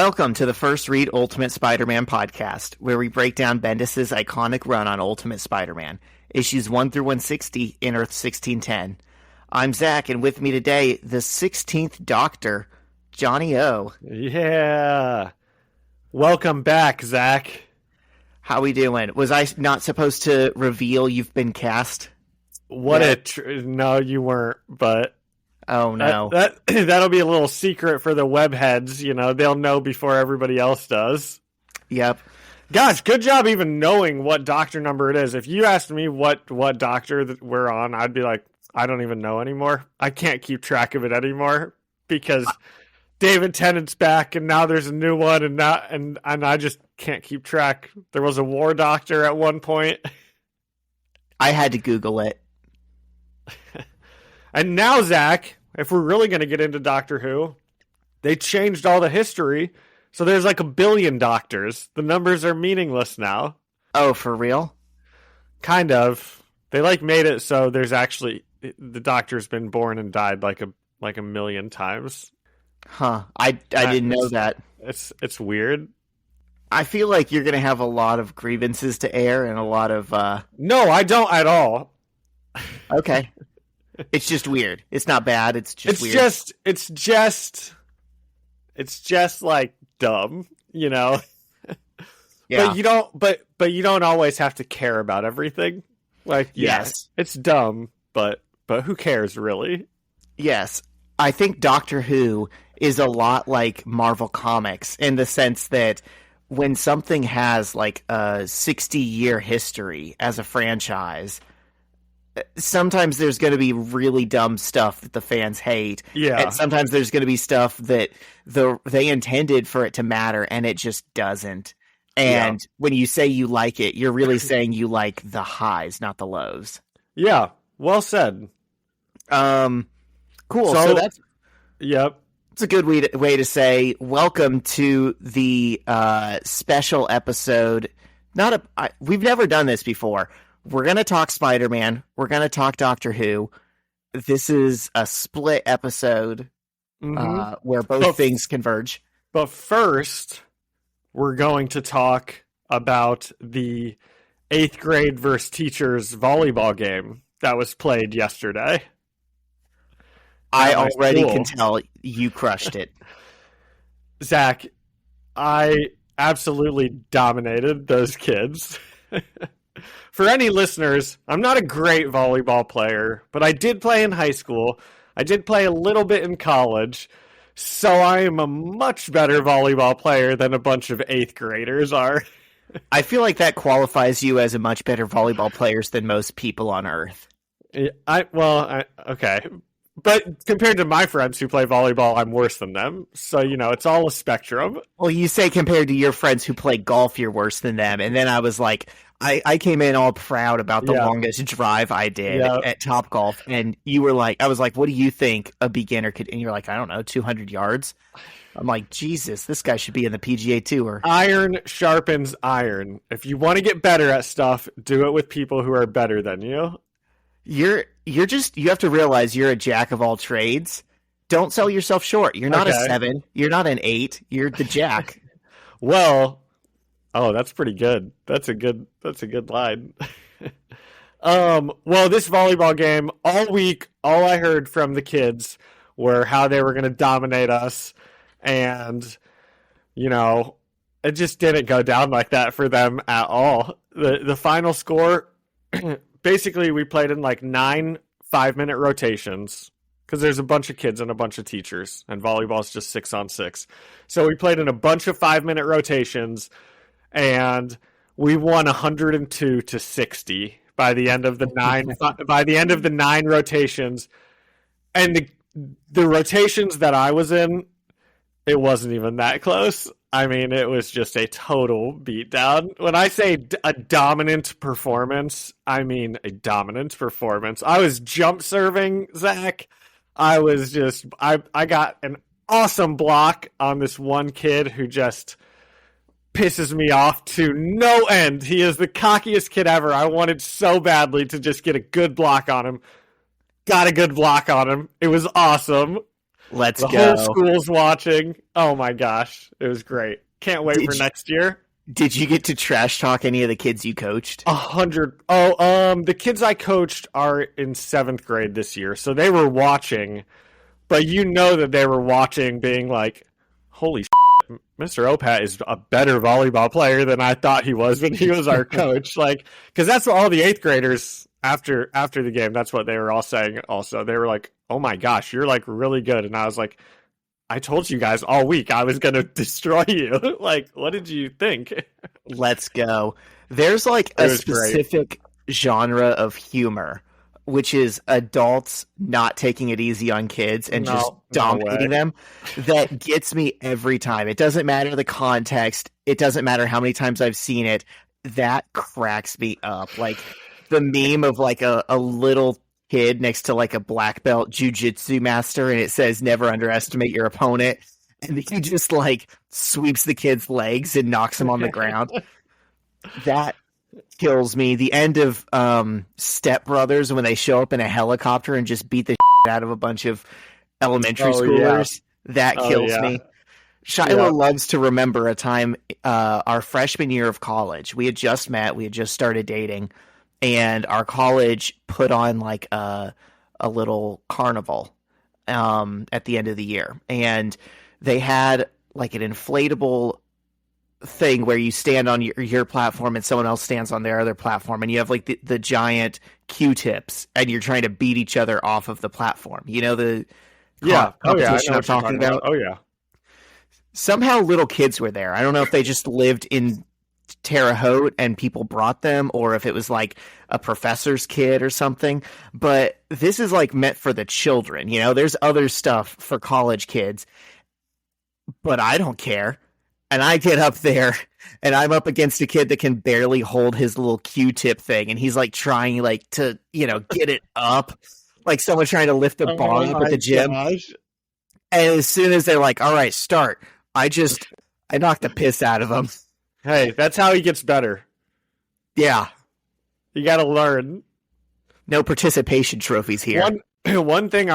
Welcome to the First Read Ultimate Spider-Man podcast, where we break down Bendis' iconic run on Ultimate Spider-Man, issues 1 through 160 in Earth 1610. I'm Zach, and with me today, the 16th Doctor, Johnny O. Yeah. Welcome back, Zach. How we doing? Was I not supposed to reveal you've been cast? No, you weren't, but... Oh, no. That'll be a little secret for the webheads, you know. They'll know before everybody else does. Yep. Gosh, good job even knowing what doctor number it is. If you asked me what doctor that we're on, I'd be like, I don't even know anymore. I can't keep track of it anymore because David Tennant's back and now there's a new one and I just can't keep track. There was a war doctor at one point. I had to Google it. And now, Zach, if we're really going to get into Doctor Who, they changed all the history, so there's like 1 billion doctors. The numbers are meaningless now. Oh, for real? Kind of. They made it so there's actually the Doctor's been born and died like a million times. Huh. I didn't know that. It's weird. I feel like you're going to have a lot of grievances to air and a lot of... No, I don't at all. Okay. It's just weird. It's not bad. It's weird. It's just like dumb, you know. Yeah. But you don't always have to care about everything. Yes, it's dumb, but who cares really? Yes. I think Doctor Who is a lot like Marvel Comics in the sense that when something has like a 60-year history as a franchise, sometimes there's going to be really dumb stuff that the fans hate. Yeah. And sometimes there's going to be stuff that they intended for it to matter and it just doesn't. And when you say you like it, you're really saying you like the highs, not the lows. Yeah. Well said. Cool. So that's... Yep. It's a good way to say welcome to the special episode. We've never done this before. We're going to talk Spider-Man. We're going to talk Doctor Who. This is a split episode where both things converge. But first, we're going to talk about the 8th grade versus teachers volleyball game that was played yesterday. I already can tell you crushed it. Zach, I absolutely dominated those kids. For any listeners, I'm not a great volleyball player, but I did play in high school. I did play a little bit in college, so I am a much better volleyball player than a bunch of 8th graders are. I feel like that qualifies you as a much better volleyball player than most people on Earth. Okay. But compared to my friends who play volleyball, I'm worse than them. So, you know, it's all a spectrum. Well, you say compared to your friends who play golf, you're worse than them. And then I was like, I came in all proud about the longest drive I did at Topgolf. And you were like, I was like, what do you think a beginner could? And you're like, I don't know, 200 yards. I'm like, Jesus, this guy should be in the PGA Tour. Iron sharpens iron. If you want to get better at stuff, do it with people who are better than you. You have to realize you're a jack of all trades. Don't sell yourself short. You're not a 7. You're not an 8. You're the jack. Well, that's pretty good. That's a good line. Well, this volleyball game, all week, all I heard from the kids were how they were going to dominate us. And, you know, it just didn't go down like that for them at all. The final score... Basically, we played in like 9 5-minute rotations because there's a bunch of kids and a bunch of teachers, and volleyball's just 6-on-6. So we played in a bunch of 5-minute rotations, and we won 102-60 by the end of the 9 rotations. And the rotations that I was in, it wasn't even that close. I mean, it was just a total beatdown. When I say a dominant performance, I mean a dominant performance. I was jump serving, Zach. I got an awesome block on this one kid who just pisses me off to no end. He is the cockiest kid ever. I wanted so badly to just get a good block on him. Got a good block on him. It was awesome. Let's The go. whole school's watching. Oh my gosh, it was great. Can't wait for next year. Did you get to trash talk any of the kids you coached? 100. Oh, the kids I coached are in 7th grade this year, so they were watching, but you know that they were watching being like, holy shit, Mr. Opat is a better volleyball player than I thought he was when he was our coach. Like, because that's what all the 8th graders after the game, that's what they were all saying also. They were like, oh my gosh, you're like really good. And I was like, I told you guys all week I was going to destroy you. Like, what did you think? Let's go. There's like a specific genre of humor, which is adults not taking it easy on kids and just dominating them, that gets me every time. It doesn't matter the context. It doesn't matter how many times I've seen it. That cracks me up. Like the meme of like a little kid next to like a black belt jujitsu master, and it says never underestimate your opponent, and he just like sweeps the kid's legs and knocks him on the ground. That kills me. The end of Step Brothers, when they show up in a helicopter and just beat the shit out of a bunch of elementary schoolers, that kills me. Shiloh loves to remember a time our freshman year of college. We had just met, we had just started dating, and our college put on like a little carnival at the end of the year. And they had like an inflatable thing where you stand on your platform and someone else stands on their other platform, and you have like the giant Q-tips, and you're trying to beat each other off of the platform. You know the competition I'm talking about? Oh yeah. Somehow little kids were there. I don't know if they just lived in Terre Haute and people brought them, or if it was like a professor's kid or something. But this is like meant for the children. You know, there's other stuff for college kids, but I don't care. And I get up there and I'm up against a kid that can barely hold his little Q-tip thing. And he's like trying like to, you know, get it up, like someone trying to lift a bar up at the gym. Gosh. And as soon as they're like, all right, start, I knocked the piss out of him. Hey, that's how he gets better. Yeah. You got to learn. No participation trophies here. One thing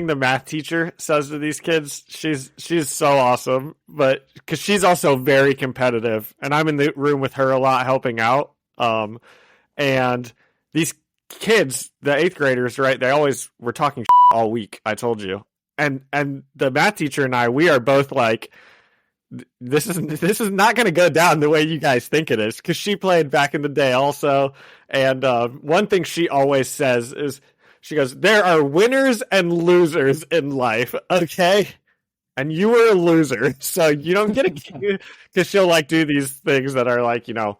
the math teacher says to these kids, she's so awesome, but because she's also very competitive, and I'm in the room with her a lot helping out. And these kids, the 8th graders, right? They always were talking all week. I told you, and the math teacher and I, we are both like, this is not going to go down the way you guys think it is, because she played back in the day also. And one thing she always says is, she goes, there are winners and losers in life, okay? And you were a loser, so you don't get a... Because she'll, like, do these things that are, like, you know,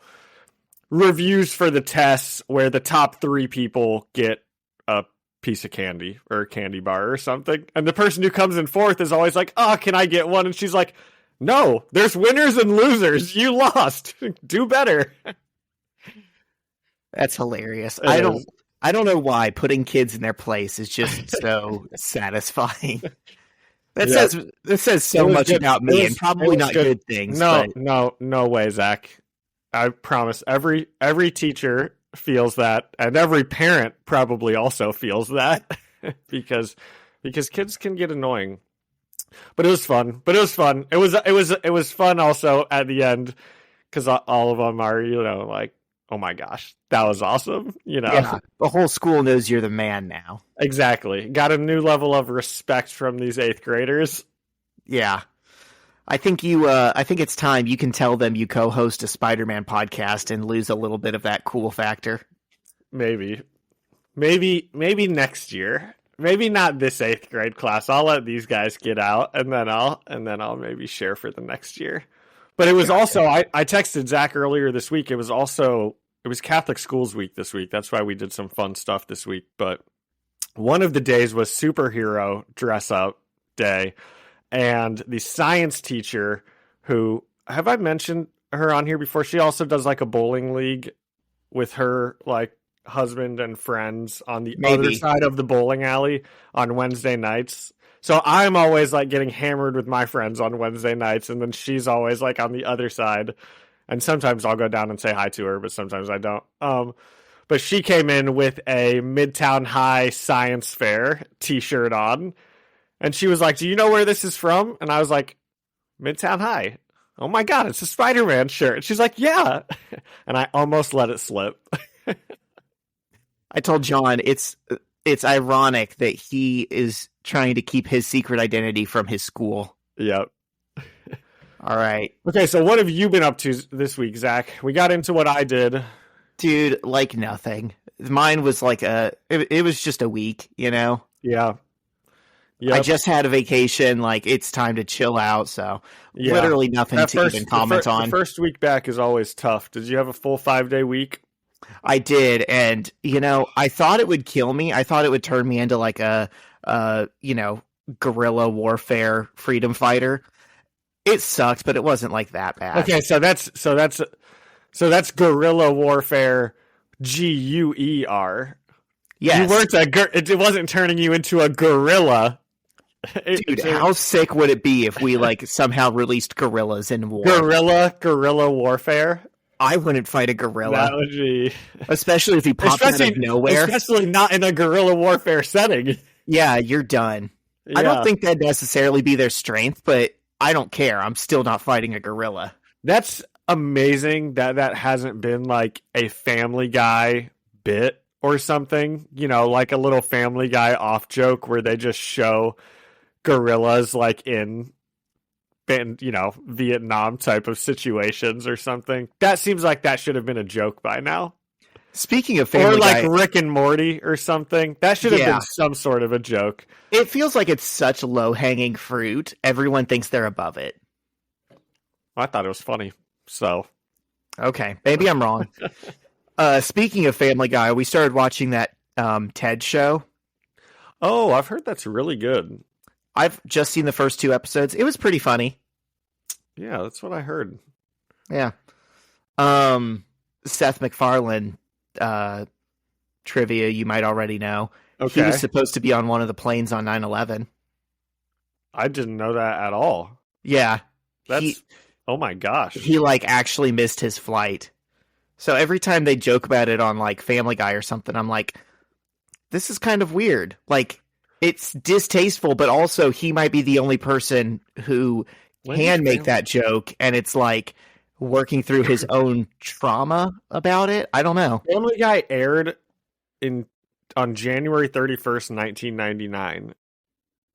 reviews for the tests where the top 3 people get a piece of candy or a candy bar or something. And the person who comes in 4th is always like, oh, can I get one? And she's like, no, there's winners and losers. You lost. Do better. That's hilarious. I don't know why putting kids in their place is just so satisfying. That says so much about me, and probably not good things. No way, Zach. I promise. Every teacher feels that, and every parent probably also feels that, because kids can get annoying. But it was fun. It was fun also at the end, because all of them are, you know, like, oh my gosh, that was awesome. You know, yeah, the whole school knows you're the man now. Exactly. Got a new level of respect from these 8th graders. Yeah. I think it's time you can tell them you co-host a Spider-Man podcast and lose a little bit of that cool factor. Maybe next year. Maybe not this 8th grade class. I'll let these guys get out, and then I'll maybe share for the next year. But it was also, I texted Zach earlier this week. It was Catholic Schools Week this week. That's why we did some fun stuff this week. But one of the days was superhero dress up day. And the science teacher, who, have I mentioned her on here before? She also does like a bowling league with her like husband and friends on the other side of the bowling alley on Wednesday nights. So I'm always like getting hammered with my friends on Wednesday nights, and then she's always like on the other side. And sometimes I'll go down and say hi to her, but sometimes I don't. But she came in with a Midtown High Science Fair t-shirt on, And she was like, "Do you know where this is from?" And I was like, "Midtown High." Oh my God, it's a Spider-Man shirt. And she's like, "Yeah." And I almost let it slip. I told John it's ironic that he is trying to keep his secret identity from his school. Yep. All right. Okay, so what have you been up to this week, Zach? We got into what I did. Dude, like nothing. Mine was like it was just a week, you know? Yeah. Yep. I just had a vacation. Like, it's time to chill out. So Yeah. literally nothing to even comment on. The first week back is always tough. Did you have a full 5-day week? I did. And, you know, I thought it would kill me. I thought it would turn me into like a guerrilla warfare freedom fighter. It sucked, but it wasn't like that bad. Okay, so that's guerrilla warfare, GUER. Yes. You weren't it wasn't turning you into a gorilla. Dude, how sick would it be if we like somehow released gorillas in war? Guerrilla warfare. I wouldn't fight a gorilla. That would be... Especially if he popped out of nowhere. Especially not in a guerrilla warfare setting. Yeah, you're done. Yeah. I don't think that'd necessarily be their strength, but I don't care. I'm still not fighting a gorilla. That's amazing that hasn't been like a Family Guy bit or something. You know, like a little Family Guy off joke where they just show gorillas like in Vietnam type of situations or something. That seems like that should have been a joke by now. Speaking of Family Guy, or like Rick and Morty or something. That should have been some sort of a joke. It feels like it's such low-hanging fruit. Everyone thinks they're above it. I thought it was funny. So, okay, maybe I'm wrong. Speaking of Family Guy, we started watching that TED show. Oh, I've heard that's really good. I've just seen the first 2 episodes. It was pretty funny. Yeah, that's what I heard. Yeah. Seth MacFarlane trivia you might already know. Okay. He was supposed to be on one of the planes on 9/11. I didn't know that at all. Yeah. Oh my gosh. He like actually missed his flight. So every time they joke about it on like Family Guy or something, I'm like, this is kind of weird. Like, it's distasteful, but also he might be the only person who can make that joke, and it's like working through his own trauma about it. I don't know. Family Guy aired on January 31st, 1999.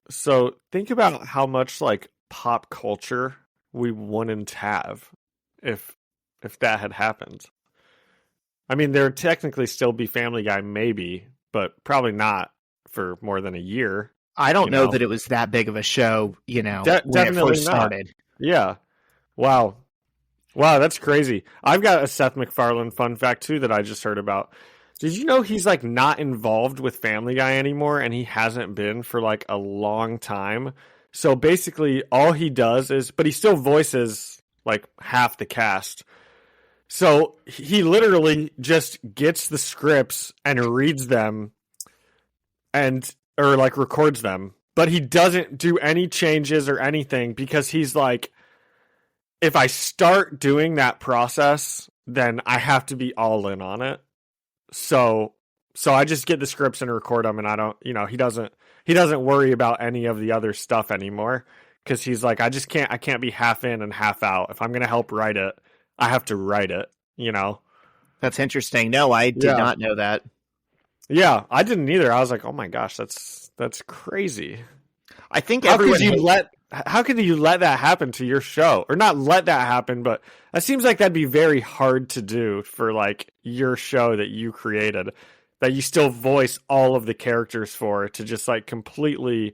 So think about how much like pop culture we wouldn't have if that had happened. I mean, there would technically still be Family Guy, maybe, but probably not for more than a year. I don't know that it was that big of a show, when definitely it first started. Yeah. Wow, that's crazy. I've got a Seth MacFarlane fun fact, too, that I just heard about. Did you know he's, like, not involved with Family Guy anymore, and he hasn't been for, like, a long time? So, basically, all he does is... But he still voices, like, half the cast. So, he literally just gets the scripts and reads them or like records them, but he doesn't do any changes or anything because he's like, if I start doing that process, then I have to be all in on it. So I just get the scripts and record them, and I don't, he doesn't worry about any of the other stuff anymore because he's like, I can't be half in and half out. If I'm going to help write it, I have to write it, That's interesting. No, I did not know that. Yeah, I didn't either. I was like, "Oh my gosh, that's crazy." I think how could you let that happen to your show, or not let that happen? But that seems like that'd be very hard to do for like your show that you created, that you still voice all of the characters for, to just like completely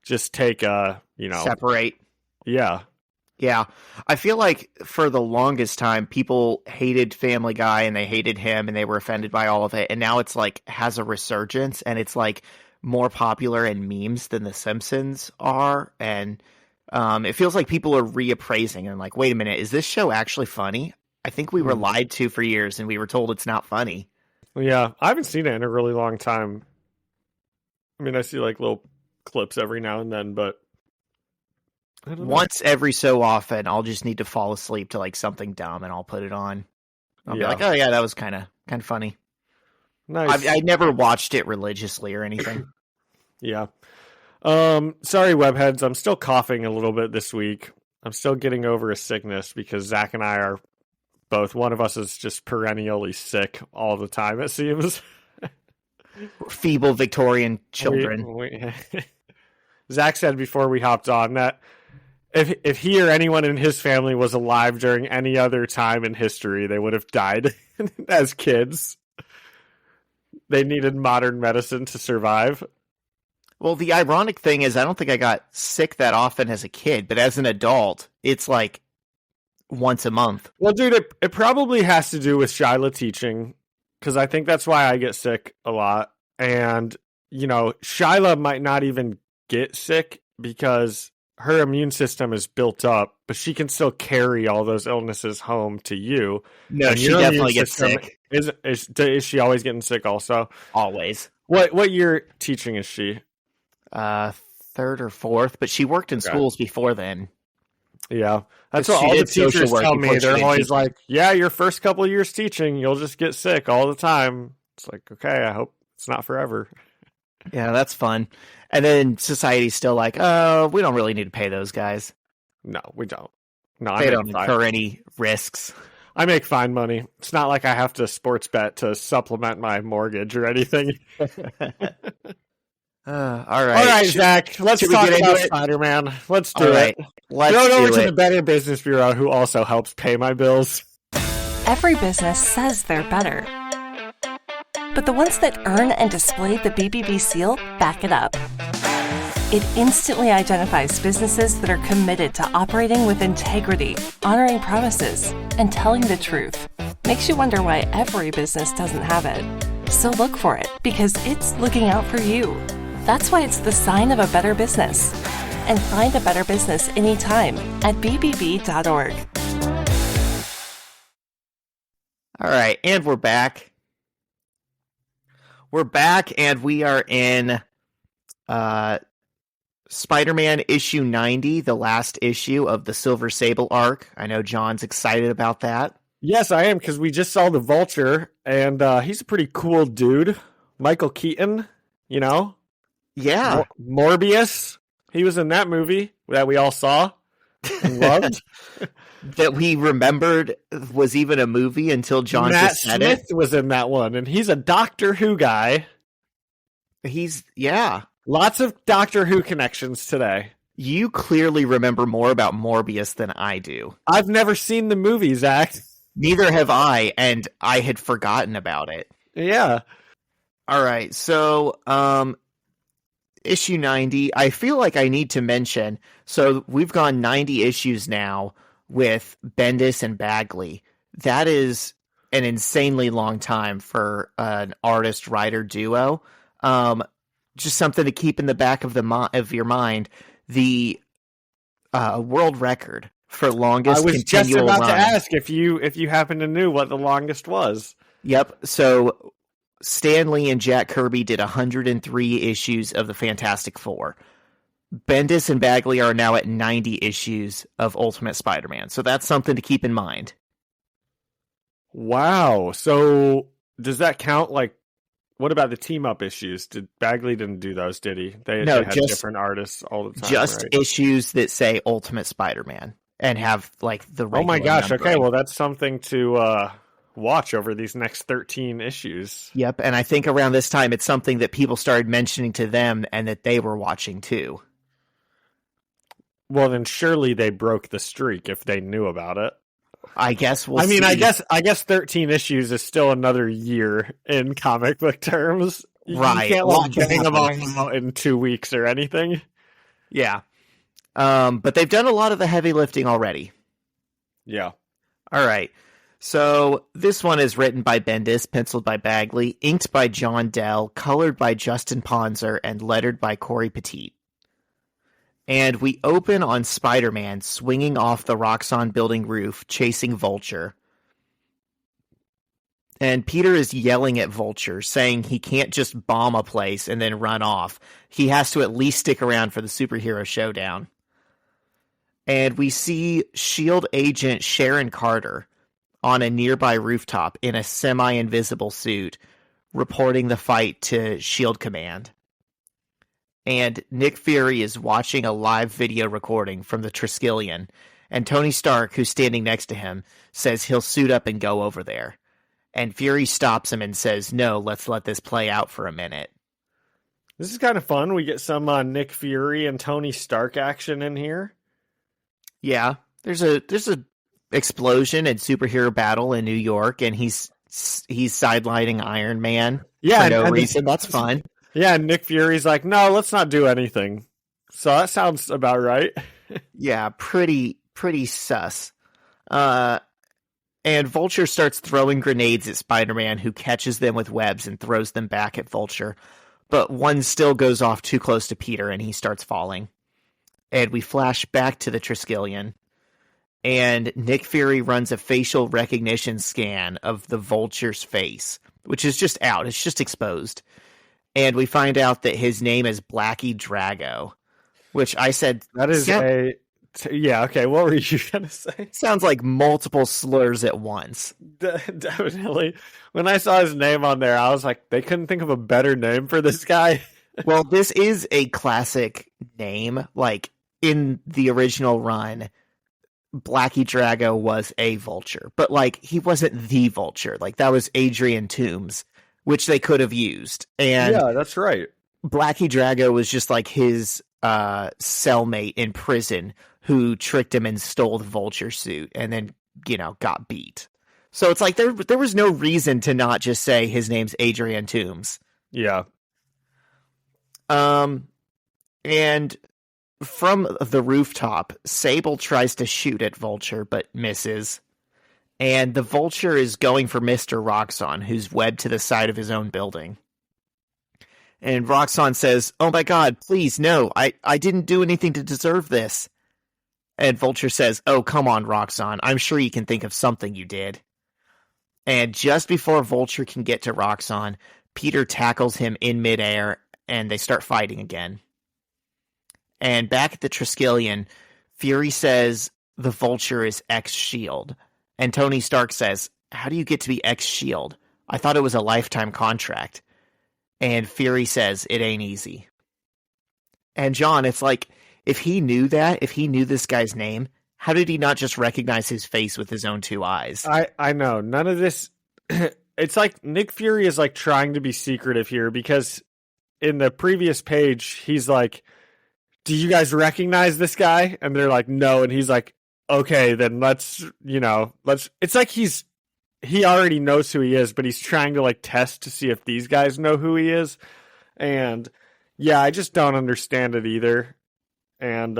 just take separate. Yeah. Yeah, I feel like for the longest time, people hated Family Guy and they hated him and they were offended by all of it. And now it's like has a resurgence and it's like more popular in memes than The Simpsons are. And it feels like people are reappraising and like, wait a minute, is this show actually funny? I think we were lied to for years and we were told it's not funny. Yeah, I haven't seen it in a really long time. I mean, I see like little clips every now and then, but once every so often, I'll just need to fall asleep to like something dumb, and I'll put it on. I'll be like, "Oh yeah, that was kind of funny." Nice. I never watched it religiously or anything. Yeah, Sorry, webheads. I'm still coughing a little bit this week. I'm still getting over a sickness because Zach and I are both. One of us is just perennially sick all the time, it seems. Feeble Victorian children. Zach said before we hopped on that if he or anyone in his family was alive during any other time in history, they would have died as kids. They needed modern medicine to survive. Well, the ironic thing is I don't think I got sick that often as a kid, but as an adult, it's like once a month. Well, dude, it probably has to do with Shyla teaching, because I think that's why I get sick a lot. And, Shyla might not even get sick because her immune system is built up, but she can still carry all those illnesses home to you. No, she definitely gets sick. Is she always getting sick also? Always. What year teaching is she? Third or fourth, but she worked in schools before then. Yeah, that's what all the teachers tell me. They're always like, yeah, your first couple of years teaching, you'll just get sick all the time. It's like, okay, I hope it's not forever. Yeah, that's fun. And then society's still like, oh, we don't really need to pay those guys. No, we don't. No, they don't incur any risks. I make fine money. It's not like I have to sports bet to supplement my mortgage or anything. All right, Zach. Let's talk about Spider-Man. Let's do it. Let's go do over to it. the Better Business Bureau, who also helps pay my bills. Every business says they're better, but the ones that earn and display the BBB seal back it up. It instantly identifies businesses that are committed to operating with integrity, honoring promises, and telling the truth. Makes you wonder why every business doesn't have it. So look for it, because it's looking out for you. That's why it's the sign of a better business. And find a better business anytime at bbb.org. All right, and we're back. We're back, and we are in Spider-Man issue 90, the last issue of the Silver Sable arc. I know John's excited about that. Yes, I am, because we just saw the Vulture, and he's a pretty cool dude. Michael Keaton, Yeah. Morbius. He was in that movie that we all saw and loved. That we remembered was even a movie until John just said Matt Smith it. was in that one, and he's a Doctor Who guy. Lots of Doctor Who connections today. You clearly remember more about Morbius than I do. I've never seen the movie, Zach. Neither have I, and I had forgotten about it. Yeah. All right, so issue 90, I feel like I need to mention, so we've gone 90 issues now with Bendis and Bagley. That is an insanely long time for an artist-writer duo. Just something to keep in the back of your mind. The world record for longest continual run. I was just about to ask if you happen to knew what the longest was. Yep, so Stan Lee and Jack Kirby did 103 issues of the Fantastic Four. Bendis and Bagley are now at 90 issues of Ultimate Spider-Man. So that's something to keep in mind. Wow. So does that count? What about the team-up issues? Bagley didn't do those, did he? They had different artists all the time, just right? Issues that say Ultimate Spider-Man and have, the regular Oh my gosh, numbering. Okay, well, that's something to watch over these next 13 issues. Yep, and I think around this time, it's something that people started mentioning to them and that they were watching, too. Well, then surely they broke the streak if they knew about it. I guess we'll see. I guess 13 issues is still another year in comic book terms. Right. You can't bang them all out in 2 weeks or anything. Yeah. But they've done a lot of the heavy lifting already. Yeah. All right. So this one is written by Bendis, penciled by Bagley, inked by John Dell, colored by Justin Ponzer, and lettered by Corey Petit. And we open on Spider-Man swinging off the Roxxon building roof, chasing Vulture. And Peter is yelling at Vulture, saying he can't just bomb a place and then run off. He has to at least stick around for the superhero showdown. And we see S.H.I.E.L.D. agent Sharon Carter on a nearby rooftop in a semi-invisible suit, reporting the fight to S.H.I.E.L.D. Command. and Nick Fury is watching a live video recording from the Triskelion, and Tony Stark, who's standing next to him, says he'll suit up and go over there. And Fury stops him and says, no, let's let this play out for a minute. This is kind of fun. We get some Nick Fury and Tony Stark action in here. Yeah, there's a explosion and superhero battle in New York, and he's sidelining Iron Man for no reason. That's fun. Yeah, and Nick Fury's like, no, let's not do anything. So that sounds about right. Yeah, pretty sus. And Vulture starts throwing grenades at Spider-Man, who catches them with webs and throws them back at Vulture. But one still goes off too close to Peter, and he starts falling. And we flash back to the Triskelion. And Nick Fury runs a facial recognition scan of the Vulture's face, which is just out. It's just exposed. And we find out that his name is Blackie Drago, which I said... That is yeah, okay, what were you going to say? Sounds like multiple slurs at once. Definitely. When I saw his name on there, I was like, they couldn't think of a better name for this guy. Well, this is a classic name. Like, in the original run, Blackie Drago was a Vulture. But, like, he wasn't the Vulture. Like, that was Adrian Toomes, which they could have used. And yeah, that's right. Blackie Drago was just, like, his cellmate in prison who tricked him and stole the Vulture suit and then, got beat. So it's like there was no reason to not just say his name's Adrian Toomes. Yeah. And from the rooftop, Sable tries to shoot at Vulture, but misses. And the Vulture is going for Mr. Roxxon, who's webbed to the side of his own building. And Roxxon says, oh my god, please, no, I didn't do anything to deserve this. And Vulture says, oh, come on, Roxxon, I'm sure you can think of something you did. And just before Vulture can get to Roxxon, Peter tackles him in midair, and they start fighting again. And back at the Triskelion, Fury says the Vulture is ex-S.H.I.E.L.D. And Tony Stark says, how do you get to be ex-S.H.I.E.L.D.? I thought it was a lifetime contract. And Fury says, it ain't easy. And John, it's like, if he knew this guy's name, how did he not just recognize his face with his own two eyes? I know. None of this... It's like Nick Fury is like trying to be secretive here because in the previous page, he's like, do you guys recognize this guy? And they're like, no. And he's like, okay, then let's... It's like he already knows who he is, but he's trying to like test to see if these guys know who he is. And yeah, I just don't understand it either. And,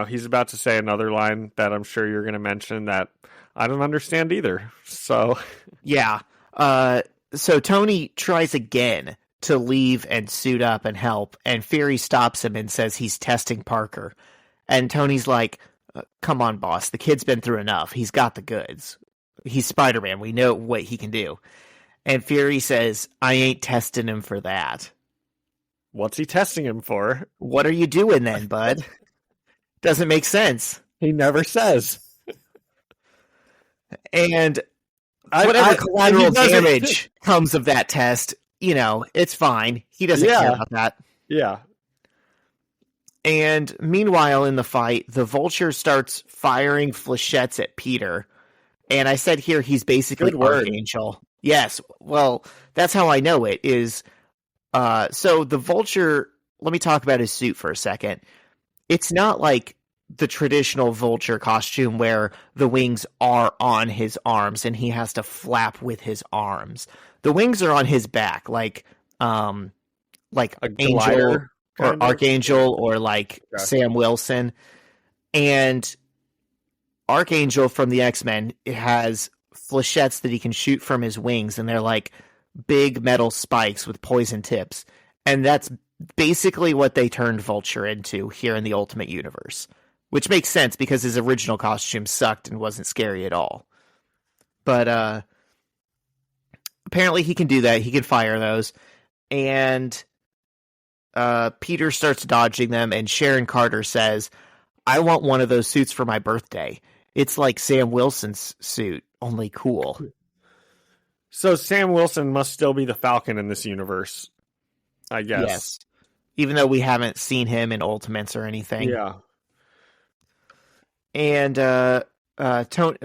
he's about to say another line that I'm sure you're going to mention that I don't understand either. So, yeah. So Tony tries again to leave and suit up and help, and Fury stops him and says he's testing Parker. And Tony's like, come on, boss. The kid's been through enough. He's got the goods. He's Spider-Man. We know what he can do. And Fury says, I ain't testing him for that. What's he testing him for? What are you doing then, bud? Doesn't make sense. He never says. And whatever collateral damage comes of that test, it's fine. He doesn't care about that. Yeah. And meanwhile, in the fight, the Vulture starts firing flechettes at Peter. And I said here he's basically Archangel. Yes. Well, that's how I know it is. So the Vulture, let me talk about his suit for a second. It's not like the traditional Vulture costume where the wings are on his arms and he has to flap with his arms. The wings are on his back, like Angel or Archangel or like Sam Wilson. And Archangel from the X-Men has flechettes that he can shoot from his wings, and they're like big metal spikes with poison tips. And that's basically what they turned Vulture into here in the Ultimate Universe, which makes sense because his original costume sucked and wasn't scary at all. But apparently he can do that. He can fire those. And Peter starts dodging them, and Sharon Carter says, I want one of those suits for my birthday. It's like Sam Wilson's suit, only cool. So Sam Wilson must still be the Falcon in this universe, I guess. even though we haven't seen him in Ultimates or anything. Yeah. And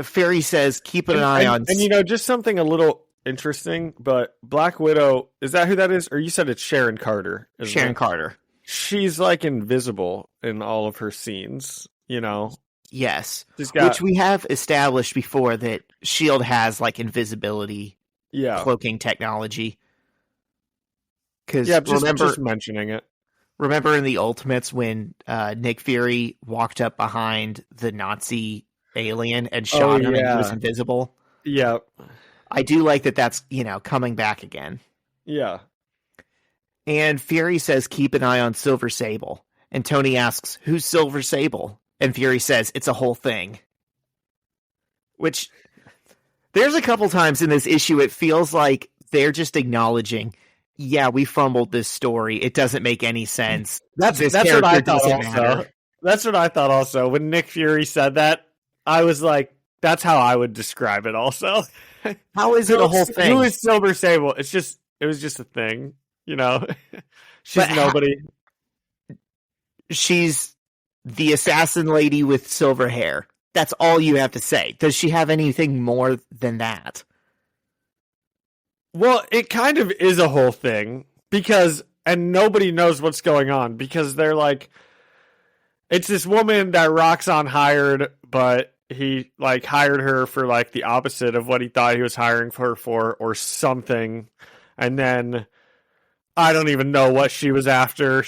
Fairy says, keep an eye on... And, just something a little interesting, but Black Widow, is that who that is? Or you said it's Sharon Carter. Sharon Carter. She's, like, invisible in all of her scenes, Yes. Which we have established before that S.H.I.E.L.D. has, like, invisibility cloaking technology. Just mentioning it. Remember in the Ultimates when Nick Fury walked up behind the Nazi alien and shot him and he was invisible? Yeah. I do like that that's, coming back again. Yeah. And Fury says, keep an eye on Silver Sable. And Tony asks, who's Silver Sable? And Fury says, it's a whole thing. Which, there's a couple times in this issue it feels like they're just acknowledging, yeah, we fumbled this story. It doesn't make any sense. That's what I thought also. That's what I thought also. When Nick Fury said that, I was like, that's how I would describe it also. How is it a whole thing? Who is Silver Sable? It was just a thing, She's nobody. She's the assassin lady with silver hair. That's all you have to say. Does she have anything more than that? Well, it kind of is a whole thing and nobody knows what's going on because they're like, it's this woman that Roxxon hired, but he like hired her for like the opposite of what he thought he was hiring her for or something. And then I don't even know what she was after.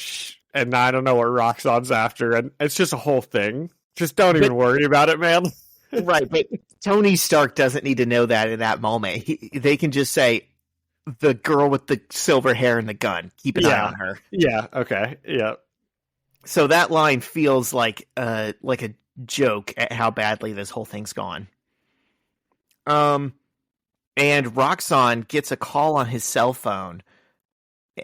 And I don't know what Roxxon's after. And it's just a whole thing. Just don't even worry about it, man. Right. But Tony Stark doesn't need to know that in that moment. They can just say, the girl with the silver hair and the gun. Keep an eye on her. Yeah. Okay. Yeah. So that line feels like a joke at how badly this whole thing's gone. And Roxxon gets a call on his cell phone.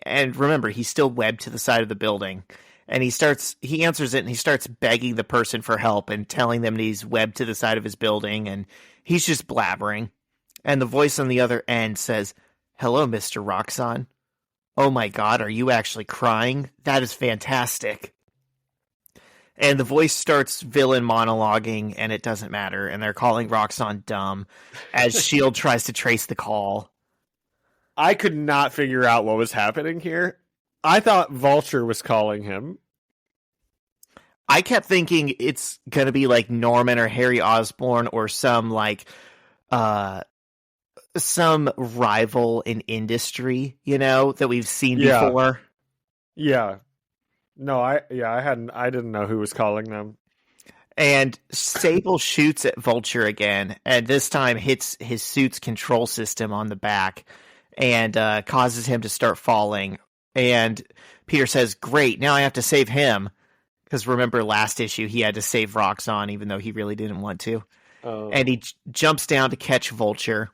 And remember, he's still webbed to the side of the building. And he answers it and he starts begging the person for help and telling them that he's webbed to the side of his building. And he's just blabbering. And the voice on the other end says, hello, Mr. Roxxon. Oh my God, are you actually crying? That is fantastic. And the voice starts villain monologuing, and it doesn't matter. And they're calling Roxxon dumb as S.H.I.E.L.D. tries to trace the call. I could not figure out what was happening here. I thought Vulture was calling him. I kept thinking it's going to be like Norman or Harry Osborn or some like some rival in industry, that we've seen before. Yeah. No, I didn't know who was calling them. And Sable shoots at Vulture again, and this time hits his suit's control system on the back and causes him to start falling. And Peter says, great, now I have to save him. Because remember last issue, he had to save Roxxon, even though he really didn't want to. Oh. And he jumps down to catch Vulture.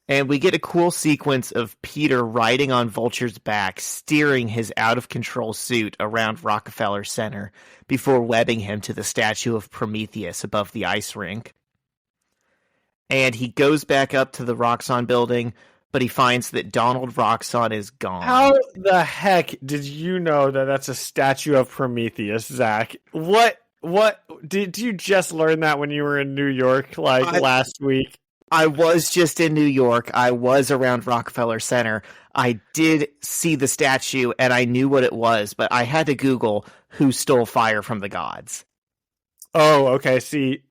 And we get a cool sequence of Peter riding on Vulture's back, steering his out-of-control suit around Rockefeller Center before webbing him to the statue of Prometheus above the ice rink. And he goes back up to the Roxxon building, but he finds that Donald Roxxon is gone. How the heck did you know that that's a statue of Prometheus, Zach? What did you just learn that when you were in New York last week? I was just in New York. I was around Rockefeller Center. I did see the statue, and I knew what it was, but I had to Google who stole fire from the gods. Oh, okay. See,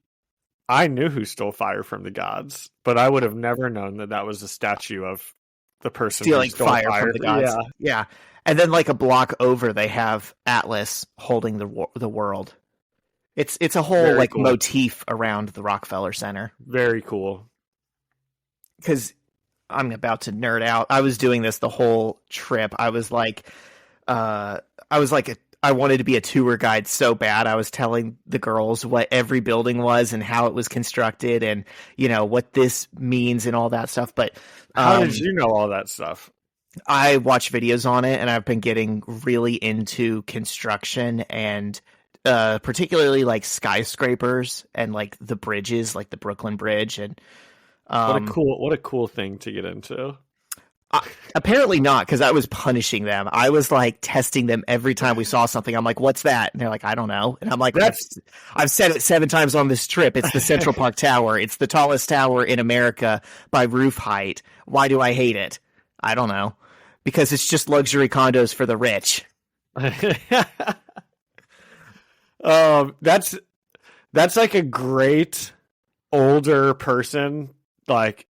I knew who stole fire from the gods, but I would have never known that was a statue of the person stealing who stole fire from the gods. Yeah. And then, like a block over, they have Atlas holding the world. It's a whole Very cool. motif around the Rockefeller Center. Very cool. Because I'm about to nerd out. I was doing this the whole trip. I wanted to be a tour guide so bad. I was telling the girls what every building was and how it was constructed and, what this means and all that stuff. But how did you know all that stuff? I watch videos on it, and I've been getting really into construction and particularly like skyscrapers and like the bridges, like the Brooklyn Bridge. And what a cool thing to get into. Apparently not, because I was punishing them. I was like testing them every time we saw something. I'm like, "What's that?" And they're like, "I don't know." And I'm like, I've said it 7 times on this trip. It's the Central Park Tower. It's the tallest tower in America by roof height. Why do I hate it? I don't know. Because it's just luxury condos for the rich. That's like a great older person, like,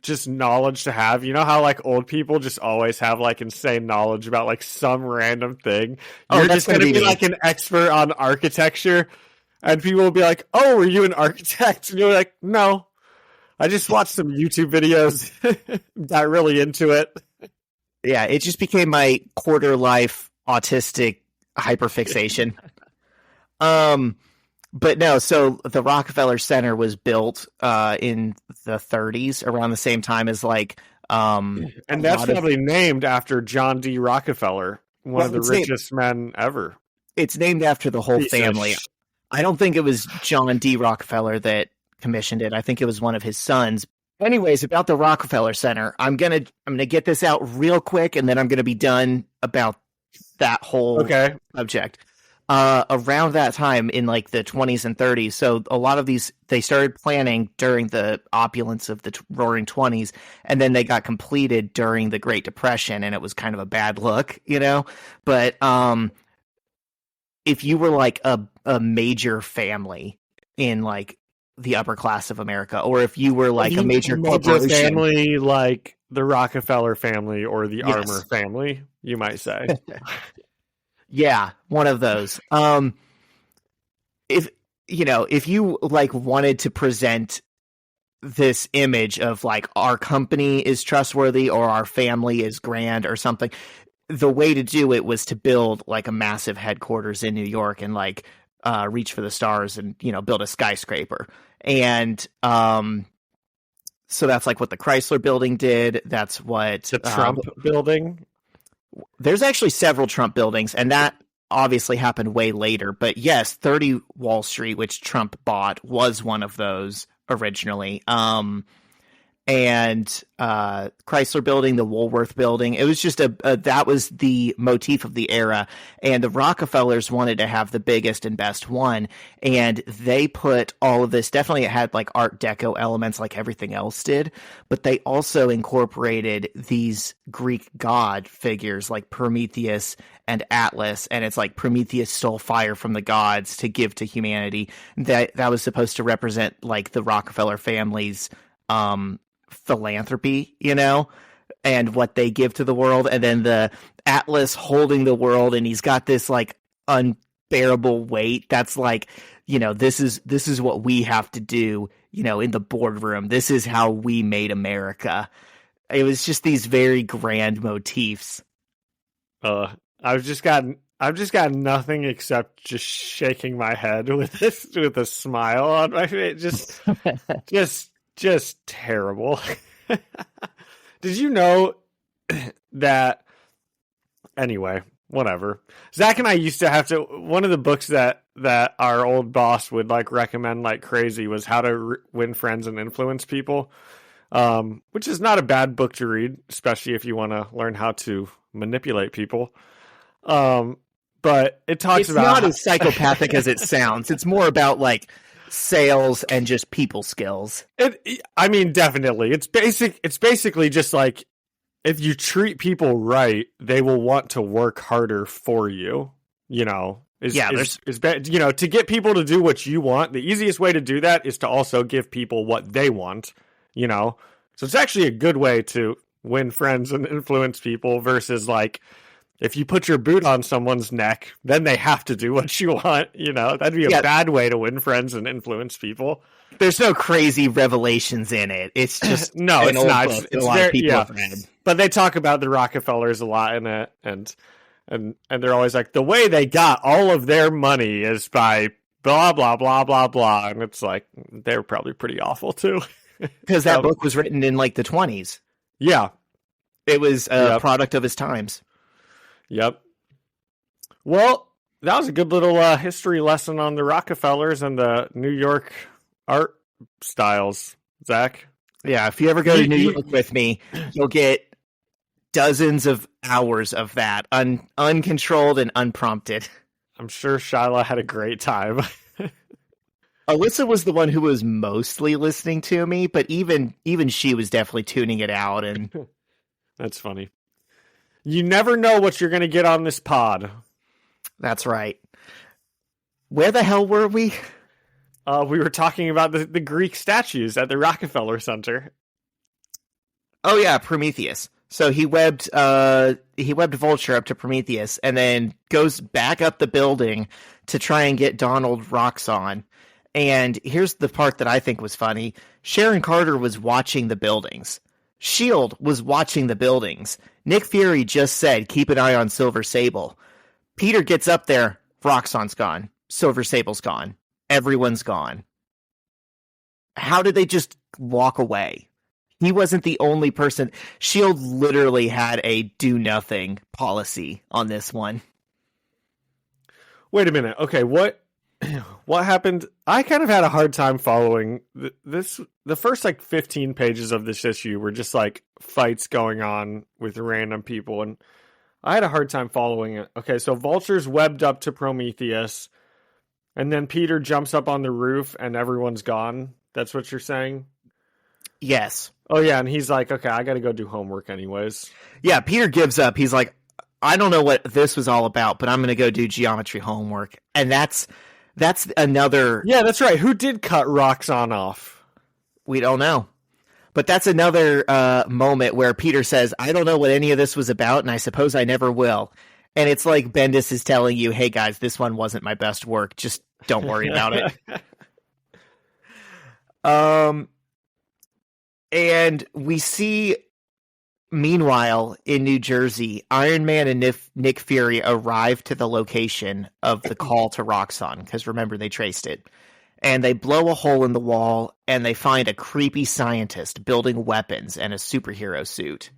just knowledge to have. You know how like old people just always have like insane knowledge about like some random thing. You're that's just gonna gonna be be like an expert on architecture, and people will be like, "Oh, were you an architect?" And you're like, "No, I just watched some YouTube videos, got really into it." Yeah, it just became my quarter life autistic hyperfixation. But no, so the Rockefeller Center was built in the 30s, around the same time as like and that's probably named after John D. Rockefeller, one of the richest men ever. It's named after the whole family. I don't think it was John D. Rockefeller that commissioned it. I think it was one of his sons. Anyways, about the Rockefeller Center, I'm gonna get this out real quick, and then I'm gonna be done about that whole subject. Around that time in like the 20s and 30s, so a lot of these they started planning during the opulence of the Roaring 20s, and then they got completed during the Great Depression, and it was kind of a bad look, you know. But if you were like a major family in like the upper class of America, or if you were like a major corporation family, like the Rockefeller family or the Armour family, you might say. Yeah, one of those. If you like wanted to present this image of like our company is trustworthy or our family is grand or something, the way to do it was to build like a massive headquarters in New York and like reach for the stars and, you know, build a skyscraper. And so that's like what the Chrysler Building did. That's what the Trump Building. There's actually several Trump buildings, and that obviously happened way later. But yes, 30 Wall Street, which Trump bought, was one of those originally. And Chrysler Building, the Woolworth Building. It was just that was the motif of the era. And the Rockefellers wanted to have the biggest and best one. And they put all of this, definitely it had like Art Deco elements like everything else did. But they also incorporated these Greek god figures like Prometheus and Atlas. And it's like Prometheus stole fire from the gods to give to humanity. That was supposed to represent like the Rockefeller family's philanthropy, you know, and what they give to the world. And then the Atlas holding the world, and he's got this like unbearable weight that's like, you know, this is what we have to do, you know, in the boardroom. This is how we made America. It was just these very grand motifs. I've just got nothing except just shaking my head with this, with a smile on my face. Just terrible. Did you know that? Anyway, whatever. Zach and I used to have to. One of the books that our old boss would like recommend like crazy was How to Win Friends and Influence People, which is not a bad book to read, especially if you want to learn how to manipulate people. But it talks about not as psychopathic as it sounds. It's more about like sales and just people skills. I mean, definitely. It's basically just like if you treat people right, they will want to work harder for you. You know, you know, to get people to do what you want. The easiest way to do that is to also give people what they want. You know, so it's actually a good way to win friends and influence people versus like, if you put your boot on someone's neck, then they have to do what you want. You know, that'd be a bad way to win friends and influence people. There's no crazy revelations in it. It's just no, it's not. It's a lot of people have read. But they talk about the Rockefellers a lot in it, and they're always like, the way they got all of their money is by blah blah blah blah blah, and it's like they're probably pretty awful too. Because that book was written in like the 20s. Yeah, it was a product of his times. Yep. Well, that was a good little history lesson on the Rockefellers and the New York art styles, Zach. Yeah, if you ever go to New York with me, you'll get dozens of hours of that, uncontrolled and unprompted. I'm sure Shyla had a great time. Alyssa was the one who was mostly listening to me, but even she was definitely tuning it out. And that's funny. You never know what you're going to get on this pod. That's right. Where the hell were we? We were talking about the Greek statues at the Rockefeller Center. Oh yeah, Prometheus. So he webbed Vulture up to Prometheus and then goes back up the building to try and get Donald Roxxon. And here's the part that I think was funny. Sharon Carter was watching the buildings. S.H.I.E.L.D. was watching the buildings. Nick Fury just said, keep an eye on Silver Sable. Peter gets up there, Roxxon's gone. Silver Sable's gone. Everyone's gone. How did they just walk away? He wasn't the only person. S.H.I.E.L.D. literally had a do-nothing policy on this one. Wait a minute. Okay, what happened? I kind of had a hard time following this. The first 15 pages of this issue were just fights going on with random people, and I had a hard time following it. Okay, so Vulture's webbed up to Prometheus, and then Peter jumps up on the roof and everyone's gone. That's what you're saying? Yes. Oh yeah, and he's like, okay, I gotta go do homework anyways. Yeah, Peter gives up. He's like, I don't know what this was all about, but I'm gonna go do geometry homework. And that's another... Yeah, that's right. Who did cut Roxxon off? We don't know. But that's another moment where Peter says, I don't know what any of this was about, and I suppose I never will. And it's like Bendis is telling you, hey guys, this one wasn't my best work. Just don't worry about it. And we see, meanwhile, in New Jersey, Iron Man and Nick Fury arrive to the location of the call to Roxxon, because remember, they traced it. And they blow a hole in the wall, and they find a creepy scientist building weapons and a superhero suit.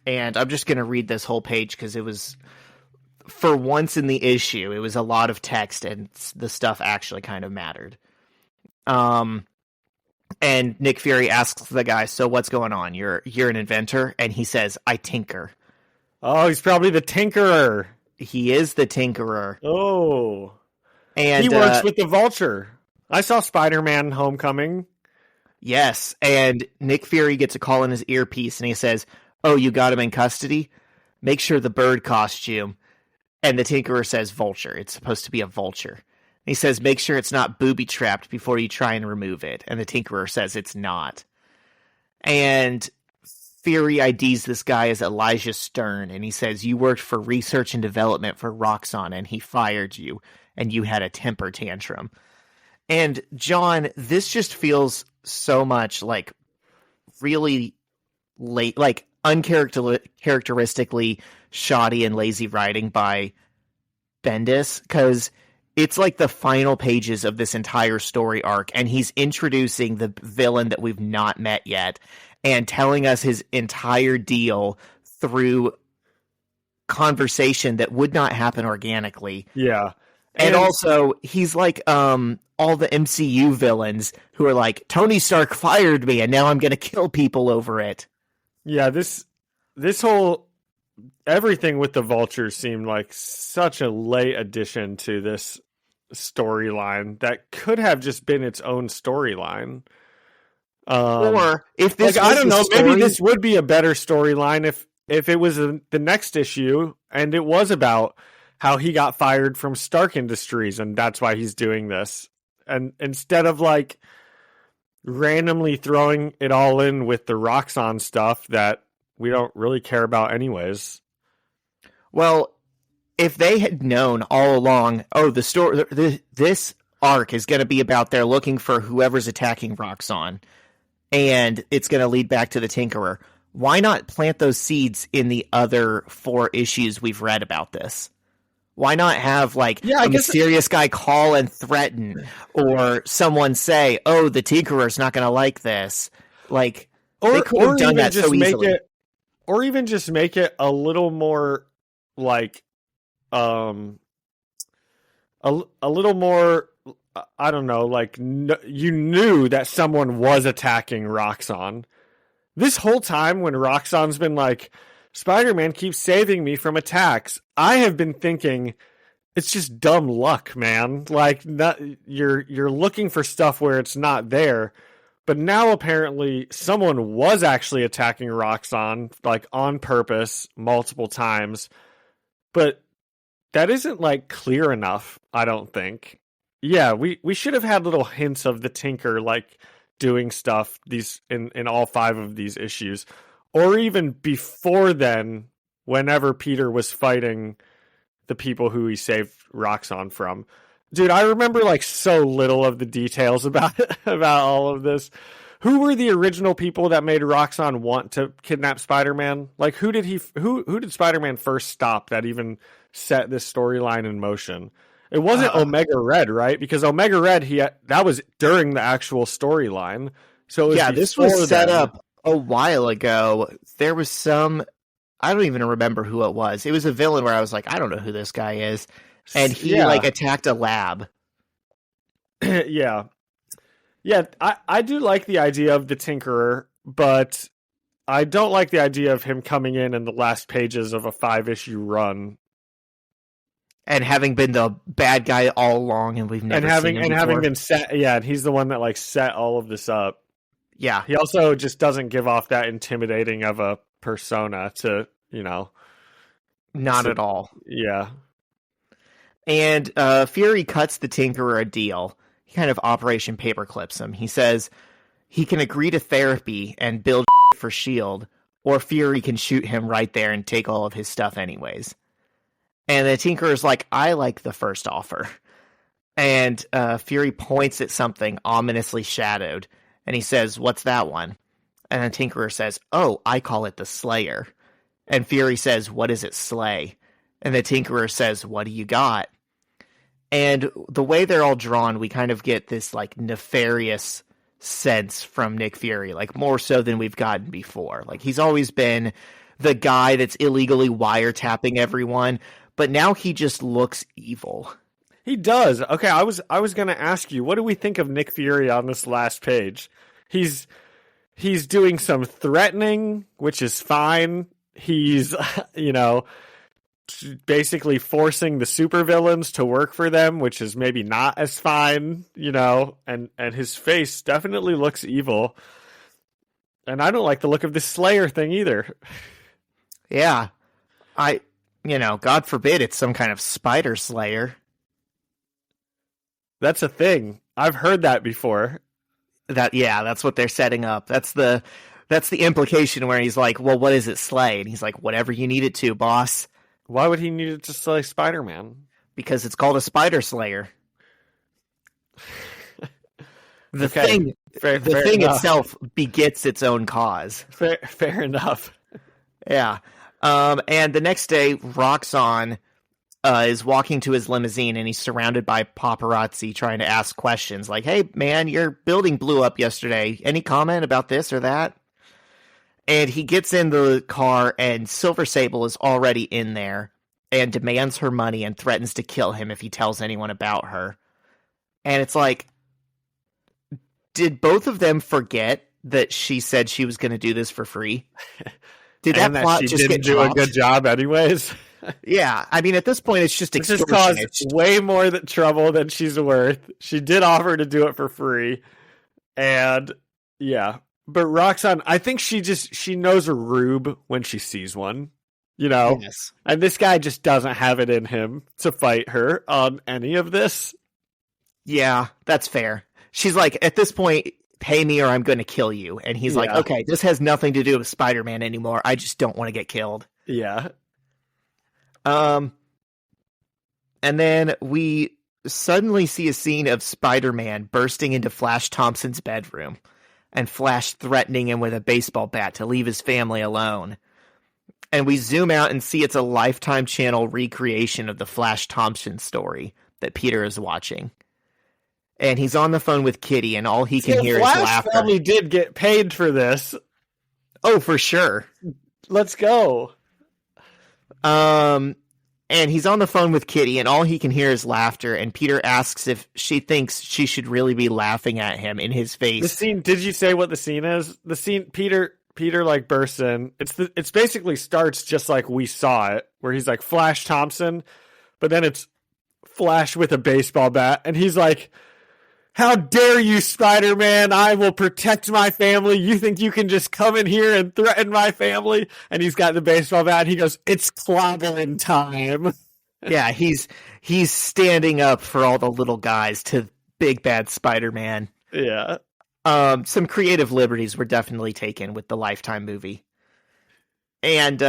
And I'm just going to read this whole page, because it was, for once in the issue, it was a lot of text, and the stuff actually kind of mattered. And Nick Fury asks the guy, so what's going on? You're an inventor? And he says, I tinker. Oh, he's probably the tinkerer. He is the tinkerer. Oh. And he works with the Vulture. I saw Spider-Man Homecoming. Yes, and Nick Fury gets a call in his earpiece, and he says, oh, you got him in custody? Make sure the bird costume. And the tinkerer says Vulture. It's supposed to be a vulture. He says, make sure it's not booby-trapped before you try and remove it. And the tinkerer says it's not. And Fury IDs this guy as Elijah Stern, and he says, you worked for research and development for Roxxon, and he fired you, and you had a temper tantrum. And, John, this just feels so much like really late, like uncharacteristically shoddy and lazy writing by Bendis, because it's like the final pages of this entire story arc, and he's introducing the villain that we've not met yet and telling us his entire deal through conversation that would not happen organically. Yeah. And also, he's like all the MCU villains who are like, Tony Stark fired me, and now I'm going to kill people over it. Yeah, this whole... everything with the Vulture seemed like such a late addition to this storyline that could have just been its own storyline. Or if this, I don't know, maybe this would be a better storyline if it was the next issue and it was about how he got fired from Stark Industries and that's why he's doing this. And instead of randomly throwing it all in with the Roxxon stuff that we don't really care about anyways. Well, if they had known all along, oh, this arc is going to be about they're looking for whoever's attacking Roxxon, and it's going to lead back to the Tinkerer, why not plant those seeds in the other 4 issues we've read about this? Why not have mysterious guy call and threaten, or someone say, "Oh, the Tinkerer's not going to like this." They could have done that so easily. Or even just make it a little more a little more. I don't know. You knew that someone was attacking Roxxon. This whole time when Roxxon's been Spider-Man keeps saving me from attacks. I have been thinking it's just dumb luck, man. Like, you're looking for stuff where it's not there. But now apparently someone was actually attacking Roxxon, like on purpose, multiple times. But that isn't like clear enough, I don't think. Yeah, we should have had little hints of the Tinker like doing stuff in all 5 of these issues. Or even before then, whenever Peter was fighting the people who he saved Roxxon from. Dude, I remember like so little of the details about all of this. Who were the original people that made Roxxon want to kidnap Spider-Man? Like, who did Spider-Man first stop that even set this storyline in motion? It wasn't Omega Red, right? Because Omega Red, that was during the actual storyline. So this was set up a while ago. There was I don't even remember who it was. It was a villain where I was like, I don't know who this guy is. And he like attacked a lab. Yeah. I do like the idea of the Tinkerer, but I don't like the idea of him coming in the last pages of a 5-issue run and having been the bad guy all along, and we've never seen him before. Having been set. Yeah, and he's the one that like set all of this up. Yeah, he also just doesn't give off that intimidating of a persona to not at all. Yeah. And Fury cuts the Tinkerer a deal. He kind of Operation Paperclips him. He says he can agree to therapy and build for S.H.I.E.L.D., or Fury can shoot him right there and take all of his stuff anyways. And the Tinkerer's like, I like the first offer. And Fury points at something ominously shadowed, and he says, what's that one? And the Tinkerer says, oh, I call it the Slayer. And Fury says, what does it slay? And the Tinkerer says, what do you got? And the way they're all drawn, we kind of get this like nefarious sense from Nick Fury, like more so than we've gotten before. Like he's always been the guy that's illegally wiretapping everyone, but now he just looks evil. He does. Okay, I was going to ask you, what do we think of Nick Fury on this last page? He's doing some threatening, which is fine. He's, basically forcing the supervillains to work for them, which is maybe not as fine, and his face definitely looks evil. And I don't like the look of this Slayer thing either. Yeah. God forbid it's some kind of spider slayer. That's a thing. I've heard that before. That's what they're setting up. That's the implication where he's like, well, what does it slay? And he's like, whatever you need it to, boss. Why would he need it to slay Spider-Man? Because it's called a spider slayer. The thing itself begets its own cause. Fair enough. Yeah. And the next day, Roxxon is walking to his limousine, and he's surrounded by paparazzi trying to ask questions like, hey, man, your building blew up yesterday. Any comment about this or that? And he gets in the car, and Silver Sable is already in there and demands her money and threatens to kill him if he tells anyone about her. And it's like, did both of them forget that she said she was going to do this for free? Did that plot just get dropped? Do a good job anyways? Yeah, I mean, at this point, it's just extortion. This has caused way more trouble than she's worth. She did offer to do it for free. And, yeah. But Roxxon, I think she knows a rube when she sees one, Yes. And this guy just doesn't have it in him to fight her on any of this. Yeah, that's fair. She's like, at this point, pay me or I'm going to kill you. And he's like, okay, this has nothing to do with Spider-Man anymore. I just don't want to get killed. Yeah. And then we suddenly see a scene of Spider-Man bursting into Flash Thompson's bedroom, and Flash threatening him with a baseball bat to leave his family alone. And we zoom out and see it's a Lifetime channel recreation of the Flash Thompson story that Peter is watching. And he's on the phone with Kitty, and all he can hear is laughter. Flash probably did get paid for this. Oh, for sure. Let's go. And he's on the phone with Kitty, and all he can hear is laughter. And Peter asks if she thinks she should really be laughing at him in his face. The scene. Did you say what the scene is? The scene. Peter Peter like bursts in. It's basically starts just like we saw it, where he's like Flash Thompson, but then it's Flash with a baseball bat, and he's like, "How dare you, Spider-Man? I will protect my family. You think you can just come in here and threaten my family?" And he's got the baseball bat, and he goes, "It's clobbering time." Yeah, he's standing up for all the little guys to big bad Spider-Man. Yeah. Some creative liberties were definitely taken with the Lifetime movie. And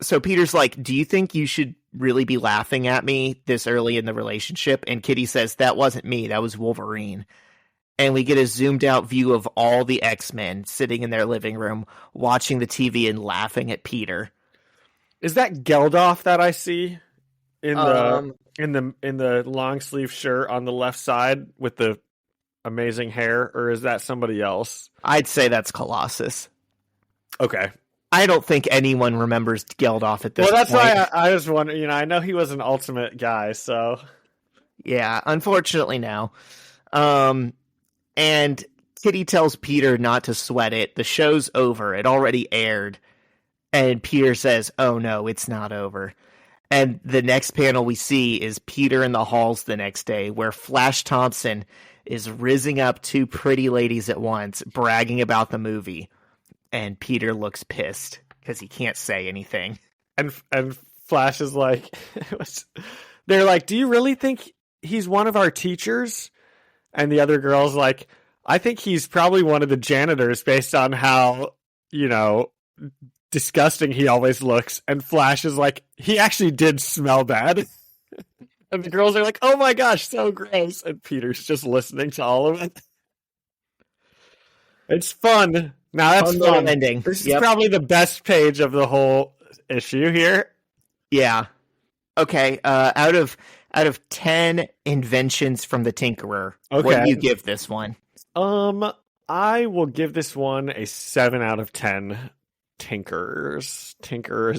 so Peter's like, "Do you think you should really be laughing at me this early in the relationship?" And Kitty says, "That wasn't me, that was Wolverine." And we get a zoomed out view of all the X-Men sitting in their living room, watching the TV and laughing at Peter. Is that Geldof that I see in the long sleeve shirt on the left side with the amazing hair, or is that somebody else? I'd say that's Colossus. Okay. I don't think anyone remembers Geldof at this point. Well, that's why I was wondering, I know he was an Ultimate guy, so. Yeah, unfortunately no. And Kitty tells Peter not to sweat it. The show's over. It already aired. And Peter says, "Oh no, it's not over." And the next panel we see is Peter in the halls the next day, where Flash Thompson is rizzing up two pretty ladies at once, bragging about the movie. And Peter looks pissed because he can't say anything. And Flash is like, they're like, "Do you really think he's one of our teachers?" And the other girl's like, "I think he's probably one of the janitors based on how, disgusting he always looks." And Flash is like, "He actually did smell bad." And the girls are like, "Oh my gosh, so gross." And Peter's just listening to all of it. It's fun. Now that's fun. Ending. This is probably the best page of the whole issue here. Yeah. Okay. Out of 10 inventions from the Tinkerer, what do you give this one? I will give this one a 7 out of 10. Tinkerer's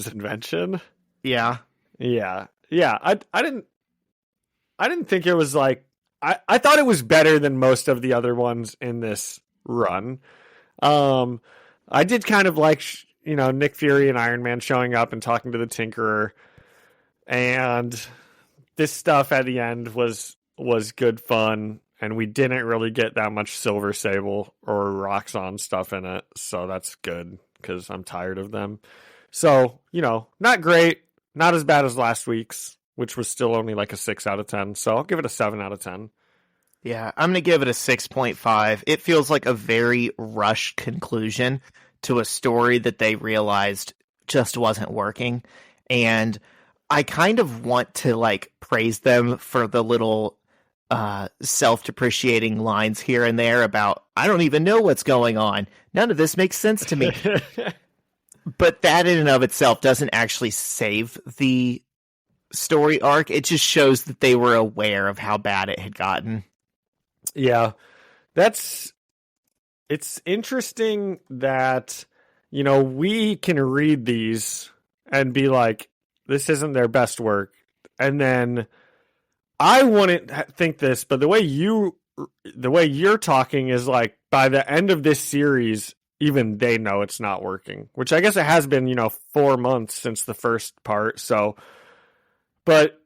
invention. Yeah. Yeah. I didn't think it was like, I thought it was better than most of the other ones in this run. I did kind of like, Nick Fury and Iron Man showing up and talking to the Tinkerer, and this stuff at the end was good fun, and we didn't really get that much Silver Sable or Roxxon stuff in it, so that's good because I'm tired of them. So, not great, not as bad as last week's, which was still only like a 6 out of 10. So I'll give it a 7 out of 10. Yeah, I'm going to give it a 6.5. It feels like a very rushed conclusion to a story that they realized just wasn't working. And I kind of want to praise them for the little self-depreciating lines here and there about, "I don't even know what's going on. None of this makes sense to me." But that in and of itself doesn't actually save the story arc. It just shows that they were aware of how bad it had gotten. Yeah, it's interesting that, we can read these and be like, this isn't their best work. And then I wouldn't think this, but the way you're talking is like, by the end of this series, even they know it's not working, which I guess it has been, 4 months since the first part. So, but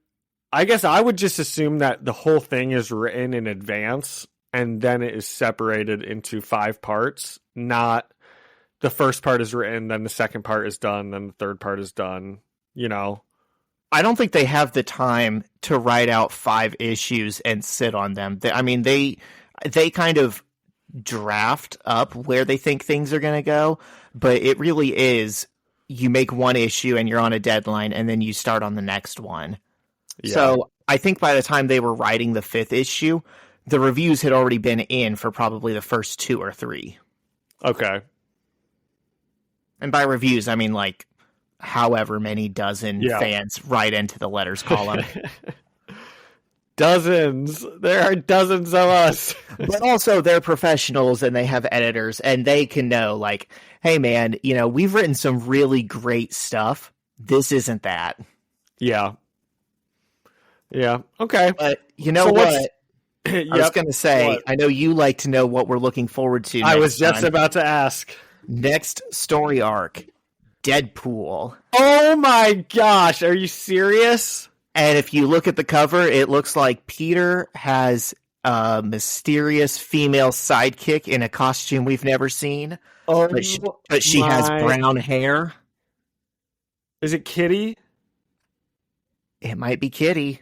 I guess I would just assume that the whole thing is written in advance and then it is separated into 5 parts, not the first part is written, then the second part is done, then the third part is done, I don't think they have the time to write out 5 issues and sit on them. They kind of draft up where they think things are going to go, but it really is, you make one issue and you're on a deadline and then you start on the next one. Yeah. So I think by the time they were writing the 5th issue, the reviews had already been in for probably the first 2 or 3. Okay. And by reviews, I mean however many dozen fans write into the letters column. Dozens. There are dozens of us. But also they're professionals and they have editors and they can know hey man, we've written some really great stuff. This isn't that. Yeah. Yeah. Okay. But what? I was going to say, what? I know you like to know what we're looking forward to. I was just about to ask. Next story arc, Deadpool. Oh my gosh, are you serious? And if you look at the cover, it looks like Peter has a mysterious female sidekick in a costume we've never seen. Oh, but she has brown hair. Is it Kitty? It might be Kitty.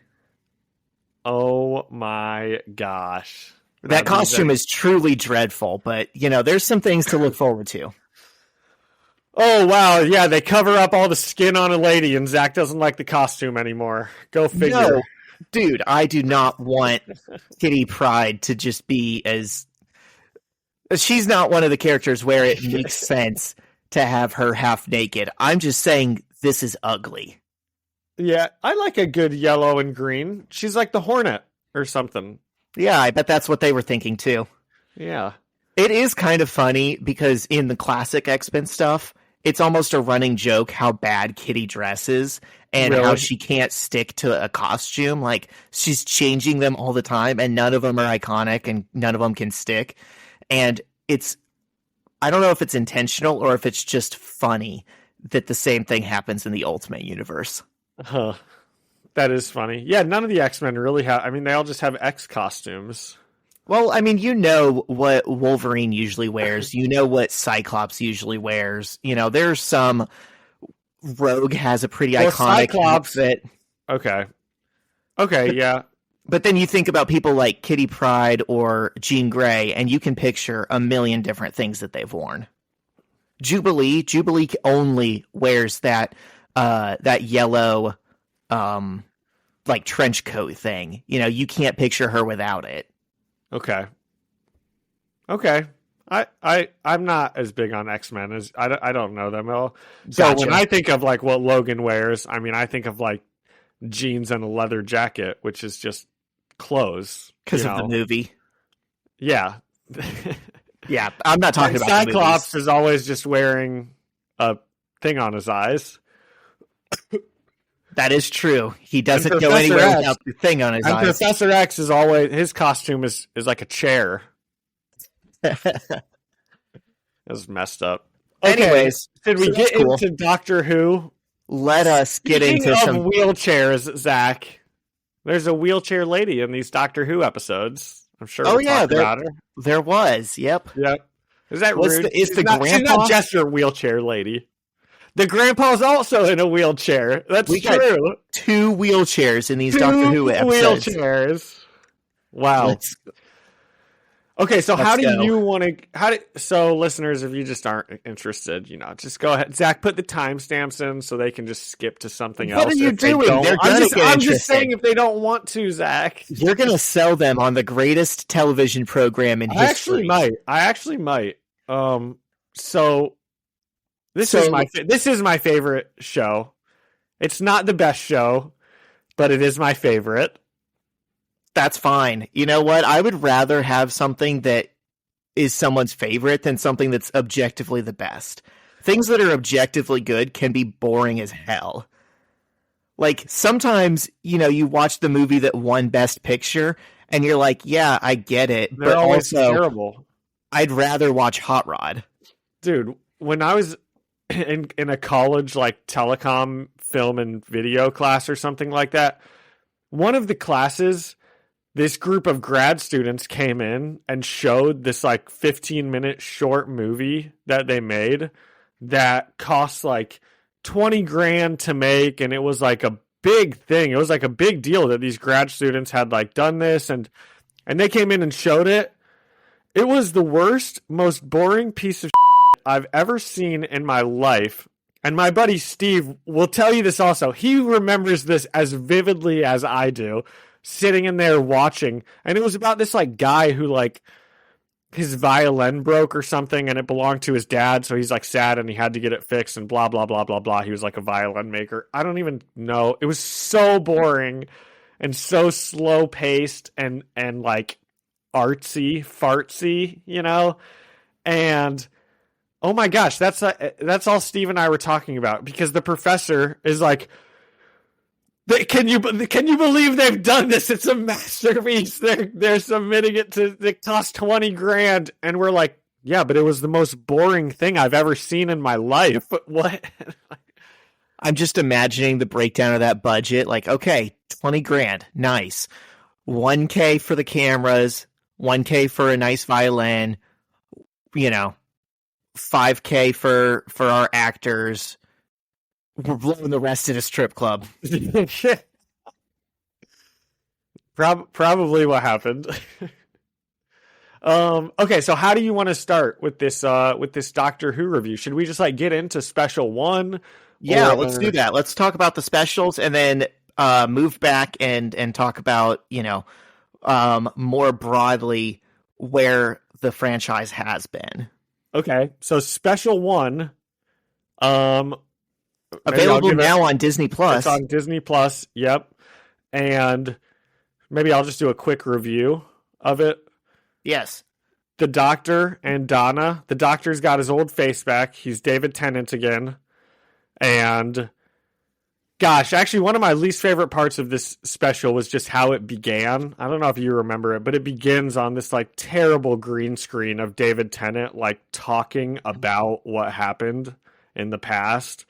Oh my gosh. That costume is truly dreadful, but, there's some things to look forward to. Oh, wow. Yeah, they cover up all the skin on a lady, and Zach doesn't like the costume anymore. Go figure. No, dude, I do not want Kitty Pryde to just be as... She's not one of the characters where it makes sense to have her half naked. I'm just saying this is ugly. Yeah, I like a good yellow and green. She's like the Hornet or something. Yeah, I bet that's what they were thinking too. Yeah. It is kind of funny because in the classic X-Men stuff, it's almost a running joke how bad Kitty dresses and how she can't stick to a costume. Like, she's changing them all the time and none of them are iconic and none of them can stick. And I don't know if it's intentional or if it's just funny that the same thing happens in the Ultimate Universe. Huh. That is funny. Yeah, none of the X-Men really have... I mean, they all just have X costumes. Well, I mean, what Wolverine usually wears. You know what Cyclops usually wears. There's some... Rogue has a pretty iconic outfit. Okay, yeah. But then you think about people like Kitty Pryde or Jean Grey, and you can picture a million different things that they've worn. Jubilee only wears that yellow, like trench coat thing. You can't picture her without it. Okay. I'm not as big on X-Men as I don't know them all. So Gotcha. When I think of like what Logan wears, I mean, I think of like jeans and a leather jacket, which is just clothes because of the movie. Yeah. Yeah, I'm not talking about Cyclops is always just wearing a thing on his eyes. That is true. He doesn't go anywhere without the thing on his eyes. Professor X is always, his costume is like a chair. That's messed up. Okay. Anyways, did we get into Doctor Who? Let us get into some wheelchairs, Zach. There's a wheelchair lady in these Doctor Who episodes. I'm sure. About her. There was. Yep. Is that rude? She's not just your wheelchair lady. The grandpa's also in a wheelchair. That's true. Got 2 wheelchairs in these Doctor Who episodes. Wheelchairs. Wow. Okay, so how do you want to... So, listeners, if you just aren't interested, just go ahead. Zach, put the timestamps in so they can just skip to something else. What are you doing? I'm just saying if they don't want to, Zach. You're going to sell them on the greatest television program in history. I actually might. So, this is my favorite show. It's not the best show, but it is my favorite. That's fine. You know what? I would rather have something that is someone's favorite than something that's objectively the best. Things that are objectively good can be boring as hell. Like, sometimes, you watch the movie that won Best Picture, and you're like, yeah, I get it. They're always terrible. I'd rather watch Hot Rod. Dude, when I was in a college, like, telecom, film, and video class or something like that, one of the classes... This group of grad students came in and showed this like 15-minute short movie that they made that cost like 20 grand to make. And it was like a big thing. It was like a big deal that these grad students had like done this and they came in and showed it. It was the worst, most boring piece of shit I've ever seen in my life. And my buddy Steve will tell you this also. He remembers this as vividly as I do. Sitting in there watching, and it was about this like guy who like his violin broke or something and it belonged to his dad, so he's like sad and he had to get it fixed and blah blah blah blah blah. He was like a violin maker. I don't even know. It was so boring and so slow paced and like artsy fartsy, and oh my gosh, that's all Steve and I were talking about, because the professor is like, Can you believe they've done this? It's a masterpiece. They're submitting it to. It cost 20 grand, and we're like, Yeah, but it was the most boring thing I've ever seen in my life. What? I'm just imagining the breakdown of that budget. Like, okay, 20 grand. Nice. 1K for the cameras, 1K for a nice violin, 5K for our actors. We're blowing the rest at a strip club. Probably what happened. Okay, so how do you want to start with this Doctor Who review? Should we just get into special one? Yeah, let's do that. Let's talk about the specials and then move back and talk about, more broadly where the franchise has been. Okay, so special one, available now on Disney Plus. It's on Disney Plus. Yep, and maybe I'll just do a quick review of it. Yes. The Doctor and Donna. The Doctor's got his old face back. He's David Tennant again. And gosh, actually one of my least favorite parts of this special was just how it began. I don't know if you remember it, but it begins on this terrible green screen of David Tennant talking about what happened in the past.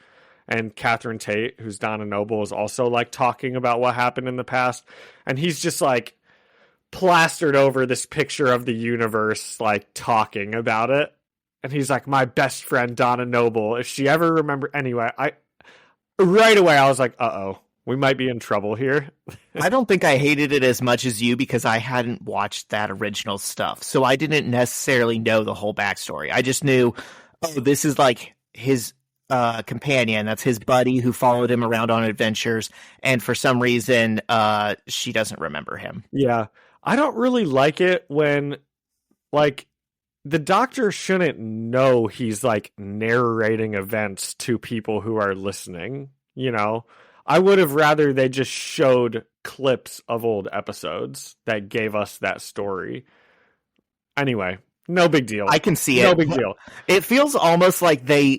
And Catherine Tate, who's Donna Noble, is also talking about what happened in the past. And he's just plastered over this picture of the universe, talking about it. And he's like, my best friend, Donna Noble. If she ever remember, anyway, right away, I was like, uh-oh, we might be in trouble here. I don't think I hated it as much as you because I hadn't watched that original stuff. So I didn't necessarily know the whole backstory. I just knew, oh, this is his companion. That's his buddy who followed him around on adventures. And for some reason, she doesn't remember him. Yeah. I don't really like it when, the Doctor shouldn't know he's, narrating events to people who are listening, I would have rather they just showed clips of old episodes that gave us that story. Anyway, no big deal. I can see it. No big deal. It feels almost like they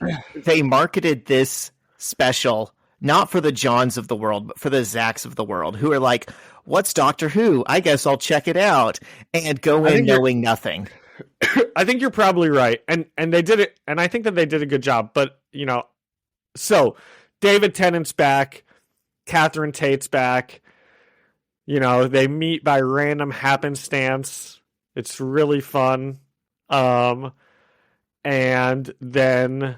marketed this special not for the Johns of the world, but for the Zacks of the world, who are like, what's Doctor Who? I guess I'll check it out, and go in knowing nothing. I think you're probably right. And they did it, and I think that they did a good job. But, so David Tennant's back, Catherine Tate's back. They meet by random happenstance. It's really fun. And then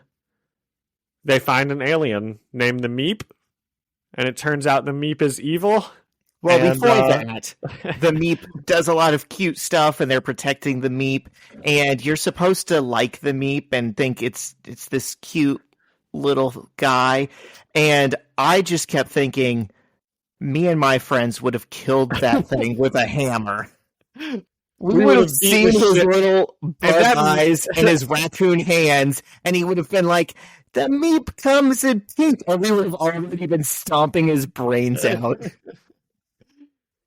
they find an alien named the Meep, and it turns out the Meep is evil. Well, before that, the Meep does a lot of cute stuff, and they're protecting the Meep, and you're supposed to like the Meep and think it's this cute little guy, and I just kept thinking, me and my friends would have killed that thing with a hammer. We would have seen his little bug eyes and his raccoon hands, and he would have been like, the Meep comes in pink, and we would have already been stomping his brains out.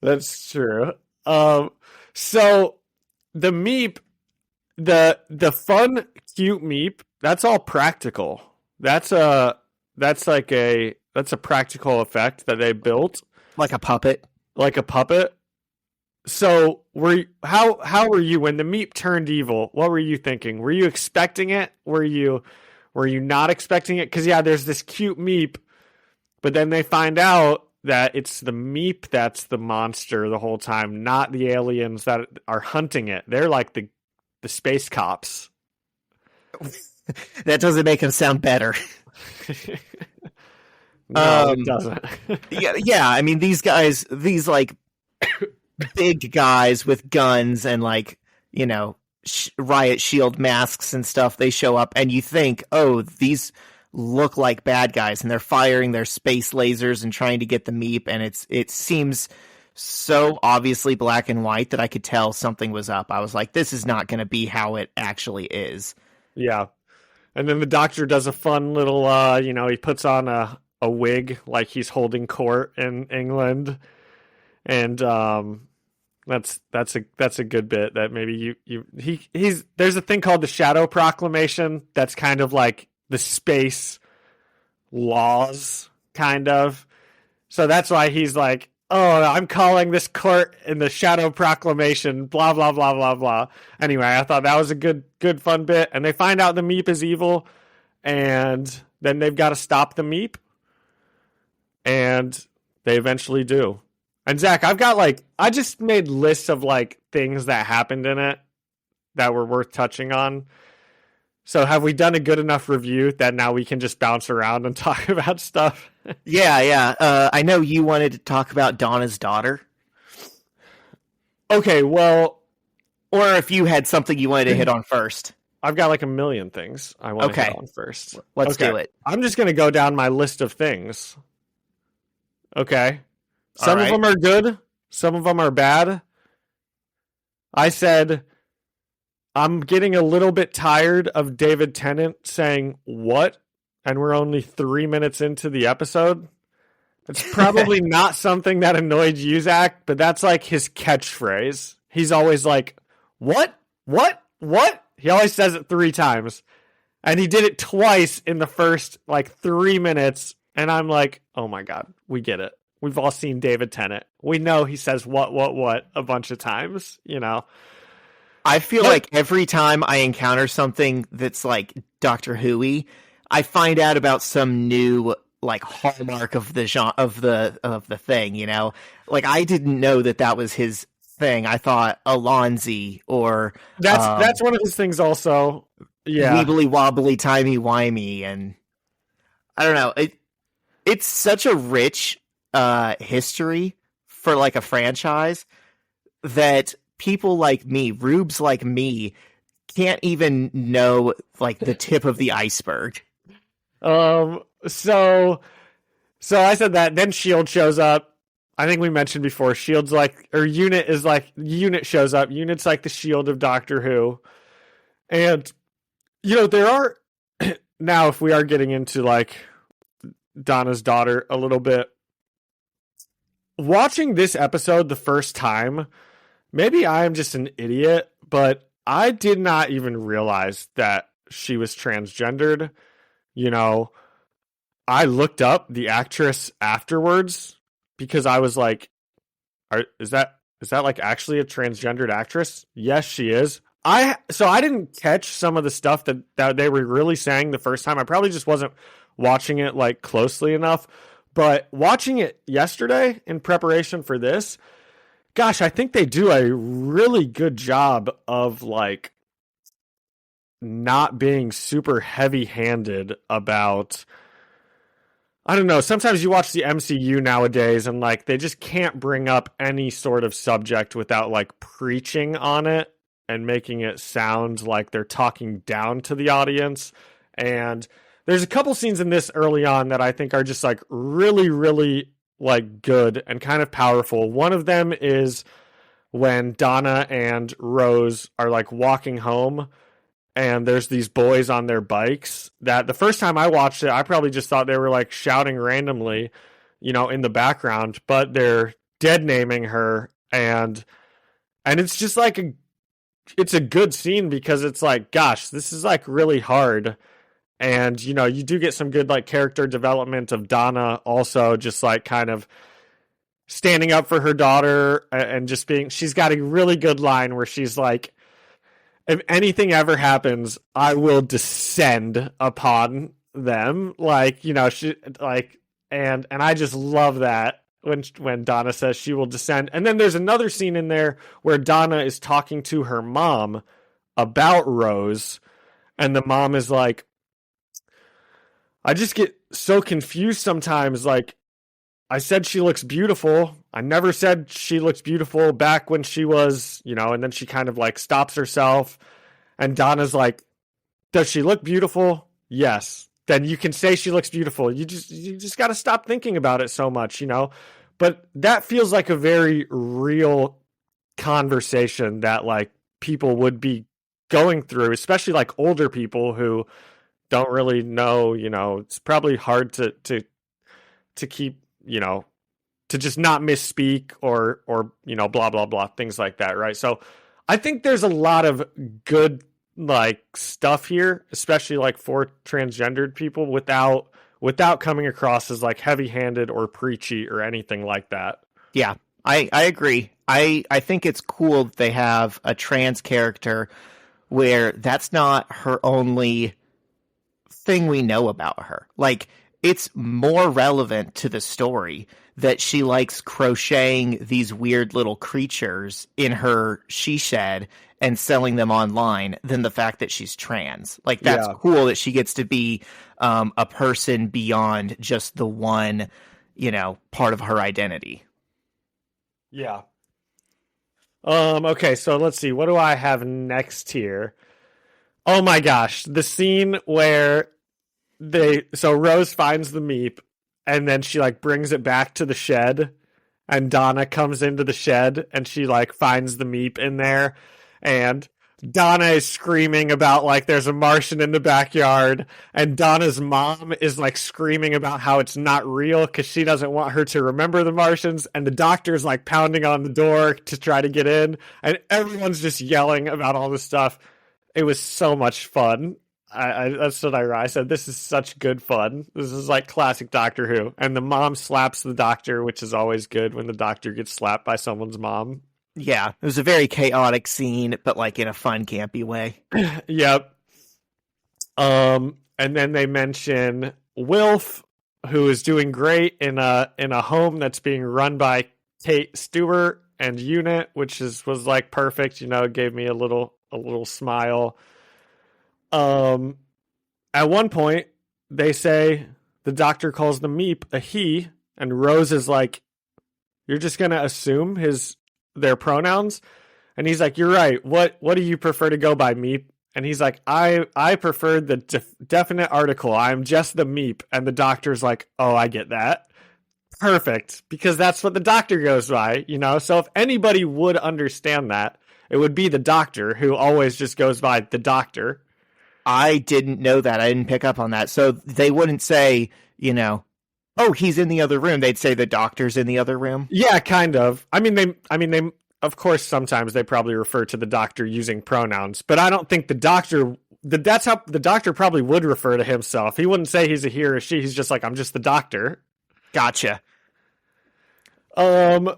That's true. So the Meep, the fun, cute Meep, that's all practical. That's a practical effect that they built. Like a puppet. So how were you when the Meep turned evil? What were you thinking? Were you expecting it? Were you not expecting it? Because there's this cute Meep, but then they find out that it's the Meep that's the monster the whole time, not the aliens that are hunting it. They're like the space cops. That doesn't make him sound better. No, it doesn't. yeah. I mean, these guys, big guys with guns and riot shield masks and stuff, they show up and you think, oh, these look like bad guys, and they're firing their space lasers and trying to get the Meep, and it seems so obviously black and white that I could tell something was up. I was like, this is not going to be how it actually is. Yeah. And then the Doctor does a fun little he puts on a wig like he's holding court in England, and that's a good bit that maybe he's there's a thing called the Shadow Proclamation that's kind of like the space laws, kind of. So that's why he's like, oh, I'm calling this court in the shadow proclamation, blah, blah, blah, blah, blah. Anyway, I thought that was a good, fun bit. And they find out the Meep is evil, and then they've got to stop the Meep. And they eventually do. And Zach, I just made lists of like things that happened in it that were worth touching on. So have we done a good enough review that now we can just bounce around and talk about stuff? Yeah. I know you wanted to talk about Donna's daughter. Okay, well... Or if you had something you wanted to hit on first. I've got like a million things I want to hit on first. Let's do it. I'm just going to go down my list of things. Okay. Some of them are good. Some of them are bad. I said... I'm getting a little bit tired of David Tennant saying, what? And we're only 3 minutes into the episode. It's probably not something that annoyed you, Zach, but that's like his catchphrase. He's always like, what? What? What? He always says it 3 times. And he did it twice in the first like 3 minutes. And I'm like, oh my God, we get it. We've all seen David Tennant. We know he says what a bunch of times, you know. I feel like every time I encounter something that's like Doctor Who-y, I find out about some new like hallmark of the genre of the thing, you know? Like I didn't know that was his thing. I thought Alonzi or that's one of his things also. Yeah. Weebly wobbly timey wimey, and I don't know. It's such a rich history for like a franchise that people like me, rubes like me, can't even know like the tip of the iceberg. So I said that. Then Shield shows up. I think we mentioned before. Shield's like, or Unit is like, Unit shows up. Unit's like the Shield of Doctor Who, and you know there are now. If we are getting into like Donna's daughter a little bit, watching this episode the first time. Maybe I am just an idiot, but I did not even realize that she was transgendered. You know, I looked up the actress afterwards because I was like, is that like actually a transgendered actress? Yes, she is. So I didn't catch some of the stuff that they were really saying the first time. I probably just wasn't watching it like closely enough, but watching it yesterday in preparation for this, gosh, I think they do a really good job of like not being super heavy-handed about, I don't know, sometimes you watch the MCU nowadays and like they just can't bring up any sort of subject without like preaching on it and making it sound like they're talking down to the audience. And there's a couple scenes in this early on that I think are just like really, really like good and kind of powerful. One of them is when Donna and Rose are like walking home and there's these boys on their bikes that the first time I watched it, I probably just thought they were like shouting randomly, you know, in the background, but they're dead naming her. And it's just like it's a good scene because it's like, gosh, this is like really hard. And, you know, you do get some good, like, character development of Donna also just, like, kind of standing up for her daughter and just being... She's got a really good line where she's like, if anything ever happens, I will descend upon them. Like, you know, she, like... And I just love that when Donna says she will descend. And then there's another scene in there where Donna is talking to her mom about Rose. And the mom is like, I just get so confused sometimes. Like, I said she looks beautiful. I never said she looks beautiful back when she was, you know, and then she kind of like stops herself. And Donna's like, does she look beautiful? Yes. Then you can say she looks beautiful. You just got to stop thinking about it so much, you know? But that feels like a very real conversation that like people would be going through, especially like older people who don't really know, you know, it's probably hard to keep, you know, to just not misspeak or, you know, blah, blah, blah, things like that. Right. So I think there's a lot of good, like, stuff here, especially like for transgendered people without coming across as like heavy handed or preachy or anything like that. Yeah, I agree. I think it's cool that they have a trans character where that's not her only thing we know about her. Like, it's more relevant to the story that she likes crocheting these weird little creatures in her she shed and selling them online than the fact that she's trans. Like, that's cool that she gets to be a person beyond just the one, part of her identity. Yeah. Okay, so let's see. What do I have next here? Oh my gosh, the scene where Rose finds the meep and then she like brings it back to the shed, and Donna comes into the shed and she like finds the meep in there, and Donna is screaming about like there's a Martian in the backyard, and Donna's mom is like screaming about how it's not real because she doesn't want her to remember the Martians, and the doctor's like pounding on the door to try to get in, and everyone's just yelling about all this stuff. It was so much fun. That's what I said. This is such good fun. This is like classic Doctor Who. And the mom slaps the doctor, which is always good when the doctor gets slapped by someone's mom. Yeah, it was a very chaotic scene, but like in a fun, campy way. Yep. And then they mention Wilf, who is doing great in a home that's being run by Kate Stewart and Unit, which was like perfect. Gave me a little smile. At one point, they say the doctor calls the meep a he, and Rose is like, "You're just gonna assume their pronouns?" And he's like, "You're right. What do you prefer to go by, meep?" And he's like, I prefer the definite article. I'm just the meep. And the doctor's like, "Oh, I get that. Perfect," because that's what the doctor goes by, So if anybody would understand that, it would be the doctor, who always just goes by the doctor. I didn't know that. I didn't pick up on that. So they wouldn't say, "Oh, he's in the other room." They'd say the doctor's in the other room. Yeah, kind of. I mean, they of course, sometimes they probably refer to the doctor using pronouns, but I don't think that's how the doctor probably would refer to himself. He wouldn't say he's a he or a she. He's just like, "I'm just the doctor." Gotcha. When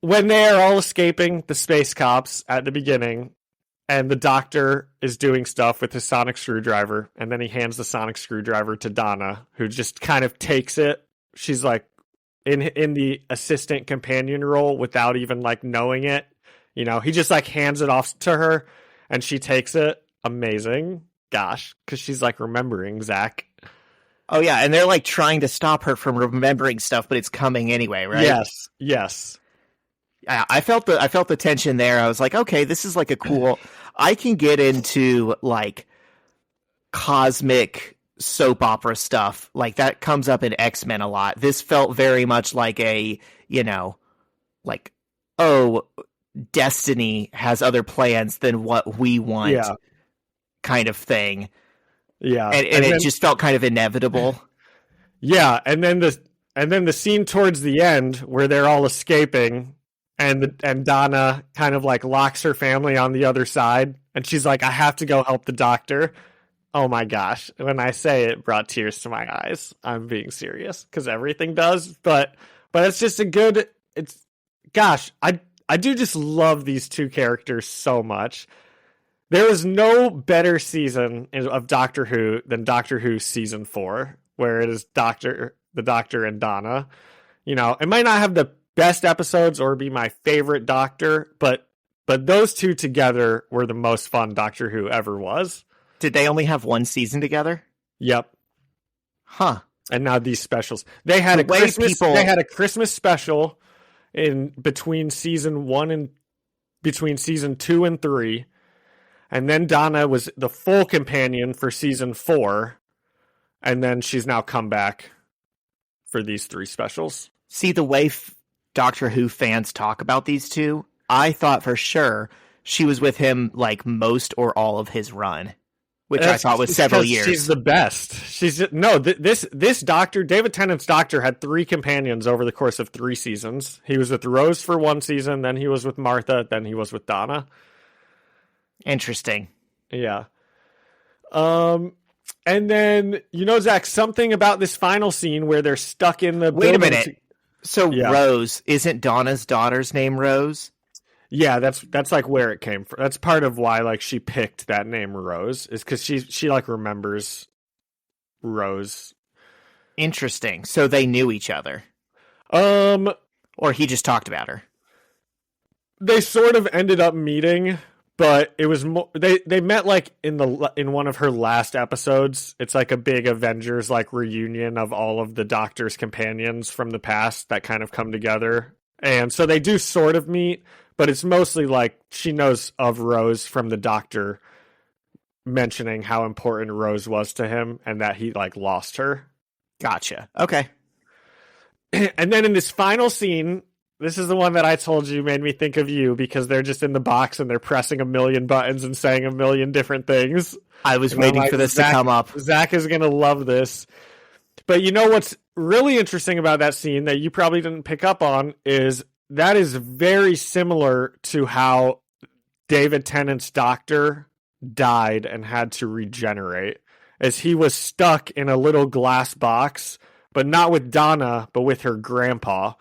they are all escaping the space cops at the beginning, and the doctor is doing stuff with his sonic screwdriver, and then he hands the sonic screwdriver to Donna, who just kind of takes it. She's like in the assistant companion role without even like knowing it. He just like hands it off to her, and she takes it. Amazing. Gosh, because she's like remembering Zach. Oh yeah, and they're like trying to stop her from remembering stuff, but it's coming anyway, right? Yes. I felt the tension there. I was like, okay, this is like a cool. I can get into like cosmic soap opera stuff like that comes up in X-Men a lot. This felt very much like a, like, oh, destiny has other plans than what we want, kind of thing. Yeah, and it just felt kind of inevitable. Yeah, and then the scene towards the end where they're all escaping. And Donna kind of like locks her family on the other side, and she's like, "I have to go help the doctor." Oh my gosh. When I say it brought tears to my eyes, I'm being serious, because everything does, but it's just I do just love these two characters so much. There is no better season of Doctor Who than Doctor Who season 4, where it is the Doctor and Donna. It might not have the best episodes or be my favorite Doctor, but those two together were the most fun Doctor Who ever was. Did they only have one season together? Yep. Huh. And now these specials. They had a Christmas special in between season 2 and 3. And then Donna was the full companion for season 4. And then she's now come back for these 3 specials. See, the way Doctor Who fans talk about these two, I thought for sure she was with him like most or all of his run, which I thought was several years. She's the best. This Doctor, David Tennant's Doctor, had 3 companions over the course of 3 seasons. He was with Rose for 1 season, then he was with Martha, then he was with Donna. Interesting. Yeah. And then, Zach, something about this final scene where they're stuck in the Wait a minute. So Yeah. Rose, isn't Donna's daughter's name Rose? Yeah, that's like where it came from. That's part of why like she picked that name Rose, is because she like remembers Rose. Interesting. So they knew each other, Um, or he just talked about her. they sort of ended up meeting, but it was they met like in one of her last episodes. It's like a big Avengers like reunion of all of the Doctor's companions from the past that kind of come together, and so they do sort of meet. But it's mostly like she knows of Rose from the Doctor mentioning how important Rose was to him and that he like lost her. Gotcha. Okay. And then in this final scene, this is the one that I told you made me think of you, because they're just in the box and they're pressing a million buttons and saying a million different things. I was waiting for this to come up. Zach is going to love this. But you know what's really interesting about that scene that you probably didn't pick up on is that is very similar to how David Tennant's Doctor died and had to regenerate, as he was stuck in a little glass box, but not with Donna, but with her grandpa.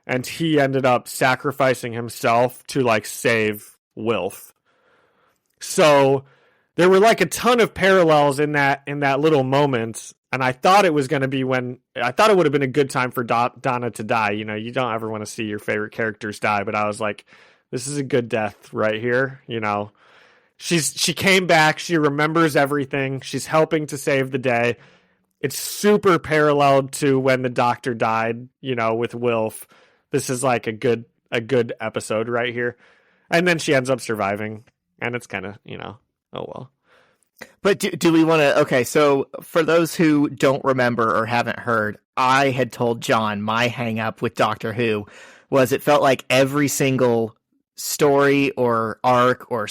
And he ended up sacrificing himself to like save Wilf. So there were like a ton of parallels in that little moment. And I thought it was going to be I thought it would have been a good time for Donna to die. You know, you don't ever want to see your favorite characters die, but I was like, this is a good death right here. You know, she came back. She remembers everything. She's helping to save the day. It's super paralleled to when the Doctor died, you know, with Wilf. This is like a good episode right here. And then she ends up surviving, and it's kind of, you know, oh well. But do we want to... Okay, so for those who don't remember or haven't heard, I had told John my hang-up with Doctor Who was it felt like every single story or arc or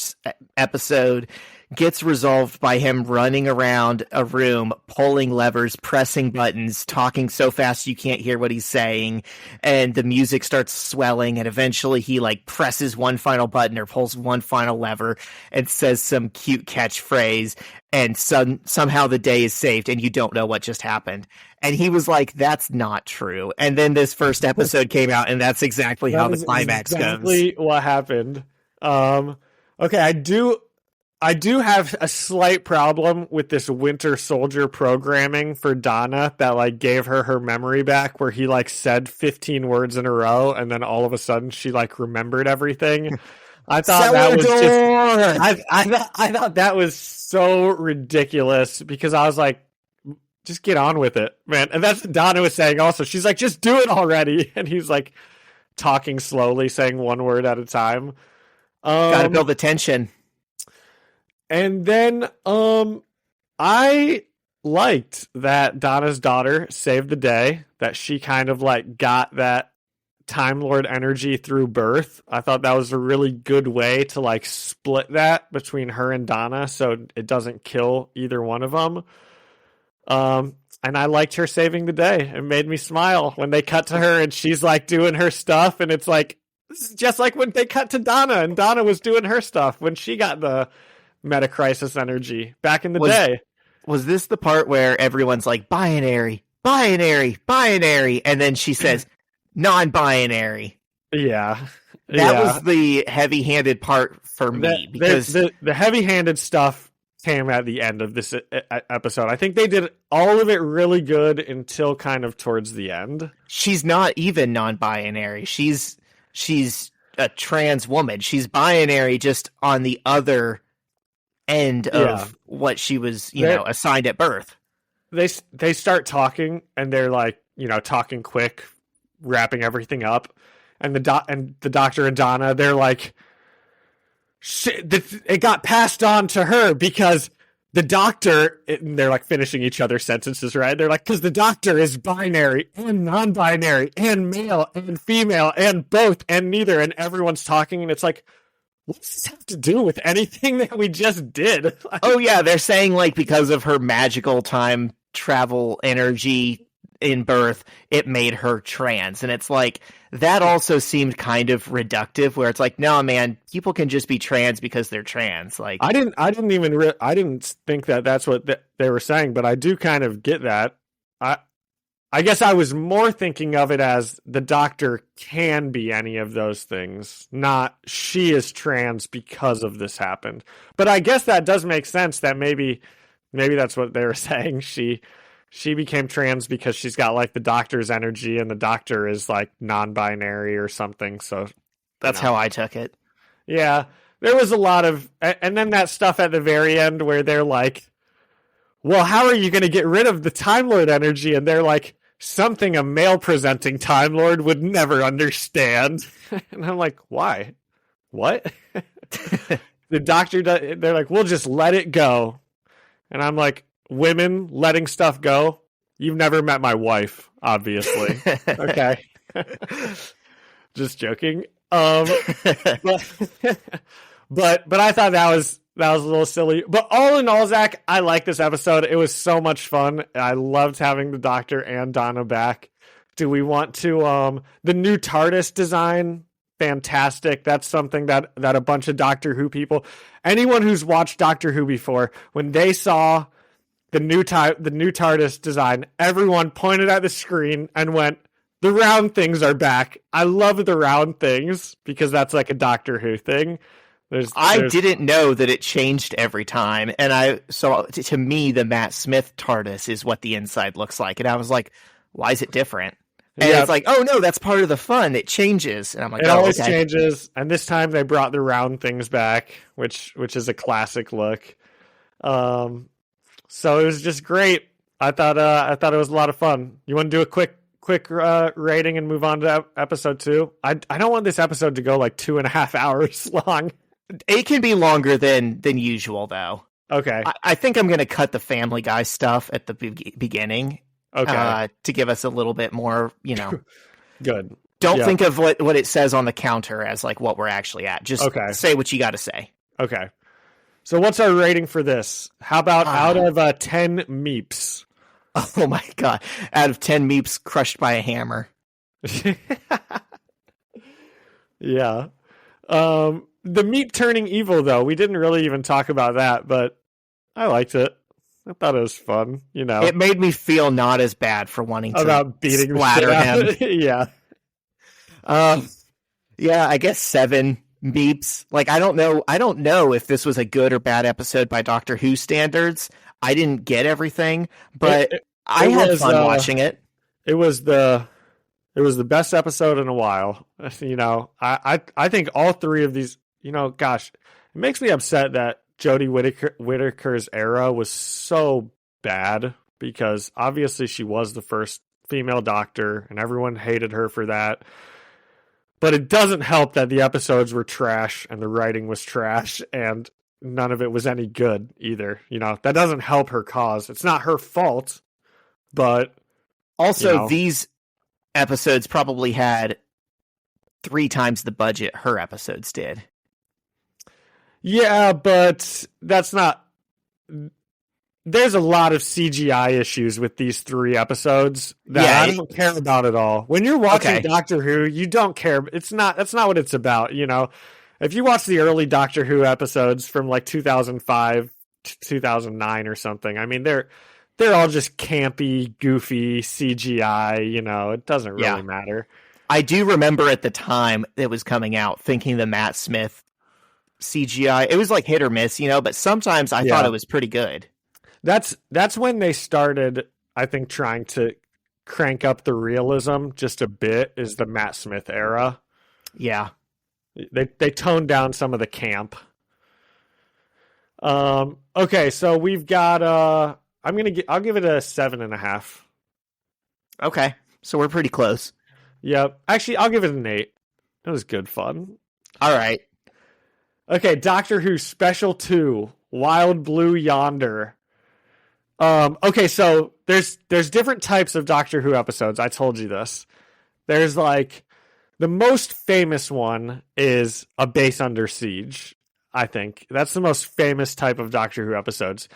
episode gets resolved by him running around a room, pulling levers, pressing buttons, talking so fast you can't hear what he's saying, and the music starts swelling, and eventually he like presses one final button or pulls one final lever and says some cute catchphrase, and somehow the day is saved and you don't know what just happened. And he was like, that's not true. And then this first episode came out, and that's exactly how the climax goes. Exactly what happened. Okay, I do have a slight problem with this Winter Soldier programming for Donna that like gave her memory back, where he like said 15 words in a row and then all of a sudden she like remembered everything. I thought that was just, I thought that was so ridiculous, because I was like, just get on with it, man. And that's what Donna was saying also. She's like, just do it already. And he's like talking slowly, saying one word at a time. Gotta build the tension. And then I liked that Donna's daughter saved the day, that she kind of like got that Time Lord energy through birth. I thought that was a really good way to like split that between her and Donna, so it doesn't kill either one of them. And I liked her saving the day. It made me smile when they cut to her and she's like doing her stuff, and it's like, this is just like when they cut to Donna and Donna was doing her stuff when she got the meta-crisis energy back in the day. Was this the part where everyone's like, binary, binary, binary, and then she says, non-binary? Yeah. That was the heavy-handed part for me, because the heavy-handed stuff came at the end of this episode. I think they did all of it really good until kind of towards the end. She's not even non-binary. She's a trans woman. She's binary, just on the other end of what she was, assigned at birth. They start talking, and they're like, talking quick, wrapping everything up, and the Doctor and Donna, they're like, shit, it got passed on to her because the Doctor, and they're like finishing each other's sentences, right? They're like, because the Doctor is binary and non-binary and male and female and both and neither, and everyone's talking, and it's like, what does this have to do with anything that we just did? Oh yeah, they're saying like because of her magical time travel energy in birth, it made her trans, and it's like that also seemed kind of reductive, where it's like, no man, people can just be trans because they're trans. Like I didn't think that that's what they were saying, but I do kind of get that. I guess I was more thinking of it as the Doctor can be any of those things, not she is trans because of this happened. But I guess that does make sense that maybe that's what they were saying. She became trans because she's got like the Doctor's energy and the Doctor is like non-binary or something. So that's how I took it. Yeah. There was a lot of, and then that stuff at the very end where they're like, well, how are you going to get rid of the Time Lord energy? And they're like, something a male presenting Time Lord would never understand. And I'm like, why? What? The Doctor, they're like, we'll just let it go. And I'm like, women letting stuff go? You've never met my wife, obviously. Okay. Just joking. But I thought that was a little silly. But all in all, Zach, I like this episode. It was so much fun. I loved having the Doctor and Donna back. Do we want to the new TARDIS design? Fantastic. That's something that a bunch of Doctor Who people, anyone who's watched Doctor Who before, when they saw the new TARDIS design, everyone pointed at the screen and went, the round things are back. I love the round things because that's like a Doctor Who thing. I didn't know that it changed every time. And to me, the Matt Smith TARDIS is what the inside looks like. And I was like, why is it different? And it's like, oh no, that's part of the fun. It changes. And I'm like, it always changes. And this time they brought the round things back, which is a classic look. So it was just great. I thought it was a lot of fun. You want to do a quick rating and move on to episode 2? I don't want this episode to go like 2.5 hours long. It can be longer than usual, though. Okay. I think I'm going to cut the Family Guy stuff at the beginning. Okay. To give us a little bit more, Good. Don't think of what it says on the counter as like what we're actually at. Just say what you got to say. Okay. So what's our rating for this? How about out of 10 meeps? Oh my God. Out of 10 meeps crushed by a hammer. Yeah. The meep turning evil, though, we didn't really even talk about that, but I liked it. I thought it was fun, It made me feel not as bad for wanting to about beating splatter him. Yeah. Yeah, I guess 7 beeps. Like, I don't know if this was a good or bad episode by Doctor Who standards. I didn't get everything, but I had fun watching it. It was the best episode in a while. I think all 3 of these, gosh, it makes me upset that Jodie Whittaker's era was so bad because obviously she was the first female Doctor and everyone hated her for that. But it doesn't help that the episodes were trash and the writing was trash and none of it was any good either. That doesn't help her cause. It's not her fault, but also these episodes probably had 3 times the budget her episodes did. Yeah, but that's not... There's a lot of CGI issues with these 3 episodes that I don't care about at all. When you're watching Doctor Who, you don't care. That's not what it's about, If you watch the early Doctor Who episodes from like 2005 to 2009 or something, I mean, they're all just campy, goofy CGI, it doesn't really matter. I do remember at the time it was coming out thinking the Matt Smith CGI, it was like hit or miss, but sometimes I thought it was pretty good. That's when they started, I think, trying to crank up the realism just a bit, is the Matt Smith era. Yeah. They toned down some of the camp. Okay, so we've got I'll give it a 7.5. Okay. So we're pretty close. Yep. Actually, I'll give it an 8. It was good fun. All right. Okay, Doctor Who Special 2, Wild Blue Yonder. Okay, so there's different types of Doctor Who episodes. I told you this. There's like the most famous one is A Base Under Siege. I think that's the most famous type of Doctor Who episodes.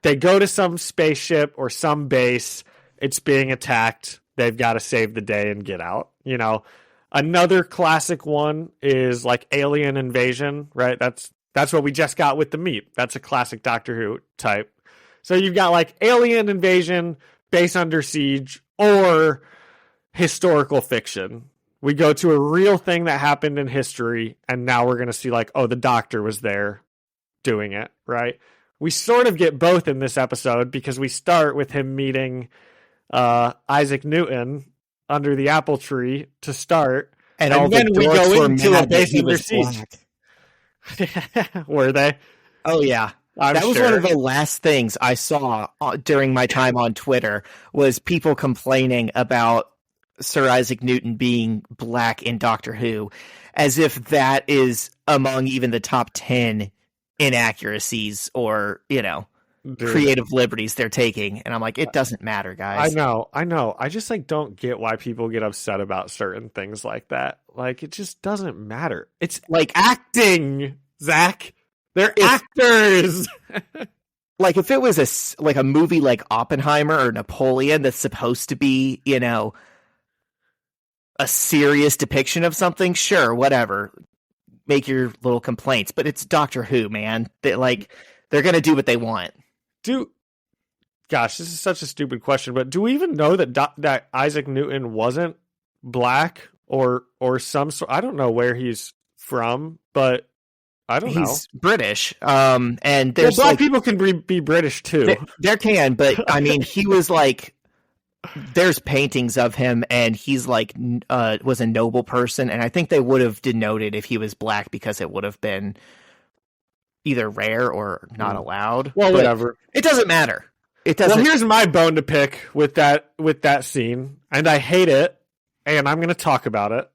They go to some spaceship or some base. It's being attacked. They've got to save the day and get out. Another classic one is like Alien Invasion, right? That's what we just got with the Meep. That's a classic Doctor Who type. So you've got like Alien Invasion, Base Under Siege, or historical fiction. We go to a real thing that happened in history, and now we're going to see like, oh, the doctor was there doing it, right? We sort of get both in this episode because we start with him meeting Isaac Newton under the apple tree to start, And then we go into a base under siege. Were they? Oh yeah. That was one of the last things I saw during my time on Twitter was people complaining about Sir Isaac Newton being black in Doctor Who, as if that is among even the top 10 inaccuracies or, creative liberties they're taking. And I'm like, it doesn't matter, guys. I know. I just don't get why people get upset about certain things like that. Like, it just doesn't matter. It's like acting, Zach. They're actors. Like if it was a movie like Oppenheimer or Napoleon that's supposed to be, a serious depiction of something, sure, whatever. Make your little complaints, but it's Doctor Who, man. They're going to do what they want. Gosh, this is such a stupid question, but do we even know that Isaac Newton wasn't black or some sort? I don't know where he's from, but I don't know. He's British. And there's black people can be British too. There can, but I mean, he was like, there's paintings of him and he's was a noble person. And I think they would have denoted if he was black because it would have been either rare or not allowed. Well, whatever. It doesn't matter. It doesn't. Well, here's my bone to pick with that scene, and I hate it, and I'm going to talk about it.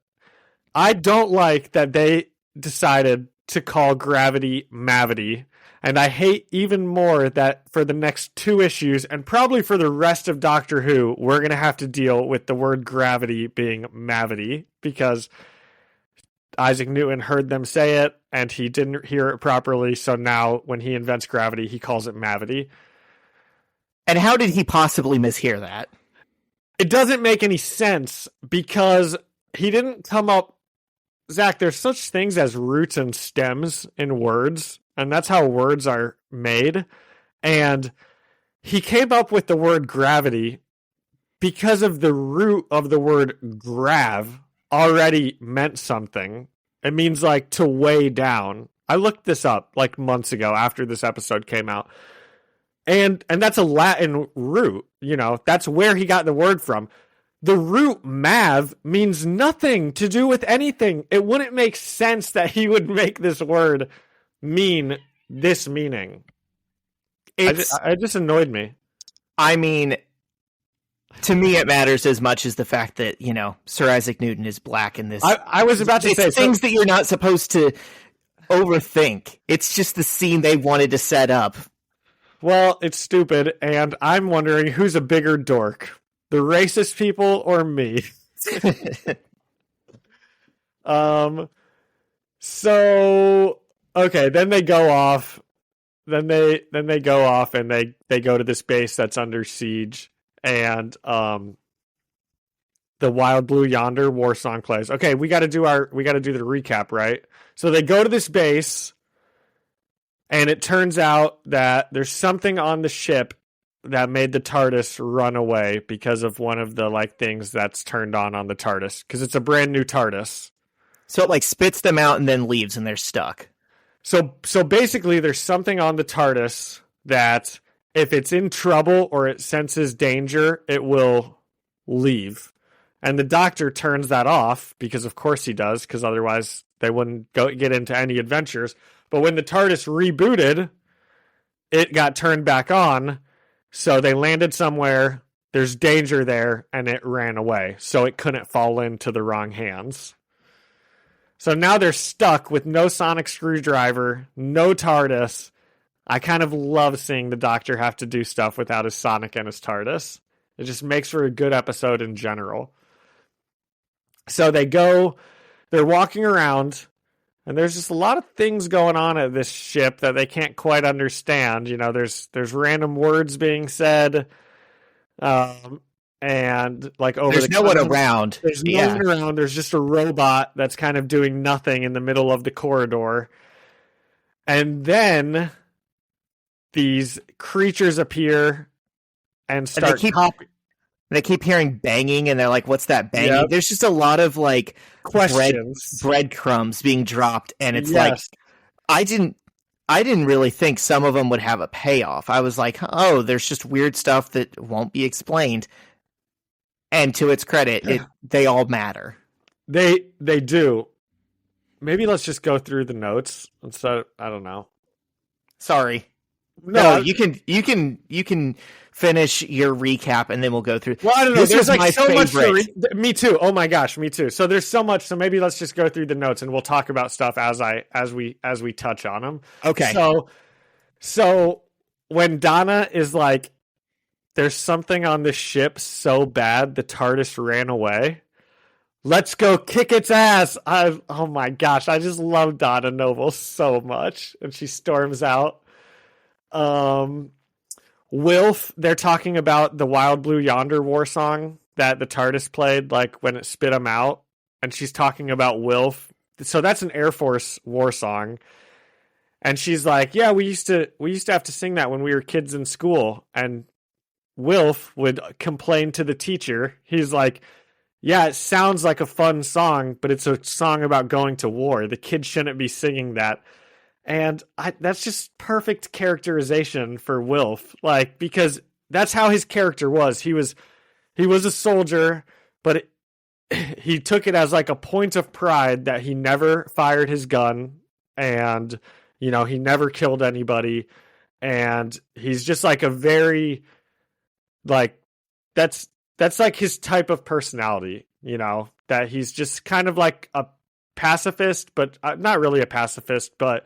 I don't like that they decided to call gravity Mavity, and I hate even more that for the next 2 issues, and probably for the rest of Doctor Who, we're going to have to deal with the word gravity being Mavity, because Isaac Newton heard them say it, and he didn't hear it properly, so now when he invents gravity, he calls it Mavity. And how did he possibly mishear that? It doesn't make any sense, because he didn't come up... Zach, there's such things as roots and stems in words, and that's how words are made. And he came up with the word gravity because of the root of the word grav already meant something. It means to weigh down. I looked this up months ago after this episode came out. And that's a Latin root, that's where he got the word from. The root mav means nothing to do with anything. It wouldn't make sense that he would make this word mean this meaning. It just annoyed me. I mean, to me, it matters as much as the fact that, Sir Isaac Newton is black in this. I was about to say things that you're not supposed to overthink. It's just the scene they wanted to set up. Well, it's stupid, and I'm wondering who's a bigger dork, the racist people or me. So okay, then they go off. Then they go off and they go to this base that's under siege, and the Wild Blue Yonder war song plays. Okay, we got to do the recap, right? So they go to this base. And it turns out that there's something on the ship that made the TARDIS run away because of one of the things that's turned on the TARDIS, because it's a brand new TARDIS. So it spits them out and then leaves and they're stuck. So basically there's something on the TARDIS that if it's in trouble or it senses danger, it will leave. And the Doctor turns that off because of course he does, because otherwise they wouldn't get into any adventures. But when the TARDIS rebooted, it got turned back on. So they landed somewhere, there's danger there, and it ran away. So it couldn't fall into the wrong hands. So now they're stuck with no sonic screwdriver, no TARDIS. I kind of love seeing the Doctor have to do stuff without his Sonic and his TARDIS. It just makes for a good episode in general. So they're walking around, and there's just a lot of things going on at this ship that they can't quite understand. There's random words being said, and over there's no one around. There's no one around. There's just a robot that's kind of doing nothing in the middle of the corridor. And then these creatures appear and start They keep hearing banging, and they're like, "What's that banging?" Yep. There's just a lot of like Questions. breadcrumbs being dropped, and it's like Yes. I didn't really think some of them would have a payoff. I was like, "Oh, there's just weird stuff that won't be explained." And to its credit, they all matter. They do. Maybe let's just go through the notes instead. I don't know. Sorry. No, you can finish your recap and then we'll go through. Well, I don't know. This There's was like my so much favorite. Me too. Oh my gosh, me too. So there's so much. So maybe let's just go through the notes and we'll talk about stuff as we touch on them. Okay. So when Donna is like, there's something on the ship so bad the TARDIS ran away. Let's go kick its ass. Oh my gosh, I just love Donna Noble so much. And she storms out. Wilf, they're talking about the Wild Blue Yonder war song that the TARDIS played, like when it spit him out. And she's talking about Wilf. So that's an Air Force war song. And she's like, yeah, we used to have to sing that when we were kids in school. And Wilf would complain to the teacher. He's like, yeah, it sounds like a fun song, but it's a song about going to war. The kids shouldn't be singing that. And that's just perfect characterization for Wilf. Like, because that's how his character was. He was a soldier, but he took it as like a point of pride that he never fired his gun and, you know, he never killed anybody. And he's just like a very, like, that's like his type of personality, you know, that he's just kind of like a pacifist, but not really a pacifist, but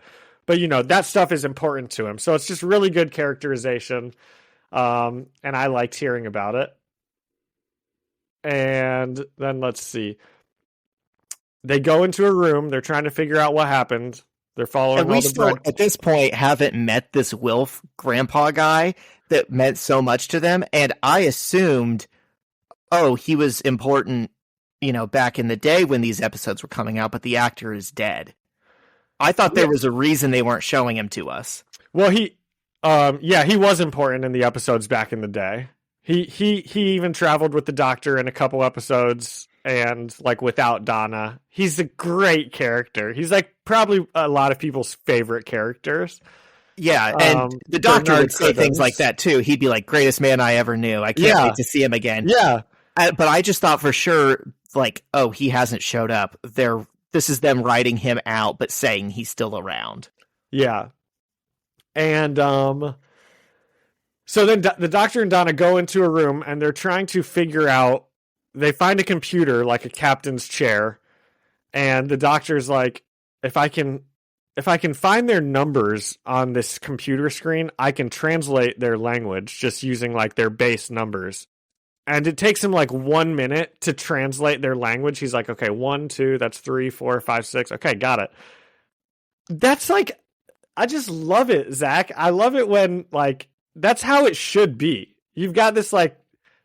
you know, that stuff is important to him. So it's just really good characterization. And I liked hearing about it. And then let's see. They go into a room. They're trying to figure out what happened. They're following And we all the still, bread. at this point, haven't met this Wilf grandpa guy that meant so much to them. And I assumed, oh, he was important, you know, back in the day when these episodes were coming out, but the actor is dead. I thought there was a reason they weren't showing him to us. Well, he was important in the episodes back in the day. He even traveled with the Doctor in a couple episodes, and like without Donna, he's a great character. He's like probably a lot of people's favorite characters. Yeah, and the Doctor would say things like that too. He'd be like, "Greatest man I ever knew. I can't wait to see him again." Yeah, but I just thought for sure, like, oh, he hasn't showed up. This is them writing him out, but saying he's still around. Yeah. And so then the Doctor and Donna go into a room and they're trying to figure out, they find a computer, like a captain's chair. And the Doctor's like, if I can find their numbers on this computer screen, I can translate their language just using like their base numbers. And it takes him like 1 minute to translate their language. He's like, okay, 1, 2, that's 3, 4, 5, 6. Okay, got it. That's like, I just love it, Zach. I love it when like, that's how it should be. You've got this like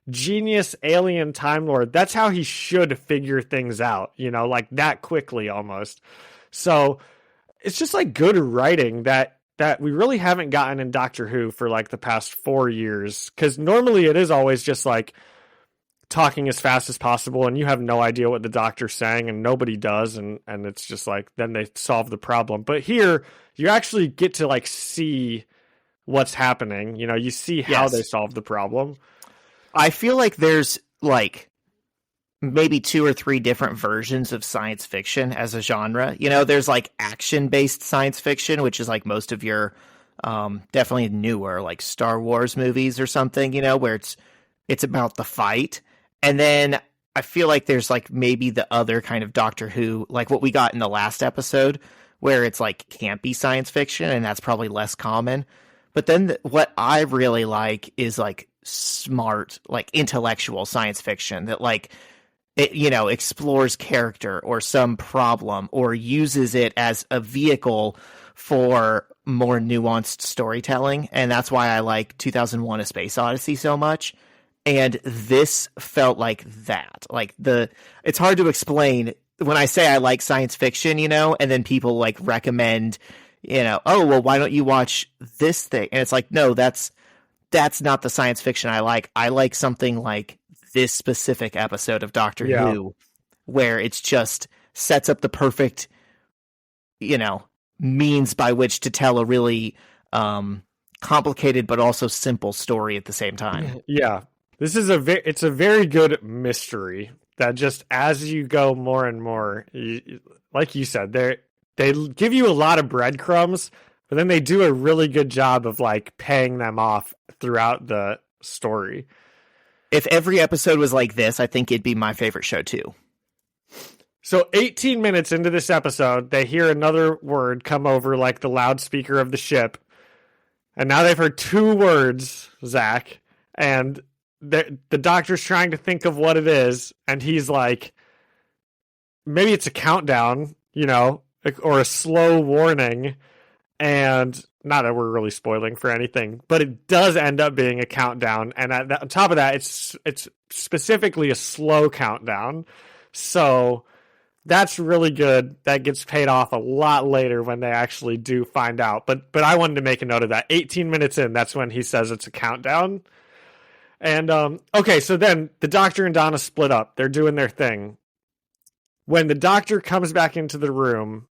genius alien Time Lord. That's how he should figure things out, you know, like that quickly almost. So it's just like good writing that we really haven't gotten in Doctor Who for like the past 4 years. Because normally it is always just like talking as fast as possible and you have no idea what the Doctor's saying and nobody does. And it's just like, then they solve the problem. But here you actually get to like see what's happening. You know, you see how they solve the problem. I feel like there's like maybe 2 or 3 different versions of science fiction as a genre. You know, there's like action-based science fiction, which is like most of your definitely newer like Star Wars movies or something, you know, where it's about the fight. And then I feel like there's like maybe the other kind of Doctor Who, like what we got in the last episode, where it's like campy science fiction, and that's probably less common. But then what I really like is like smart, like intellectual science fiction that like, it, you know, explores character or some problem or uses it as a vehicle for more nuanced storytelling. And that's why I like 2001: A Space Odyssey so much. And this felt like that. Like it's hard to explain when I say I like science fiction, you know, and then people like recommend, you know, oh, well, why don't you watch this thing? And it's like, no, that's not the science fiction I like. I like something like this specific episode of Doctor Yeah. Who, where it's just sets up the perfect, means by which to tell a really complicated but also simple story at the same time. Yeah. This is it's a very good mystery that just as you go more and more, like you said, they give you a lot of breadcrumbs, but then they do a really good job of like paying them off throughout the story. If every episode was like this, I think it'd be my favorite show too. So 18 minutes into this episode, they hear another word come over like the loudspeaker of the ship. And now they've heard 2 words, Zach, and the doctor's trying to think of what it is, and he's like, maybe it's a countdown, or a slow warning. And not that we're really spoiling for anything, but it does end up being a countdown. And on top of that, it's specifically a slow countdown. So that's really good. That gets paid off a lot later when they actually do find out. But I wanted to make a note of that. 18 minutes in, that's when he says it's a countdown. And okay, so then the doctor and Donna split up. They're doing their thing. When the doctor comes back into the room,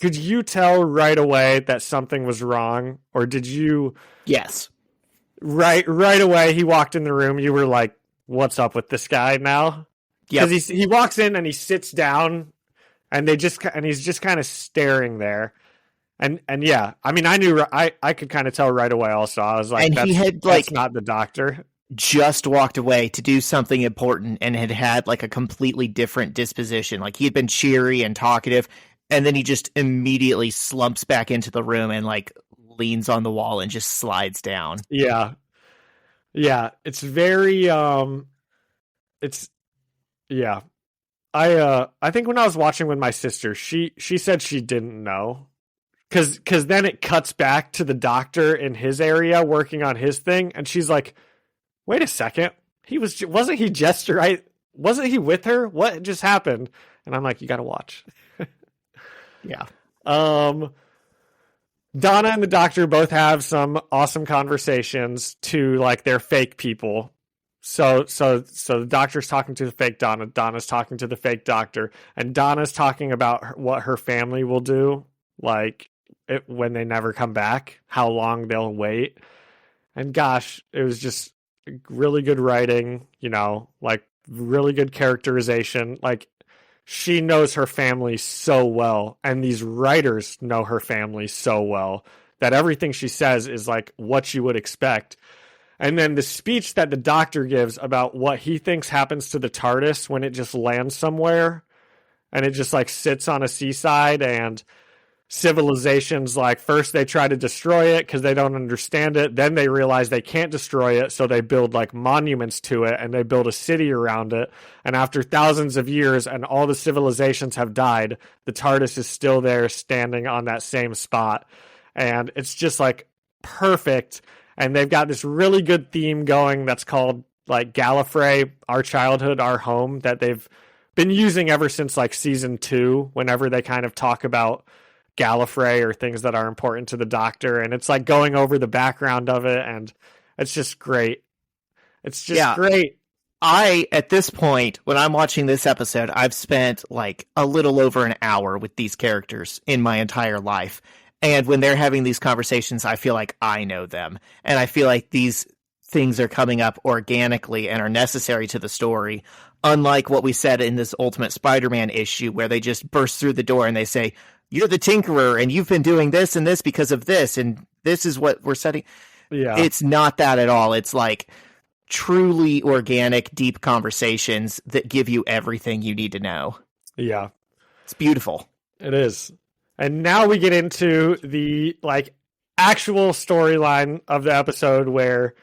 could you tell right away that something was wrong? Or did you... Yes. Right away, he walked in the room. You were like, what's up with this guy now? Yeah. Because he walks in and he sits down and he's just kind of staring there. And yeah, I mean, I could kind of tell right away also. I was like, that's not the doctor. Just walked away to do something important and had like a completely different disposition. Like he had been cheery and talkative, and then he just immediately slumps back into the room and like leans on the wall and just slides down. Yeah. Yeah. It's very, I think when I was watching with my sister, she said she didn't know. Cause then it cuts back to the doctor in his area working on his thing. And she's like, wait a second. Wasn't he just right? Wasn't he with her? What just happened? And I'm like, you got to watch. Yeah. Donna and the doctor both have some awesome conversations to like their fake people. So the doctor's talking to the fake Donna. Donna's talking to the fake doctor, and Donna's talking about what her family will do, like when they never come back, how long they'll wait. And gosh, it was just really good writing, like really good characterization. Like she knows her family so well, and these writers know her family so well that everything she says is like what you would expect. And then the speech that the doctor gives about what he thinks happens to the TARDIS when it just lands somewhere and it just like sits on a seaside, and civilizations, like first they try to destroy it because they don't understand it. Then they realize they can't destroy it. So they build like monuments to it and they build a city around it. And after thousands of years and all the civilizations have died, the TARDIS is still there standing on that same spot. And it's just like perfect. And they've got this really good theme going that's called like Gallifrey, Our Childhood, Our Home, that they've been using ever since like season 2, whenever they kind of talk about Gallifrey or things that are important to the doctor. And it's like going over the background of it. And it's just great. It's just great. At this point, when I'm watching this episode, I've spent like a little over an hour with these characters in my entire life. And when they're having these conversations, I feel like I know them. And I feel like these things are coming up organically and are necessary to the story. Unlike what we said in this Ultimate Spider-Man issue, where they just burst through the door and they say, you're the Tinkerer and you've been doing this and this because of this. And this is what we're setting. Yeah. It's not that at all. It's like truly organic, deep conversations that give you everything you need to know. Yeah. It's beautiful. It is. And now we get into the like actual storyline of the episode, where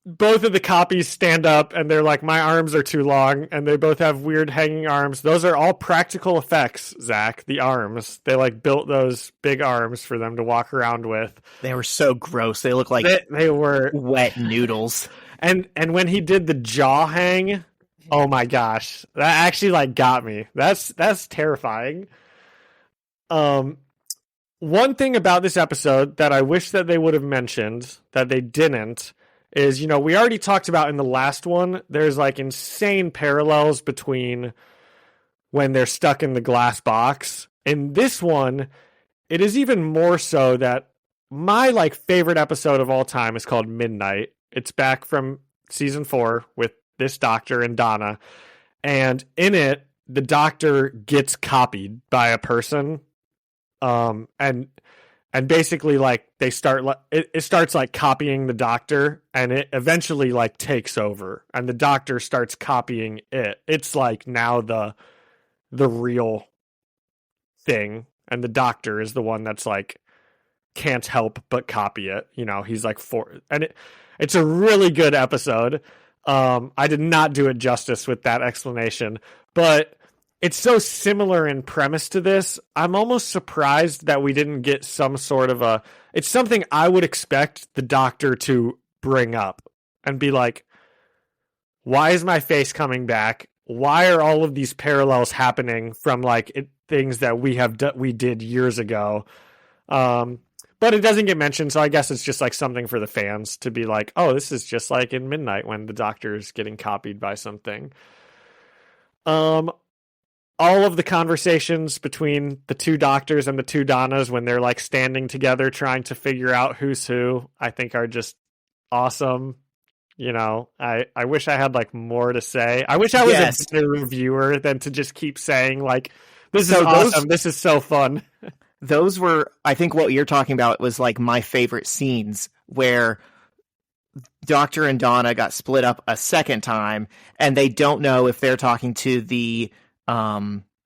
both of the copies stand up and they're like, my arms are too long, and they both have weird hanging arms. Those are all practical effects, Zach, the arms. They like built those big arms for them to walk around with. They were so gross. They look like they were wet noodles. And when he did the jaw hang, oh my gosh, that actually like got me. That's terrifying. One thing about this episode that I wish that they would have mentioned that they didn't is, we already talked about in the last one, there's like insane parallels between when they're stuck in the glass box. In this one, it is even more so that my like favorite episode of all time is called Midnight. It's back from season 4 with this doctor and Donna. And in it, the doctor gets copied by a person. And basically like they start, it starts like copying the doctor, and it eventually like takes over, and the doctor starts copying it. It's like now the real thing. And the doctor is the one that's like, can't help but copy it. He's like it's a really good episode. I did not do it justice with that explanation, but it's so similar in premise to this. I'm almost surprised that we didn't get some sort of it's something I would expect the doctor to bring up and be like, why is my face coming back? Why are all of these parallels happening from like things that we did years ago? But it doesn't get mentioned, so I guess it's just like something for the fans to be like, oh, this is just like in Midnight when the doctor's getting copied by something. All of the conversations between the two doctors and the two Donnas when they're like standing together trying to figure out who's who, I think are just awesome. I wish I had like more to say. I wish I was a better reviewer than to just keep saying like, this is awesome. This is so fun. Those were, I think what you're talking about was like my favorite scenes where Doctor and Donna got split up a second time, and they don't know if they're talking to the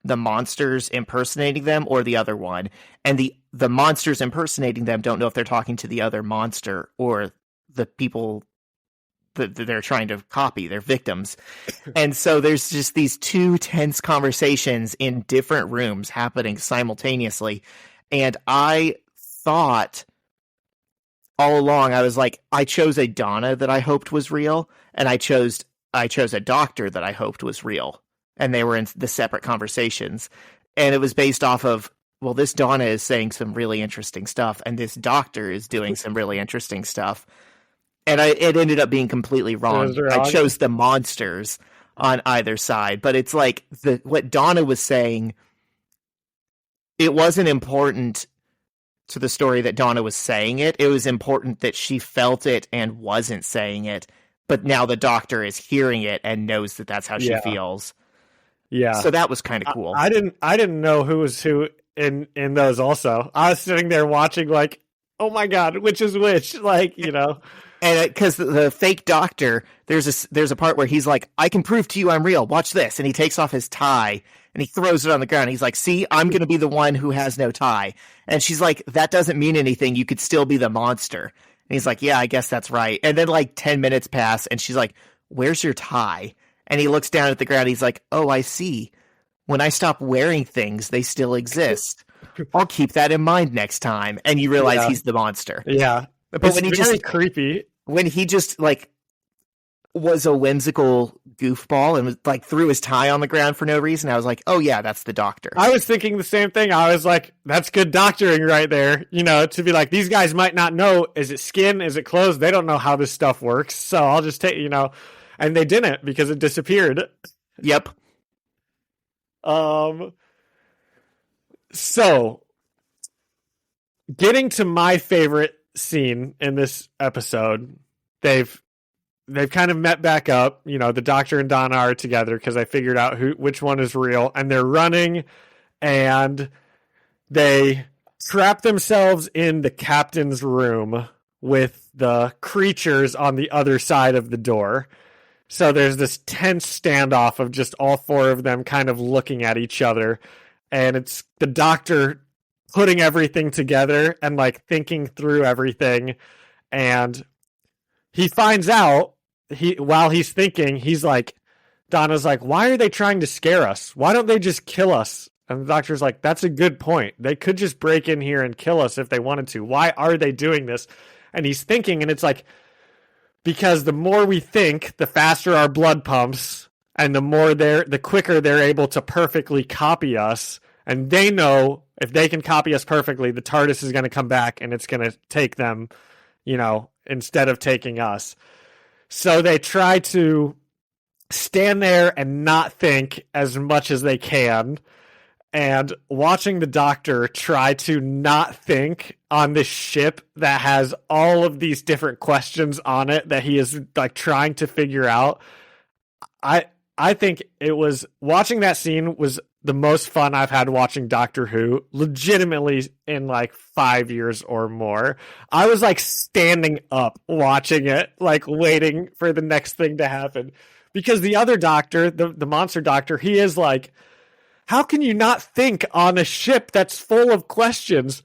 monsters impersonating them or the other one. And the monsters impersonating them don't know if they're talking to the other monster or the people that they're trying to copy, their victims. And so there's just these two tense conversations in different rooms happening simultaneously. And I thought all along, I was like, I chose a Donna that I hoped was real, and I chose a doctor that I hoped was real. And they were in the separate conversations. And it was based off of, well, this Donna is saying some really interesting stuff, and this doctor is doing some really interesting stuff. And it ended up being completely wrong. I chose the monsters on either side. But it's like what Donna was saying, it wasn't important to the story that Donna was saying it. It was important that she felt it and wasn't saying it. But now the doctor is hearing it and knows that that's how she feels. Yeah. So that was kind of cool. I didn't know who was who in those also. I was sitting there watching like, oh my God, which is which? Like, And because the fake doctor, there's a part where he's like, I can prove to you I'm real. Watch this. And he takes off his tie and he throws it on the ground. He's like, see, I'm going to be the one who has no tie. And she's like, that doesn't mean anything. You could still be the monster. And he's like, yeah, I guess that's right. And then like 10 minutes pass and she's like, where's your tie? And he looks down at the ground. He's like, oh, I see. When I stop wearing things, they still exist. I'll keep that in mind next time. And you realize he's the monster. Yeah. But it's when he very just creepy. When he just like was a whimsical goofball and was like threw his tie on the ground for no reason, I was like, oh yeah, that's the doctor. I was thinking the same thing. I was like, that's good doctoring right there. To be like, these guys might not know, is it skin? Is it clothes? They don't know how this stuff works. So I'll just take, and they didn't because it disappeared. Yep. So getting to my favorite scene in this episode, they've kind of met back up. The doctor and Donna are together because I figured out which one is real, and they're running, and they trap themselves in the captain's room with the creatures on the other side of the door. So there's this tense standoff of just all four of them kind of looking at each other, and it's the doctor putting everything together and like thinking through everything. And he finds out while he's thinking, he's like, Donna's like, why are they trying to scare us? Why don't they just kill us? And the doctor's like, that's a good point. They could just break in here and kill us if they wanted to. Why are they doing this? And he's thinking, and it's like, because the more we think, the faster our blood pumps, and the quicker they're able to perfectly copy us. And they know if they can copy us perfectly, the TARDIS is going to come back and it's going to take them, instead of taking us. So they try to stand there and not think as much as they can. And watching the doctor try to not think on this ship that has all of these different questions on it that he is like trying to figure out. I think it was watching that scene was the most fun I've had watching Doctor Who legitimately in like 5 years or more. I was like standing up watching it, like waiting for the next thing to happen, because the other doctor, the monster doctor, he is like, how can you not think on a ship that's full of questions?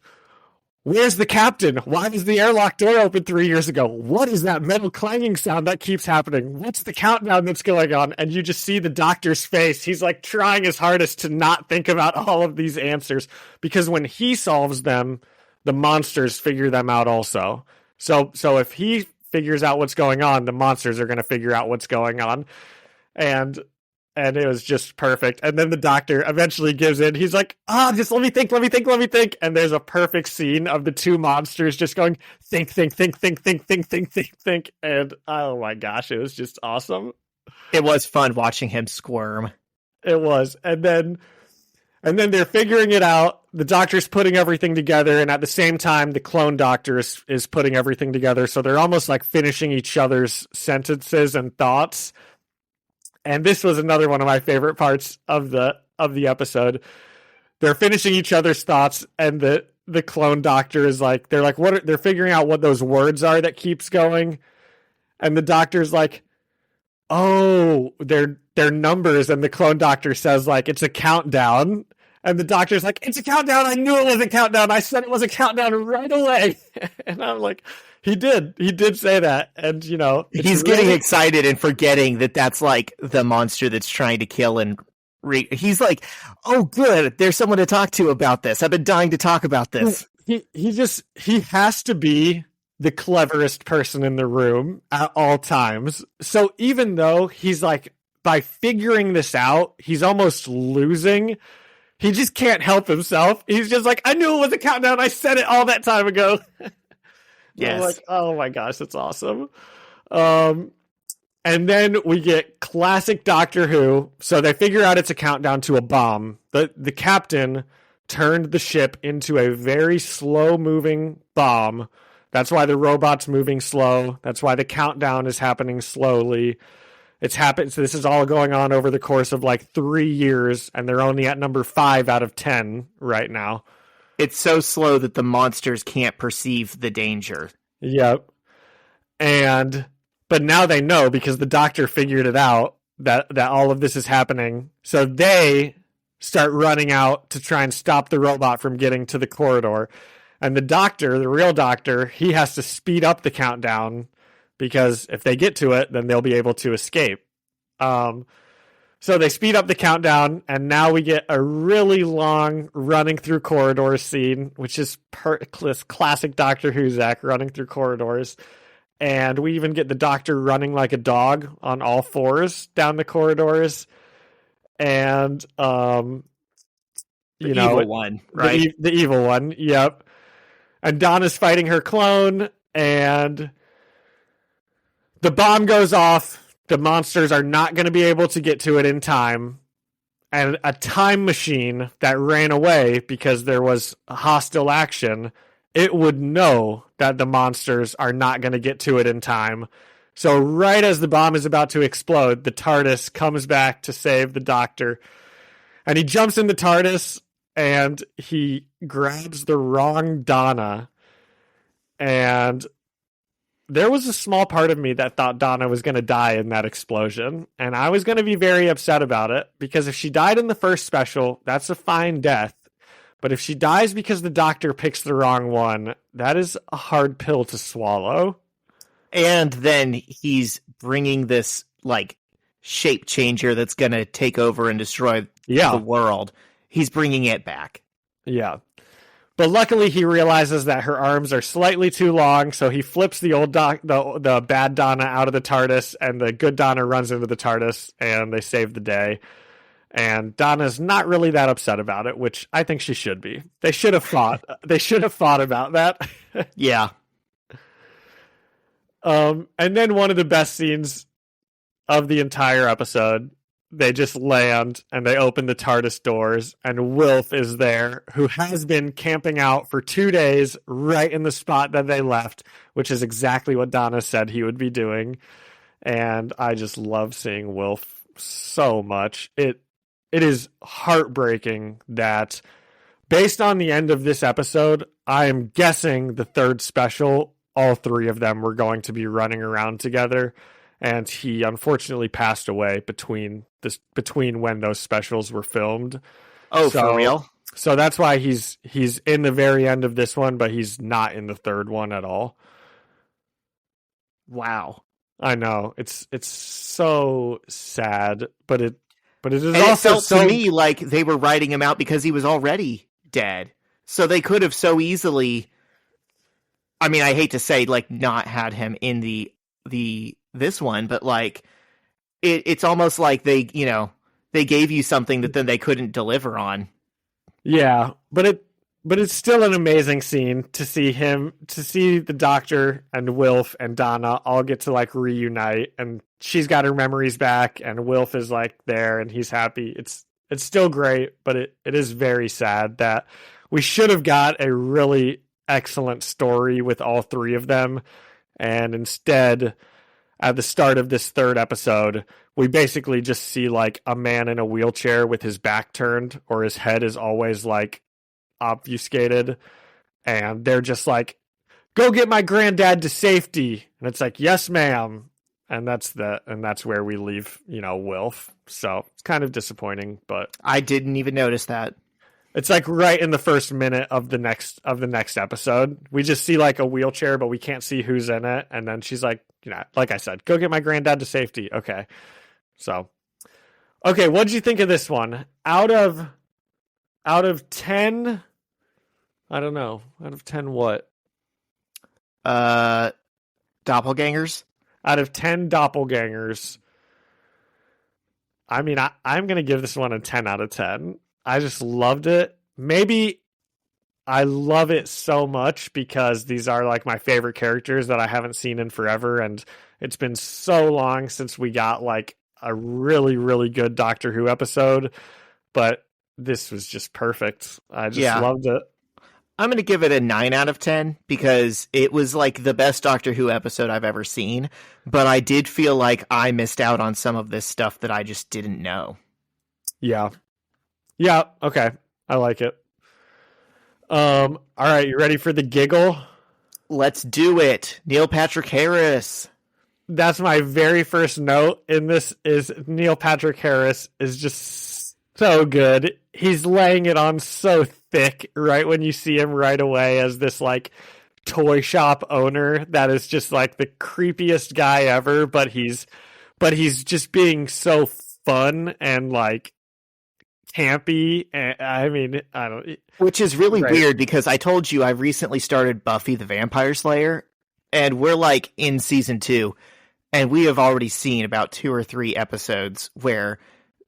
Where's the captain? Why was the airlock door open 3 years ago? What is that metal clanging sound that keeps happening? What's the countdown that's going on? And you just see the doctor's face. He's like trying his hardest to not think about all of these answers, because when he solves them, the monsters figure them out also. So if he figures out what's going on, the monsters are going to figure out what's going on. And it was just perfect. And then the doctor eventually gives in. He's like, just let me think. And there's a perfect scene of the two monsters just going, think. And oh my gosh, it was just awesome. It was fun watching him squirm. It was. And then they're figuring it out. The doctor's putting everything together. And at the same time, the clone doctor is putting everything together. So they're almost like finishing each other's sentences and thoughts. And this was another one of my favorite parts of the episode. They're finishing each other's thoughts, and the clone doctor is like, they're figuring out what those words are that keeps going, and the doctor's like, oh, they're numbers, and the clone doctor says like, it's a countdown, and the doctor's like, it's a countdown. I knew it was a countdown. I said it was a countdown right away, and I'm like. He did say that, and you know he's getting excited and forgetting that that's like the monster that's trying to kill. And he's like, "Oh, good, there's someone to talk to about this. I've been dying to talk about this." He has to be the cleverest person in the room at all times. So even though he's like, by figuring this out, he's almost losing. He just can't help himself. He's just like, I knew it was a countdown. I said it all that time ago. Yes. Like, oh my gosh, that's awesome. And then we get classic Doctor Who. So they figure out it's a countdown to a bomb. The captain turned the ship into a very slow moving bomb. That's why the robot's moving slow. That's why the countdown is happening slowly. It's happened. So this is all going on over the course of like 3 years, and they're only at number 5 out of 10 right now. It's so slow that the monsters can't perceive the danger. Yep. But now they know, because the doctor figured it out that all of this is happening. So they start running out to try and stop the robot from getting to the corridor. And the doctor, the real doctor, he has to speed up the countdown, because if they get to it, then they'll be able to escape. So they speed up the countdown, and now we get a really long running through corridors scene, which is classic Doctor Who, Zach, running through corridors. And we even get the doctor running like a dog on all fours down the corridors. And, the evil one, right? The evil one, yep. And Donna's fighting her clone, and the bomb goes off. The monsters are not going to be able to get to it in time. And a time machine that ran away because there was hostile action, it would know that the monsters are not going to get to it in time. So right as the bomb is about to explode, the TARDIS comes back to save the doctor. And he jumps in the TARDIS, and he grabs the wrong Donna. And there was a small part of me that thought Donna was going to die in that explosion. And I was going to be very upset about it, because if she died in the first special, that's a fine death. But if she dies because the doctor picks the wrong one, that is a hard pill to swallow. And then he's bringing this like shape changer that's going to take over and destroy the world. He's bringing it back. Yeah. But luckily, he realizes that her arms are slightly too long, so he flips the bad Donna out of the TARDIS, and the good Donna runs into the TARDIS, and they save the day. And Donna's not really that upset about it, which I think she should be. They should have fought. They should have fought about that. Yeah. And then one of the best scenes of the entire episode, they just land and they open the TARDIS doors, and Wilf is there, who has been camping out for 2 days right in the spot that they left, which is exactly what Donna said he would be doing. And I just love seeing Wilf so much. It is heartbreaking that, based on the end of this episode, I am guessing the third special, all three of them were going to be running around together, and he unfortunately passed away between when those specials were filmed. Oh, so, for real? So that's why he's in the very end of this one, but he's not in the third one at all. Wow. I know. It's so sad, but it is and also it felt to me like they were writing him out because he was already dead. So they could have so easily, I mean, I hate to say, like, not had him in this one, but like it's almost like they gave you something that then they couldn't deliver on. Yeah, but it's still an amazing scene to see the Doctor and Wilf and Donna all get to like reunite, and she's got her memories back and Wilf is like there and he's happy. It's still great, but it is very sad that we should have got a really excellent story with all three of them, and instead, at the start of this third episode, we basically just see like a man in a wheelchair with his back turned, or his head is always like obfuscated, and they're just like, "Go get my granddad to safety," and it's like, "Yes, ma'am," and that's where we leave, Wilf. So it's kind of disappointing, but I didn't even notice that. It's like right in the first minute of the next episode, we just see like a wheelchair, but we can't see who's in it. And then she's like, like I said, "Go get my granddad to safety." Okay. So, okay. What'd you think of this one? Out of 10, I don't know. Out of 10, what? Doppelgangers? Out of 10 doppelgangers. I mean, I'm going to give this one a 10 out of 10. I just loved it. Maybe I love it so much because these are like my favorite characters that I haven't seen in forever. And it's been so long since we got like a really, really good Doctor Who episode. But this was just perfect. I just loved it. I'm going to give it a 9 out of 10 because it was like the best Doctor Who episode I've ever seen. But I did feel like I missed out on some of this stuff that I just didn't know. Yeah. Yeah, okay. I like it. All right, you ready for the giggle? Let's do it. Neil Patrick Harris. That's my very first note in this is Neil Patrick Harris is just so good. He's laying it on so thick right when you see him right away as this like toy shop owner that is just like the creepiest guy ever, but he's just being so fun and like campy. I mean, I don't. Which is really weird because I told you I recently started Buffy the Vampire Slayer, and we're like in season 2, and we have already seen about 2 or 3 episodes where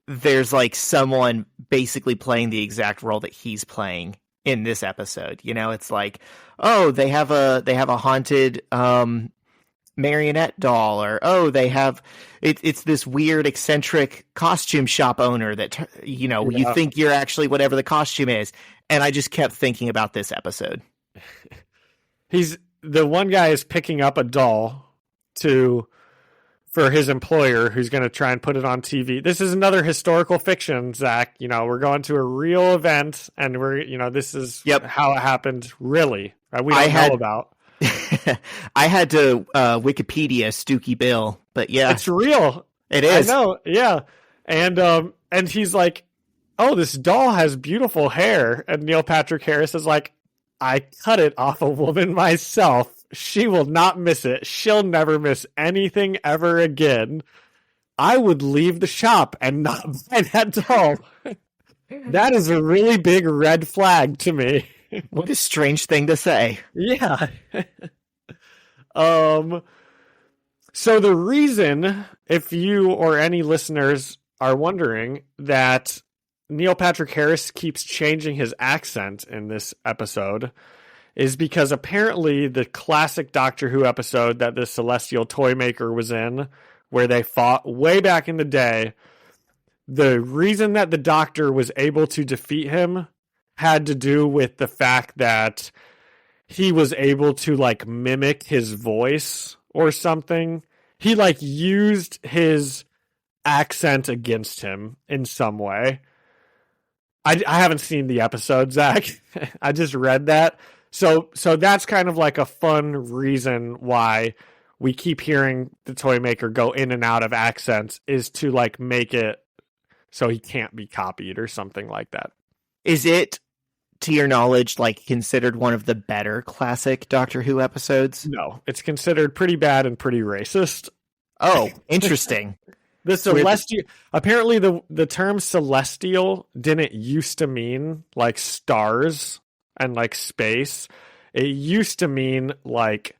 there's like someone basically playing the exact role that he's playing in this episode. It's like, oh, they have a haunted marionette doll, or oh, they have it's this weird eccentric costume shop owner that you think you're actually whatever the costume is. And I just kept thinking about this episode. The one guy is picking up a doll for his employer, who's going to try and put it on TV. This is another historical fiction, Zach. We're going to a real event, and this is how it happened. Really, we don't know about. I had to Wikipedia Stooky Bill, but yeah, it's real. It is. I know. Yeah, and he's like, "Oh, this doll has beautiful hair," and Neil Patrick Harris is like, "I cut it off a woman myself. She will not miss it. She'll never miss anything ever again. I would leave the shop and not buy that doll." That is a really big red flag to me. What a strange thing to say. Yeah. So the reason, if you or any listeners are wondering, that Neil Patrick Harris keeps changing his accent in this episode is because apparently the classic Doctor Who episode that the Celestial Toymaker was in, where they fought way back in the day, the reason that the Doctor was able to defeat him had to do with the fact that he was able to like mimic his voice or something. He like used his accent against him in some way. I haven't seen the episode, Zach. I just read that. So that's kind of like a fun reason why we keep hearing the Toymaker go in and out of accents, is to like make it so he can't be copied or something like that. Is it, to your knowledge, like considered one of the better classic Doctor Who episodes? No, it's considered pretty bad and pretty racist. Oh, interesting. The celestial, apparently the term celestial didn't used to mean like stars and like space. It used to mean like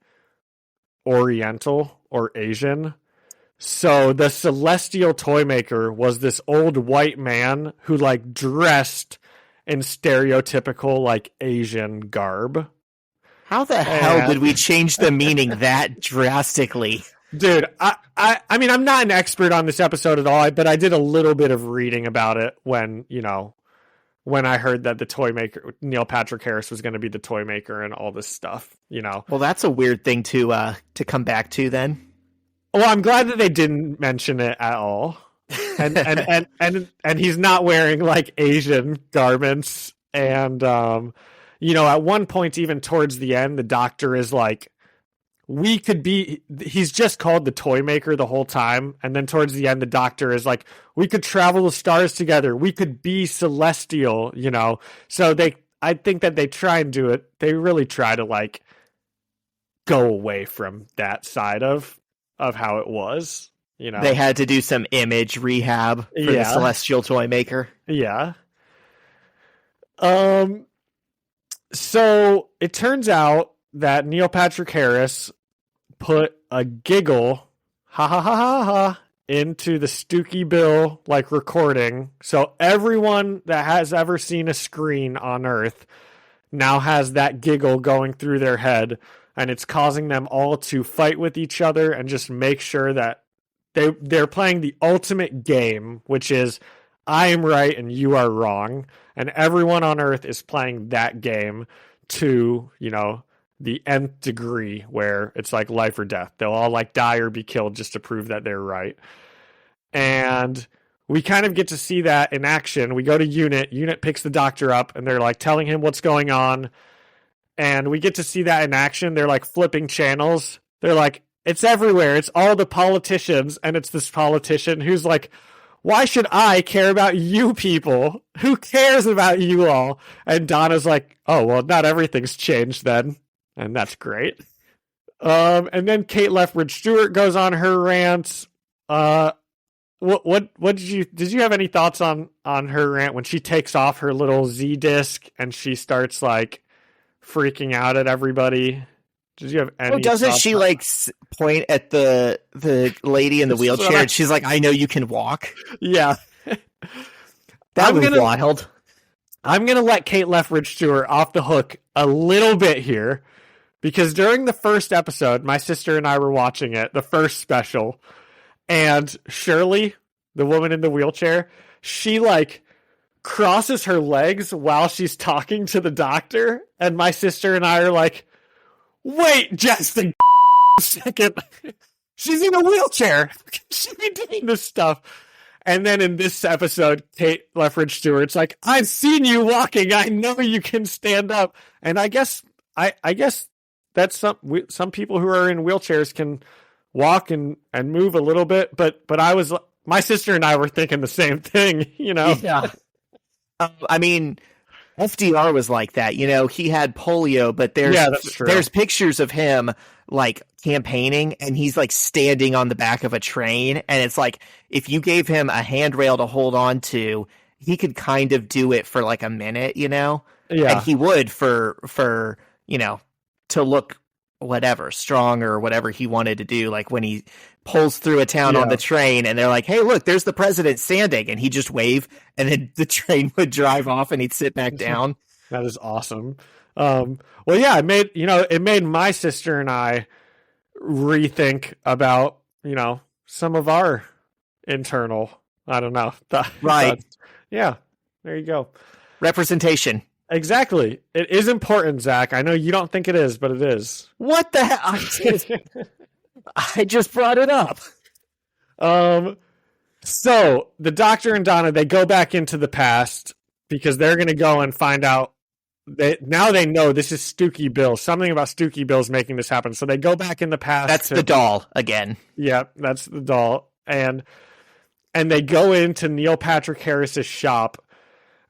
Oriental or Asian. So the Celestial Toymaker was this old white man who like dressed in stereotypical like Asian garb. How the hell did we change the meaning that drastically? Dude, I mean, I'm not an expert on this episode at all, but I did a little bit of reading about it when I heard that the Toymaker, Neil Patrick Harris, was going to be the Toymaker and all this stuff, Well, that's a weird thing to come back to then. Well, I'm glad that they didn't mention it at all. And he's not wearing like Asian garments. And, at one point, even towards the end, the Doctor is like, he's just called the Toymaker the whole time. And then towards the end, the Doctor is like, we could travel the stars together. We could be celestial, So I think that they try and do it. They really try to like go away from that side of how it was, They had to do some image rehab for the Celestial Toymaker. Yeah. So it turns out that Neil Patrick Harris put a giggle, ha ha ha ha ha, into the Stooky Bill like recording. So everyone that has ever seen a screen on Earth now has that giggle going through their head, and it's causing them all to fight with each other and just make sure that they're playing the ultimate game, which is I am right and you are wrong. And everyone on Earth is playing that game to, the nth degree, where it's like life or death. They'll all like die or be killed just to prove that they're right. And we kind of get to see that in action. We go to Unit. Unit picks the Doctor up, and they're like telling him what's going on. And we get to see that in action. They're like flipping channels. They're like, it's everywhere. It's all the politicians. And it's this politician who's like, why should I care about you people? Who cares about you all? And Donna's like, oh, well, not everything's changed then. And that's great. And then Kate Lethbridge-Stewart goes on her rant. What did you have any thoughts on her rant when she takes off her little Z disc and she starts like freaking out at everybody? Did you have any? Oh, doesn't she like point at the lady in the wheelchair and she's like, I know you can walk? Yeah. That was wild. I'm going to let Kate Lethbridge-Stewart off the hook a little bit here, because during the first episode, my sister and I were watching it, the first special, and Shirley, the woman in the wheelchair, she like crosses her legs while she's talking to the Doctor, and my sister and I are like, wait just a second. She's in a wheelchair. How can she be doing this stuff? And then in this episode, Kate Lethbridge-Stewart's like, I've seen you walking. I know you can stand up. And I guess that's some people who are in wheelchairs can walk and move a little bit. But my sister and I were thinking the same thing, Yeah. I mean, FDR was like that, he had polio, but there's pictures of him like campaigning, and he's like standing on the back of a train, and it's like if you gave him a handrail to hold on to, he could kind of do it for like a minute, Yeah. And he would for to look whatever strong or whatever he wanted to do, like when he pulls through a town on the train and they're like, hey, look, there's the president standing, and he just wave, and then the train would drive off and he'd sit back down. That is awesome. Well, yeah, it made my sister and I rethink about, some of our internal, I don't know. Right. Yeah, there you go. Representation. Exactly. It is important, Zach. I know you don't think it is, but it is. What the hell? I just brought it up. So the Doctor and Donna, they go back into the past because they're going to go and find out. Now they know this is Stooky Bill. Something about Stooky Bill's making this happen. So they go back in the past. That's the doll again. Yeah, that's the doll. And they go into Neil Patrick Harris's shop.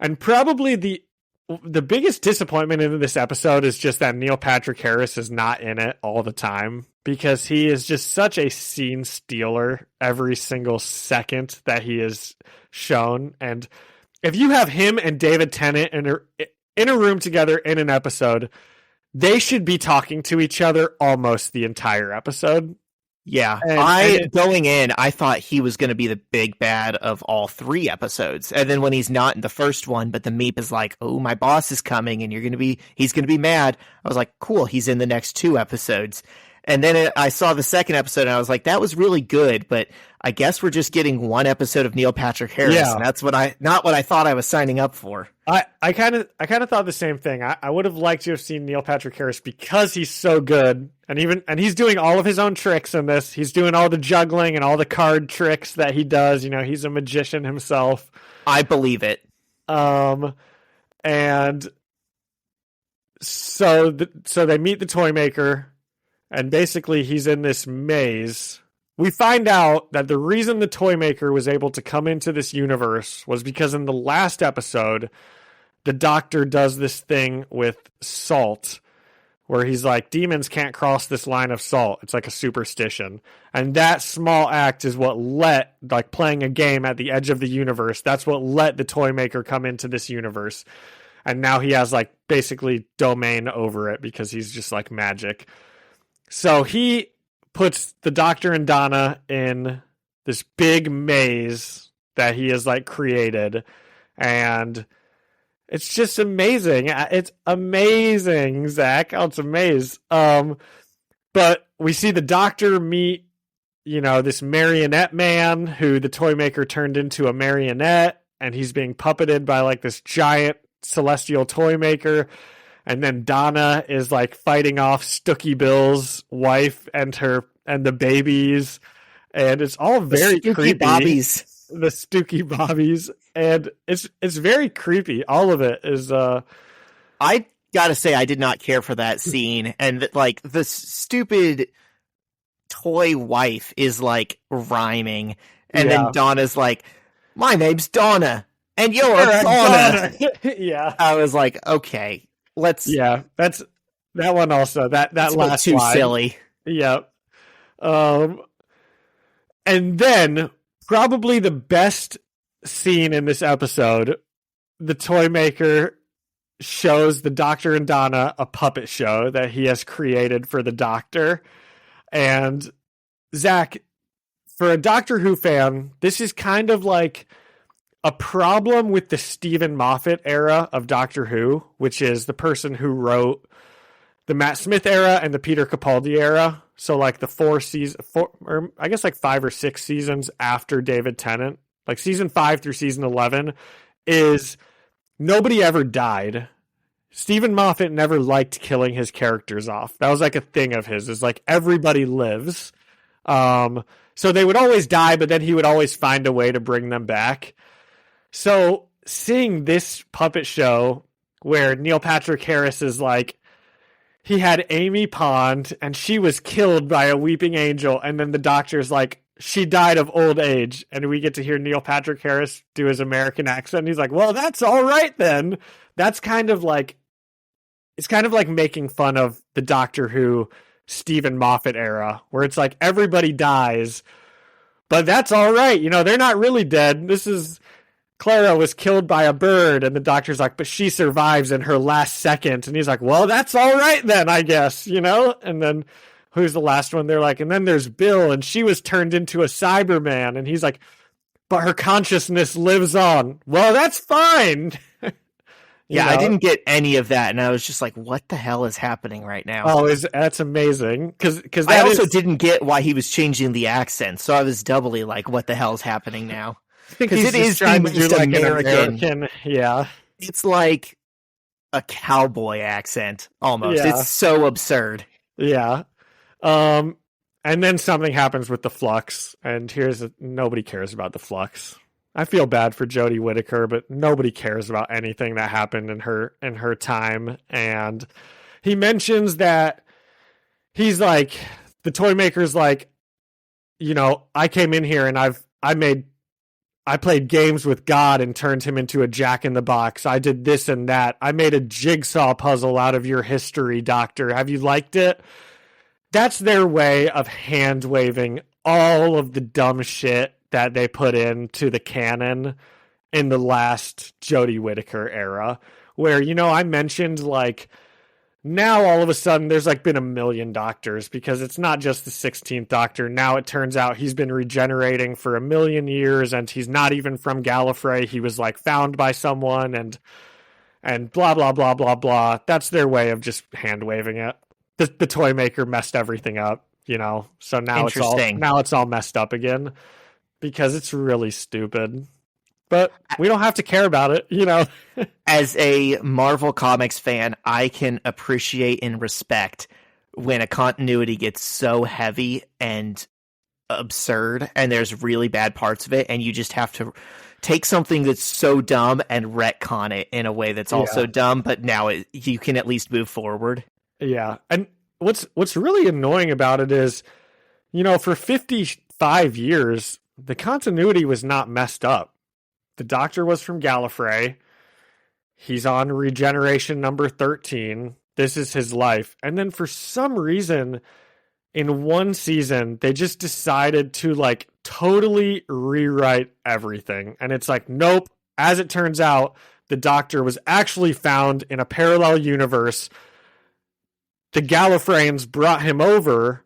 And probably the biggest disappointment in this episode is just that Neil Patrick Harris is not in it all the time, because he is just such a scene stealer every single second that he is shown. And if you have him and David Tennant in a room together in an episode, they should be talking to each other almost the entire episode. Yeah, going in, I thought he was going to be the big bad of all 3 episodes, and then when he's not in the first one, but the Meep is like, "Oh, my boss is coming, and he's going to be mad." I was like, "Cool, he's in the next 2 episodes." And then I saw the second episode, and I was like, "That was really good," but I guess we're just getting 1 episode of Neil Patrick Harris, and that's not what I thought I was signing up for. I kind of thought the same thing. I would have liked to have seen Neil Patrick Harris because he's so good, and he's doing all of his own tricks in this. He's doing all the juggling and all the card tricks that he does. He's a magician himself. I believe it. And so they meet the toy maker, and basically he's in this maze. We find out that the reason the toy maker was able to come into this universe was because in the last episode, the Doctor does this thing with salt, where he's like, demons can't cross this line of salt. It's like a superstition. And that small act is what playing a game at the edge of the universe, that's what let the toy maker come into this universe. And now he has basically domain over it because he's just like magic. So he puts the Doctor and Donna in this big maze that he has created, and it's just amazing. It's amazing, Zach. Oh, it's a maze. But we see the Doctor meet, this marionette man who the toy maker turned into a marionette, and he's being puppeted by this giant celestial toy maker. And then Donna is fighting off Stooky Bill's wife and the babies, and it's all very creepy. Bobbies. The Stooky Bobbies, and it's very creepy. All of it is. I gotta say, I did not care for that scene, and the stupid toy wife is rhyming, and then Donna's like, "My name's Donna, and you're a Donna." Yeah, I was like, okay. That's that one also. That last too line. Silly. Yeah. And then probably the best scene in this episode, the toy maker shows the Doctor and Donna a puppet show that he has created for the Doctor. And Zach, for a Doctor Who fan, this is kind of a problem with the Stephen Moffat era of Doctor Who, which is the person who wrote the Matt Smith era and the Peter Capaldi era. So the 5 or 6 seasons after David Tennant, season 5 through season 11, is nobody ever died. Stephen Moffat never liked killing his characters off. That was a thing of his, is everybody lives. So they would always die, but then he would always find a way to bring them back. So seeing this puppet show where Neil Patrick Harris is he had Amy Pond and she was killed by a weeping angel, and then the Doctor's she died of old age, and we get to hear Neil Patrick Harris do his American accent. And he's like, well, that's all right then. That's kind of it's kind of making fun of the Doctor Who Stephen Moffat era, where it's everybody dies, but that's all right. They're not really dead. This is Clara was killed by a bird, and the Doctor's but she survives in her last second. And he's like, well, that's all right then, I guess, And then who's the last one? They're and then there's Bill, and she was turned into a Cyberman. And he's like, but her consciousness lives on. Well, that's fine. Yeah, I didn't get any of that, and I was just like, "What the hell is happening right now?" Oh, that's amazing. Because I also didn't get why he was changing the accent, so I was doubly like, "What the hell is happening now?" I think Because he's it just is trying the to do most like an American. American. Yeah. It's like a cowboy accent almost. Yeah. It's so absurd. Yeah. And then something happens with the Flux, and nobody cares about the Flux. I feel bad for Jodie Whittaker, but nobody cares about anything that happened in her time. And he mentions that he's like, the toy maker's like, I came in here and I played games with God and turned him into a jack-in-the-box. I did this and that. I made a jigsaw puzzle out of your history, Doctor. Have you liked it? That's their way of hand-waving all of the dumb shit that they put into the canon in the last Jodie Whittaker era. Where, I mentioned, like, now all of a sudden there's like been a million doctors because it's not just the 16th Doctor. Now it turns out he's been regenerating for a million years and he's not even from Gallifrey. He was like found by someone and blah, blah, blah, blah, blah. That's their way of just hand waving it. The toy maker messed everything up, so now it's all messed up again because it's really stupid. But we don't have to care about it, As a Marvel Comics fan, I can appreciate and respect when a continuity gets so heavy and absurd and there's really bad parts of it, and you just have to take something that's so dumb and retcon it in a way that's also dumb, but now you can at least move forward. Yeah. And what's really annoying about it is, for 55 years, the continuity was not messed up. The Doctor was from Gallifrey. He's on regeneration number 13. This is his life. And then for some reason, in one season, they just decided to like totally rewrite everything. And it's like, nope. As it turns out, the Doctor was actually found in a parallel universe. The Gallifreyans brought him over,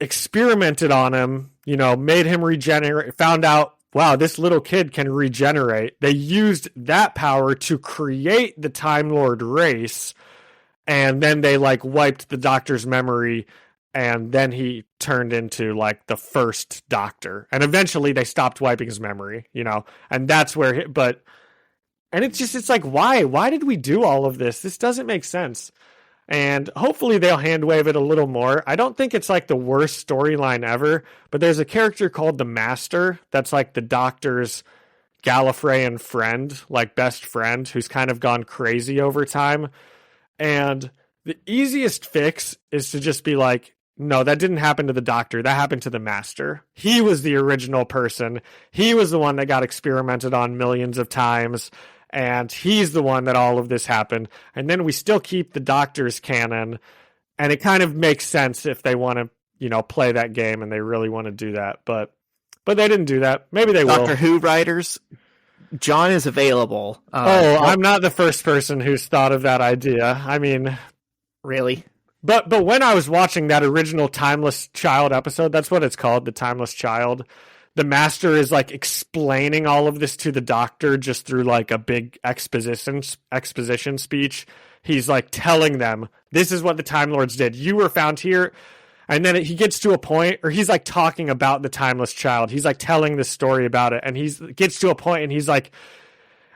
experimented on him, made him regenerate, found out, wow, this little kid can regenerate. They used that power to create the Time Lord race, and then they like wiped the Doctor's memory, and then he turned into like the first Doctor. And eventually they stopped wiping his memory, and that's where and it's like, why did we do all of this? This doesn't make sense. And hopefully they'll hand wave it a little more. I don't think it's like the worst storyline ever, but there's a character called the Master that's like the Doctor's Gallifreyan friend, like best friend, who's kind of gone crazy over time. And the easiest fix is to just be like, no, that didn't happen to the Doctor. That happened to the Master. He was the original person. He was the one that got experimented on millions of times. And he's the one that all of this happened. And then we still keep the Doctor's canon. And it kind of makes sense if they want to, play that game and they really want to do that. But they didn't do that. Maybe they will. Doctor Who writers, John is available. I'm not the first person who's thought of that idea. I mean, really? But when I was watching that original Timeless Child episode, that's what it's called, the Timeless Child. The Master is like explaining all of this to the Doctor just through like a big exposition speech. He's like telling them, this is what the Time Lords did. You were found here. And then he gets to a point, or he's like talking about the Timeless Child. He's like telling the story about it. And he gets to a point and he's like,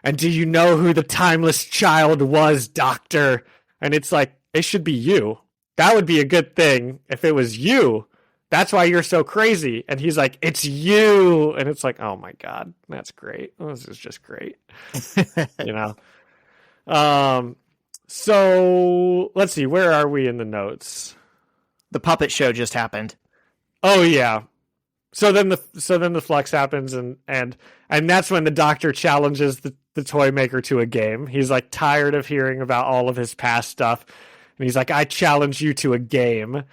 and do you know who the Timeless Child was, Doctor? And it's like, it should be you. That would be a good thing if it was you. That's why you're so crazy. And he's like, it's you. And it's like, oh my God, that's great. This is just great. So let's see, where are we in the notes? The puppet show just happened. Oh yeah. So then the Flux happens and that's when the Doctor challenges the toy maker to a game. He's like tired of hearing about all of his past stuff. And he's like, I challenge you to a game.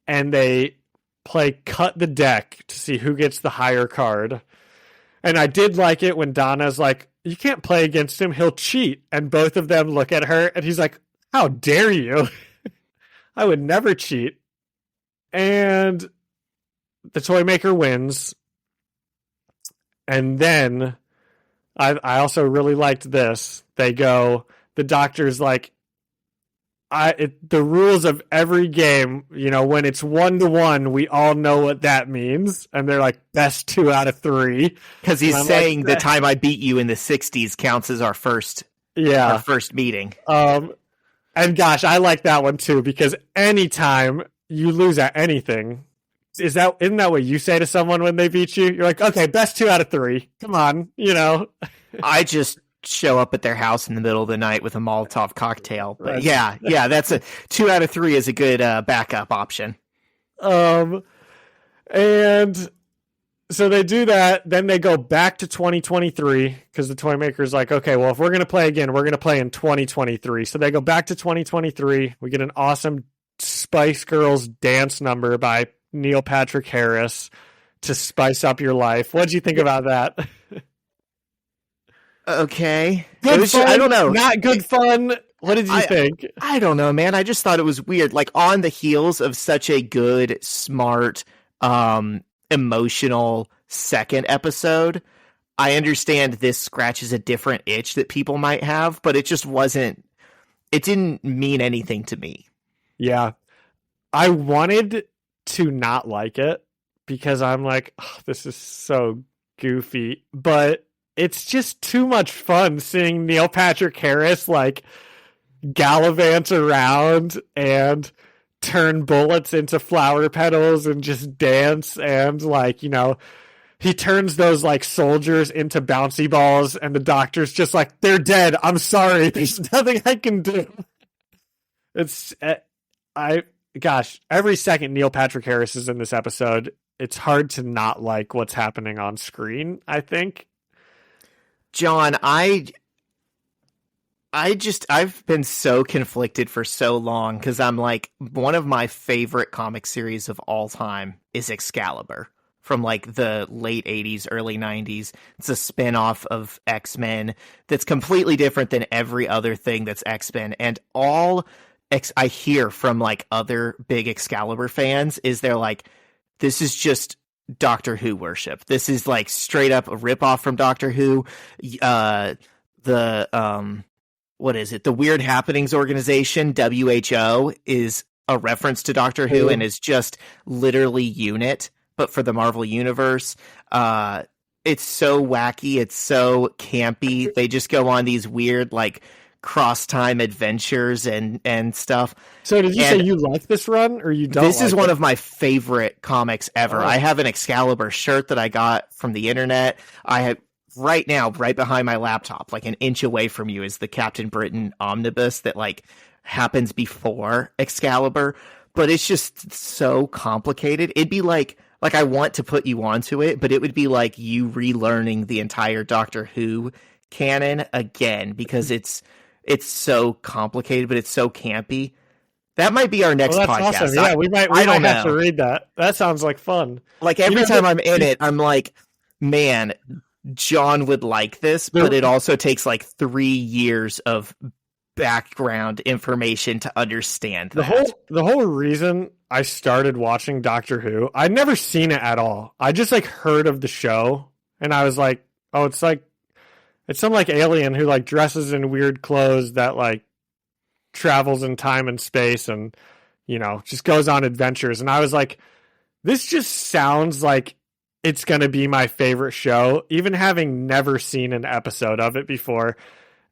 And they play cut the deck to see who gets the higher card. And I did like it when Donna's like, you can't play against him, he'll cheat. And both of them look at her and he's like, how dare you? I would never cheat. And the toy maker wins. And then I also really liked this. the doctor's like, the rules of every game, when it's 1-1, we all know what that means. And they're like, best 2 out of 3. Because he's saying the time I beat you in the 60s counts as our first meeting. And gosh, I like that one too, because anytime you lose at anything, isn't that what you say to someone when they beat you? You're like, okay, best 2 out of 3. Come on, I just show up at their house in the middle of the night with a Molotov cocktail. But yeah, that's a 2 out of 3 is a good backup option. And so they do that. Then they go back to 2023 because the toy maker's like, okay, well, if we're going to play again, we're going to play in 2023. So they go back to 2023. We get an awesome Spice Girls dance number by Neil Patrick Harris to spice up your life. What'd you think about that? Okay. Good fun, I don't know. Not good fun. What did you think? I don't know, man. I just thought it was weird. Like, on the heels of such a good, smart, emotional second episode, I understand this scratches a different itch that people might have, but it just wasn't, it didn't mean anything to me. Yeah. I wanted to not like it because I'm like, oh, this is so goofy, but it's just too much fun seeing Neil Patrick Harris like gallivant around and turn bullets into flower petals and just dance, and like, he turns those like soldiers into bouncy balls, and the doctor's just like, they're dead, I'm sorry, there's nothing I can do. It's every second Neil Patrick Harris is in this episode, it's hard to not like what's happening on screen, I think. John, I've been so conflicted for so long because I'm like, one of my favorite comic series of all time is Excalibur from like the late 80s, early 90s. It's a spinoff of X-Men that's completely different than every other thing that's X-Men. And all I hear from like other big Excalibur fans is they're like, this is just Doctor Who worship. This is like straight up a ripoff from Doctor Who. What is it? The Weird Happenings organization, WHO, is a reference to Doctor Who and is just literally UNIT, but for the Marvel Universe. It's so wacky. It's so campy. They just go on these weird, like, cross-time adventures and stuff. So did you say you like this run, or you don't? This is one of my favorite comics ever. I have an Excalibur shirt that I got from the internet. I have right now, right behind my laptop, like an inch away from you, is the Captain Britain omnibus that like happens before Excalibur. But it's just so complicated. It'd be like I want to put you onto it, but it would be like you relearning the entire Doctor Who canon again, because it's so complicated, but it's so campy. That might be our next podcast. Awesome. Yeah, we might have to read that. That sounds like fun. Like every time I'm in it, I'm like, man, John would like this, but it also takes like 3 years of background information to understand that. The whole reason I started watching Doctor Who, I'd never seen it at all. I just like heard of the show, and I was like, oh, it's some like alien who like dresses in weird clothes that like travels in time and space and, just goes on adventures. And I was like, this just sounds like it's going to be my favorite show, even having never seen an episode of it before.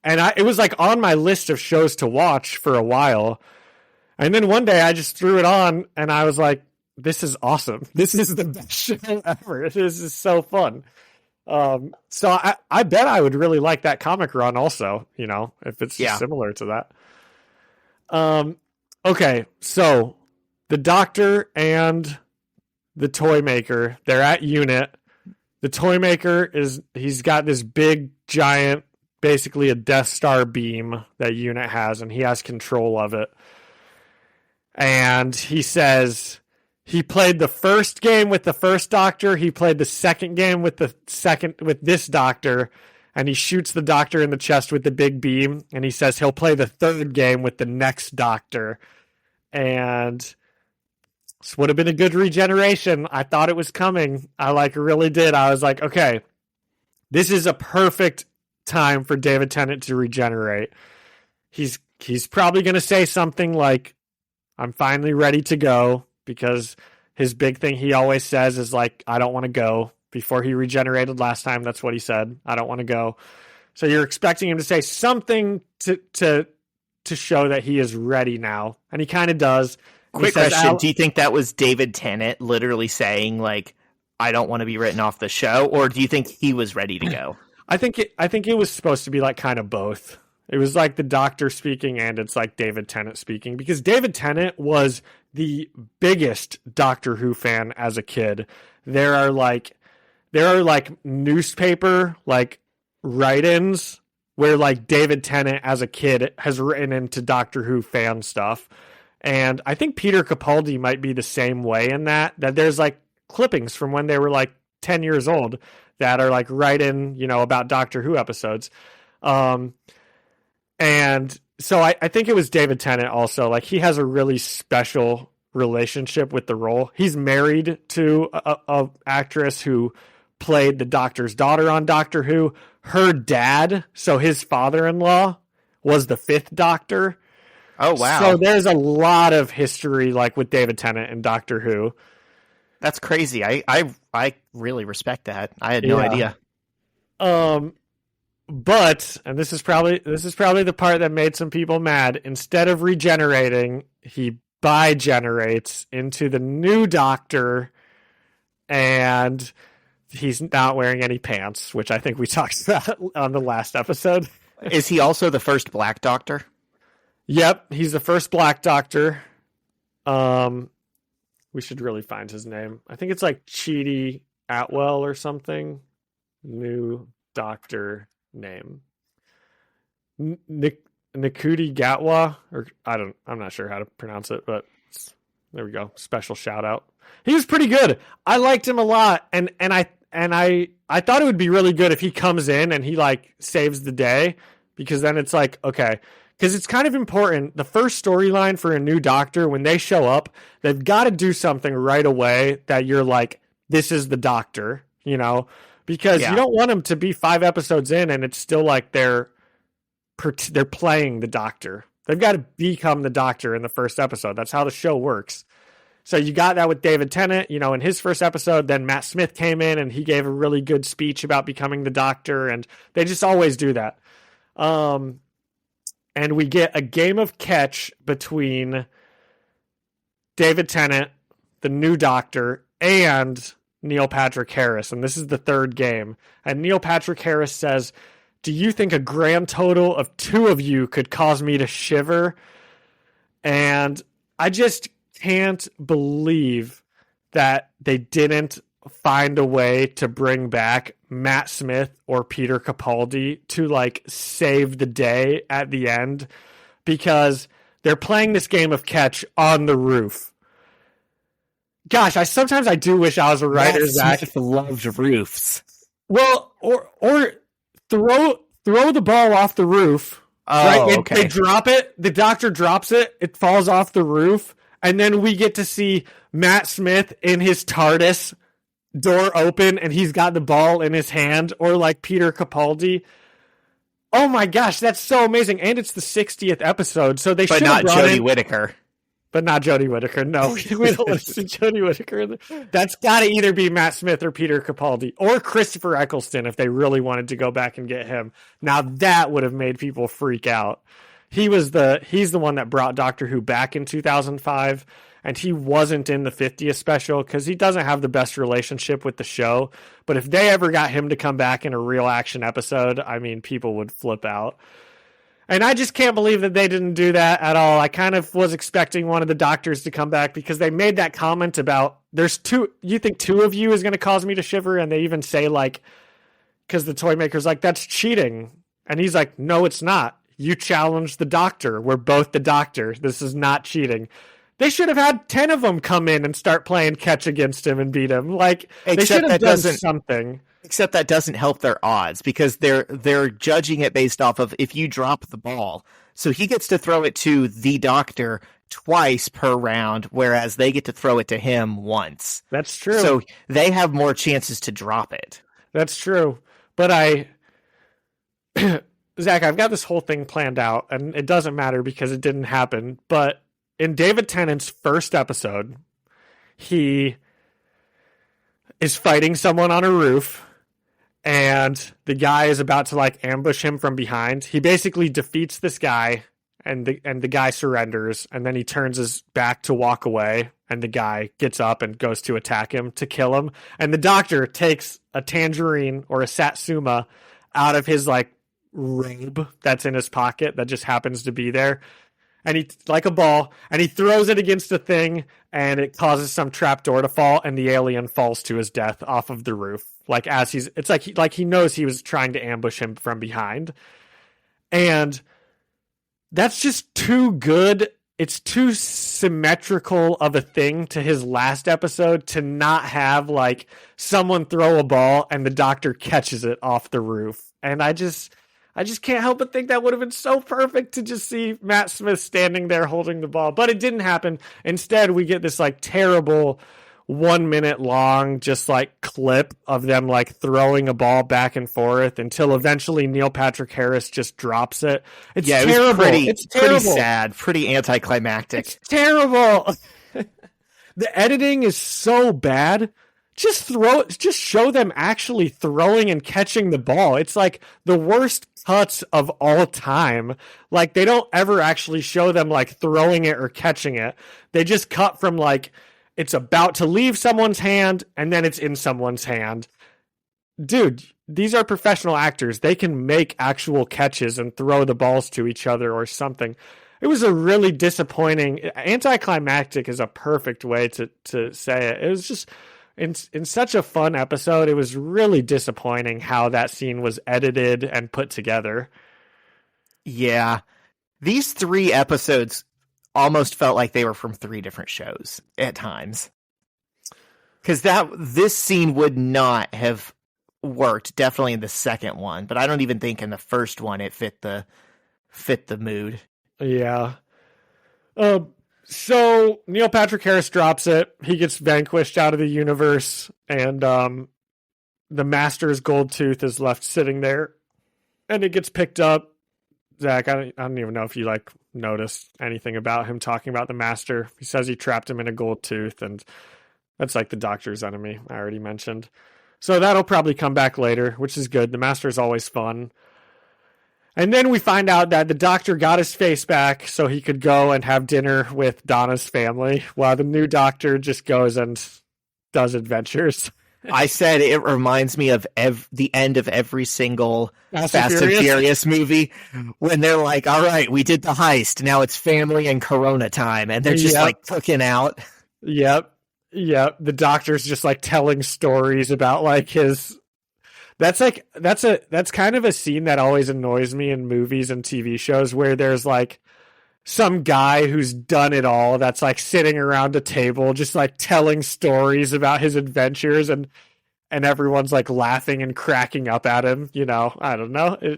And it was like on my list of shows to watch for a while. And then one day I just threw it on and I was like, this is awesome. This is the best show ever. This is so fun. So I bet I would really like that comic run also, if it's similar to that. Okay, so the Doctor and the toy maker, they're at Unit. The toy maker he's got this big giant, basically a Death Star beam that Unit has, and he has control of it. And he says he played the first game with the first Doctor. He played the second game with this Doctor, and he shoots the Doctor in the chest with the big beam. And he says he'll play the third game with the next Doctor. And this would have been a good regeneration. I thought it was coming. I really did. I was like, okay, this is a perfect time for David Tennant to regenerate. He's probably going to say something like, I'm finally ready to go, because his big thing he always says is like, I don't want to go. Before he regenerated last time, that's what he said. I don't want to go. So you're expecting him to say something to show that he is ready now. And he kind of does. Quick question. Do you think that was David Tennant literally saying, like, I don't want to be written off the show? Or do you think he was ready to go? I think it was supposed to be like kind of both. It was like the Doctor speaking and it's like David Tennant speaking, because David Tennant was the biggest Doctor Who fan as a kid. There are like newspaper like write-ins where like David Tennant as a kid has written into Doctor Who fan stuff. And I think Peter Capaldi might be the same way in that there's like clippings from when they were like 10 years old that are like write-in, about Doctor Who episodes. And so I think it was David Tennant also. Like, he has a really special relationship with the role. He's married to a actress who played the Doctor's daughter on Doctor Who. Her dad, so his father-in-law, was the 5th Doctor. Oh, wow. So there's a lot of history like with David Tennant and Doctor Who. That's crazy. I really respect that. I had no idea. But, and this is probably the part that made some people mad, instead of regenerating, he bi-generates into the new Doctor, and he's not wearing any pants, which I think we talked about on the last episode. Is he also the first Black Doctor? Yep, he's the first Black Doctor. We should really find his name. I think it's like Chidi Atwell or something. New Doctor name. Nikuti Gatwa, or I'm not sure how to pronounce it, but there we go. Special shout out. He was pretty good. I liked him a lot, and I thought it would be really good if he comes in and he like saves the day, because then it's like, okay, because it's kind of important. The first storyline for a new Doctor, when they show up, they've got to do something right away that you're like, this is the Doctor, because you don't want them to be 5 episodes in and it's still like they're playing the Doctor. They've got to become the Doctor in the first episode. That's how the show works. So you got that with David Tennant, in his first episode. Then Matt Smith came in and he gave a really good speech about becoming the Doctor, and they just always do that. And we get a game of catch between David Tennant, the new Doctor, and Neil Patrick Harris. And this is the 3rd game. And Neil Patrick Harris says, do you think a grand total of 2 of you could cause me to shiver? And I just can't believe that they didn't find a way to bring back Matt Smith or Peter Capaldi to like save the day at the end, because they're playing this game of catch on the roof. Gosh, sometimes I do wish I was a writer. Matt Smith loves roofs. Well, or throw the ball off the roof. Oh, right? okay. They drop it. The Doctor drops it. It falls off the roof. And then we get to see Matt Smith in his TARDIS, door open, and he's got the ball in his hand, or like Peter Capaldi. Oh my gosh, that's so amazing. And it's the 60th episode, so they should have brought Jodie Whittaker. But not Jodie Whittaker. No, we don't want to see Jodie Whittaker. That's got to either be Matt Smith or Peter Capaldi or Christopher Eccleston if they really wanted to go back and get him. Now that would have made people freak out. He's the one that brought Doctor Who back in 2005, and he wasn't in the 50th special because he doesn't have the best relationship with the show. But if they ever got him to come back in a real action episode, I mean, people would flip out. And I just can't believe that they didn't do that at all. I kind of was expecting one of the Doctors to come back, because they made that comment about you think 2 of you is going to cause me to shiver? And they even say, like, because the toy maker's like, that's cheating. And he's like, no, it's not. You challenged the Doctor. We're both the Doctor. This is not cheating. They should have had 10 of them come in and start playing catch against him and beat him. Like, they should have done something. Except that doesn't help their odds, because they're judging it based off of if you drop the ball. So he gets to throw it to the Doctor twice per round, whereas they get to throw it to him once. That's true. So they have more chances to drop it. That's true. But Zach, I've got this whole thing planned out, and it doesn't matter because it didn't happen. But in David Tennant's first episode, he is fighting someone on a roof, and the guy is about to like ambush him from behind. He basically defeats this guy, and the guy surrenders, and then he turns his back to walk away, and the guy gets up and goes to attack him to kill him. And the doctor takes a tangerine or a satsuma out of his like robe that's in his pocket that just happens to be there, and he like a ball, and he throws it against the thing, and it causes some trapdoor to fall, and the alien falls to his death off of the roof. Like as it's like he knows he was trying to ambush him from behind, and that's just too good. It's too symmetrical of a thing to his last episode to not have like someone throw a ball and the doctor catches it off the roof. And I just can't help but think that would have been so perfect to just see Matt Smith standing there holding the ball. But it didn't happen. Instead, we get this like terrible 1 minute long just like clip of them like throwing a ball back and forth until eventually Neil Patrick Harris just drops it. It's terrible. It's pretty sad, pretty anticlimactic. It's terrible. The editing is so bad. Just show them actually throwing and catching the ball. It's like the worst cuts of all time. Like they don't ever actually show them like throwing it or catching it. They just cut from like it's about to leave someone's hand and then it's in someone's hand. Dude, these are professional actors. They can make actual catches and throw the balls to each other or something. It was a really disappointing, anticlimactic is a perfect way to say it. It was just in such a fun episode. It was really disappointing how that scene was edited and put together. Yeah. These 3 episodes almost felt like they were from 3 different shows at times. Because this scene would not have worked definitely in the second one, but I don't even think in the first one it fit the mood. Yeah. So Neil Patrick Harris drops it. He gets vanquished out of the universe, and the Master's gold tooth is left sitting there, and it gets picked up. Zach, I don't even know if you like noticed anything about him talking about the Master. He says he trapped him in a gold tooth, and that's like the Doctor's enemy I already mentioned. So that'll probably come back later, which is good. The Master is always fun. And then we find out that the Doctor got his face back so he could go and have dinner with Donna's family, while the new Doctor just goes and does adventures. I said it reminds me of the end of every single Fast and Furious movie when they're like, all right, we did the heist. Now it's family and Corona time. And they're just like cooking out. Yep. The Doctor's just like telling stories about like his... That's kind of a scene that always annoys me in movies and TV shows where there's like some guy who's done it all that's like sitting around a table just like telling stories about his adventures, and everyone's like laughing and cracking up at him. You know, I don't know.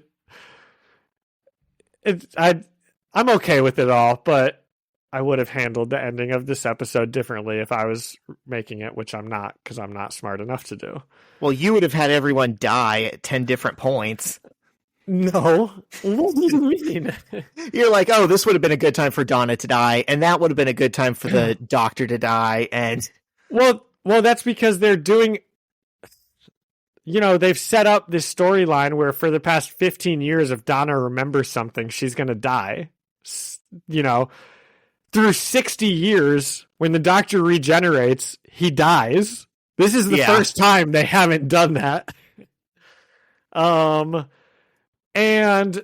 I'm okay with it all, but I would have handled the ending of this episode differently if I was making it, which I'm not, because I'm not smart enough to do. Well, you would have had everyone die at 10 different points. No. What do you mean? You're like, oh, this would have been a good time for Donna to die, and that would have been a good time for the Doctor to die, and... Well, that's because they're doing... You know, they've set up this storyline where for the past 15 years, if Donna remembers something, she's going to die. You know, through 60 years, when the Doctor regenerates, he dies. This is the first time they haven't done that. And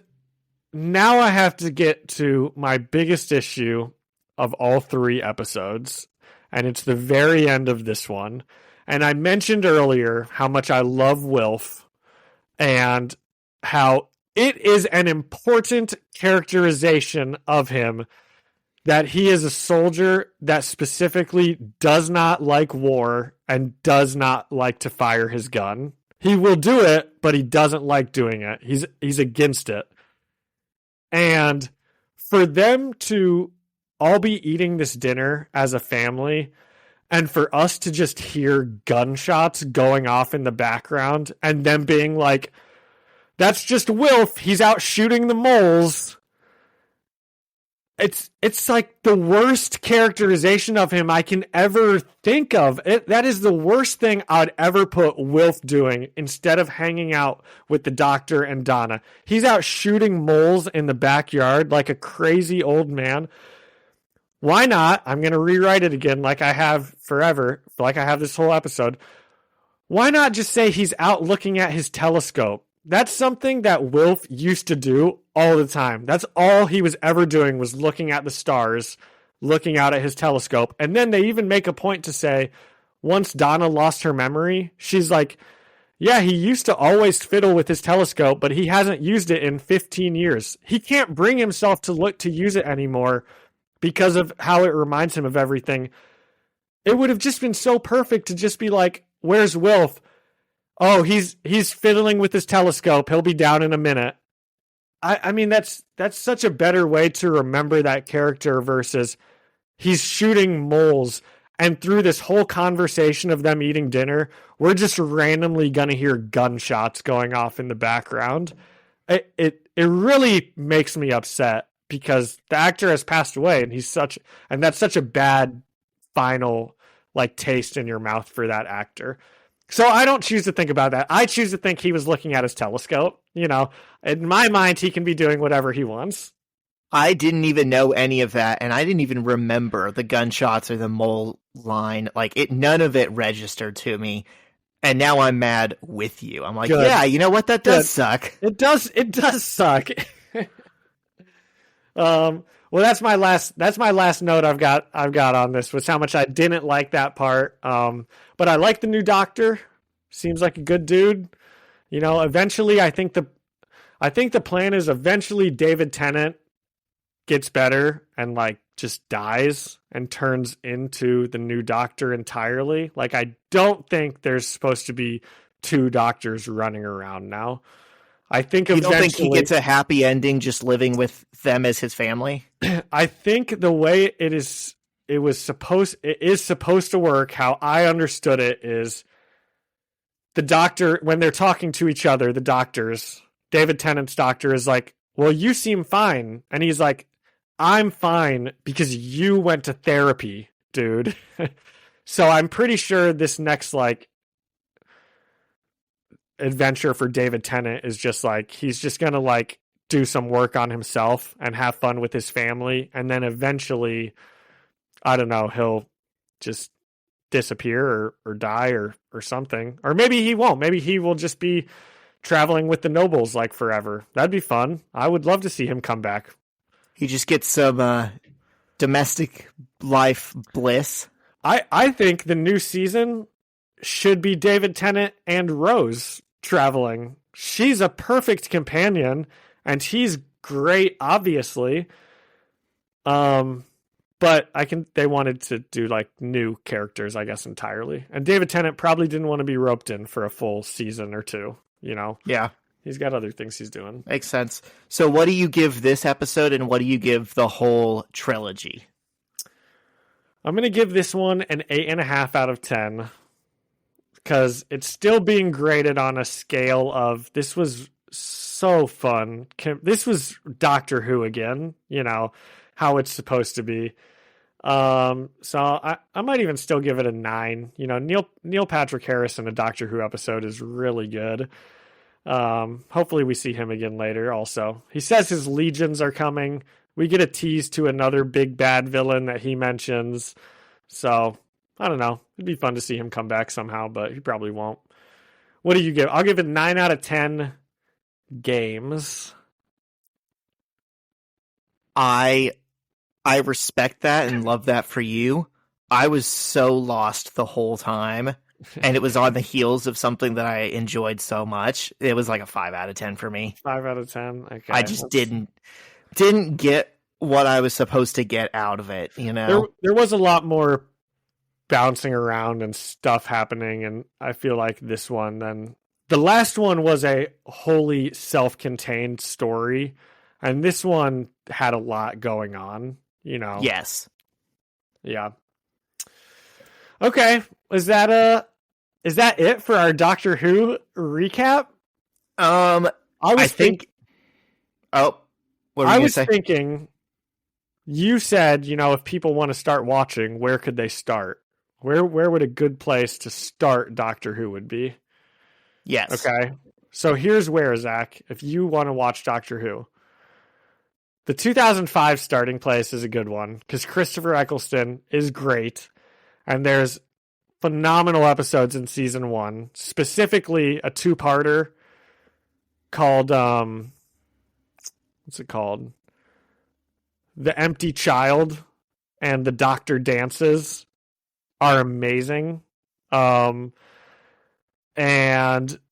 now I have to get to my biggest issue of all 3 episodes, and it's the very end of this one. And I mentioned earlier how much I love Wilf and how it is an important characterization of him that he is a soldier that specifically does not like war and does not like to fire his gun. He will do it, but he doesn't like doing it. He's against it. And for them to all be eating this dinner as a family, and for us to just hear gunshots going off in the background and them being like, That's just Wilf. He's out shooting the moles. It's like the worst characterization of him I can ever think of. That is the worst thing I'd ever put Wilf doing instead of hanging out with the doctor and Donna. He's out shooting moles in the backyard like a crazy old man. Why not? I'm going to rewrite it again like I have forever, like I have this whole episode. Why not just say he's out looking at his telescope? That's something that Wilf used to do all the time. That's all he was ever doing, was looking at the stars, looking out at his telescope. And then they even make a point to say, once Donna lost her memory, she's like, yeah, he used to always fiddle with his telescope, but he hasn't used it in 15 years. He can't bring himself to use it anymore because of how it reminds him of everything. It would have just been so perfect to just be like, where's Wilf? Oh, he's fiddling with his telescope. He'll be down in a minute. I mean, that's such a better way to remember that character versus he's shooting moles. And through this whole conversation of them eating dinner, we're just randomly going to hear gunshots going off in the background. It really makes me upset because the actor has passed away and that's such a bad final like taste in your mouth for that actor. So I don't choose to think about that. I choose to think he was looking at his telescope. You know, in my mind, he can be doing whatever he wants. I didn't even know any of that, and I didn't even remember the gunshots or the mole line. Like, none of it registered to me, and now I'm mad with you. I'm like, Good. Yeah, you know what? That does suck. It does suck. Well, that's my last note I've got on this, was how much I didn't like that part. But I like the new doctor. Seems like a good dude. You know, eventually I think the plan is eventually David Tennant gets better and like just dies and turns into the new doctor entirely. Like, I don't think there's supposed to be two doctors running around now. I think you don't think he gets a happy ending just living with them as his family? I think the way it is supposed to work, how I understood it, is the doctor, when they're talking to each other, the doctors, David Tennant's doctor is like, well, you seem fine. And he's like, I'm fine because you went to therapy, dude. So I'm pretty sure this next like adventure for David Tennant is just like, he's just gonna like do some work on himself and have fun with his family, and then eventually, I don't know, he'll just disappear or die or something. Or maybe he won't. Maybe he will just be traveling with the nobles like forever. That'd be fun. I would love to see him come back. He just gets some domestic life bliss. I think the new season should be David Tennant and Rose traveling. She's a perfect companion, and he's great, obviously. But they wanted to do like new characters, I guess, entirely. And David Tennant probably didn't want to be roped in for a full season or two, you know? Yeah. He's got other things he's doing. Makes sense. So what do you give this episode, and what do you give the whole trilogy? I'm going to give this one an 8.5 out of 10. Because it's still being graded on a scale of, this was so fun. This was Doctor Who again, you know, how it's supposed to be. So I might even still give it a 9. You know, Neil Patrick Harris in a Doctor Who episode is really good. Hopefully we see him again later also. He says his legions are coming. We get a tease to another big bad villain that he mentions. So, I don't know. It'd be fun to see him come back somehow, but he probably won't. What do you give? I'll give it 9 out of 10 games. I respect that and love that for you. I was so lost the whole time, and it was on the heels of something that I enjoyed so much. It was like a 5 out of 10 for me. 5 out of 10? Okay. I just didn't get what I was supposed to get out of it, you know? There was a lot more bouncing around and stuff happening, and I feel like this one, then the last one was a wholly self-contained story, and this one had a lot going on, you know. Yes. Yeah. Okay, is that it for our Doctor Who recap? I think. Oh, what were you I going to was say? thinking. You said, if people want to start watching, where could they start? Where would a good place to start Doctor Who would be? Yes. Okay. So here's where, Zach, if you want to watch Doctor Who, the 2005 starting place is a good one because Christopher Eccleston is great. And there's phenomenal episodes in season 1, specifically a 2-parter called, what's it called? The Empty Child and The Doctor Dances are amazing. And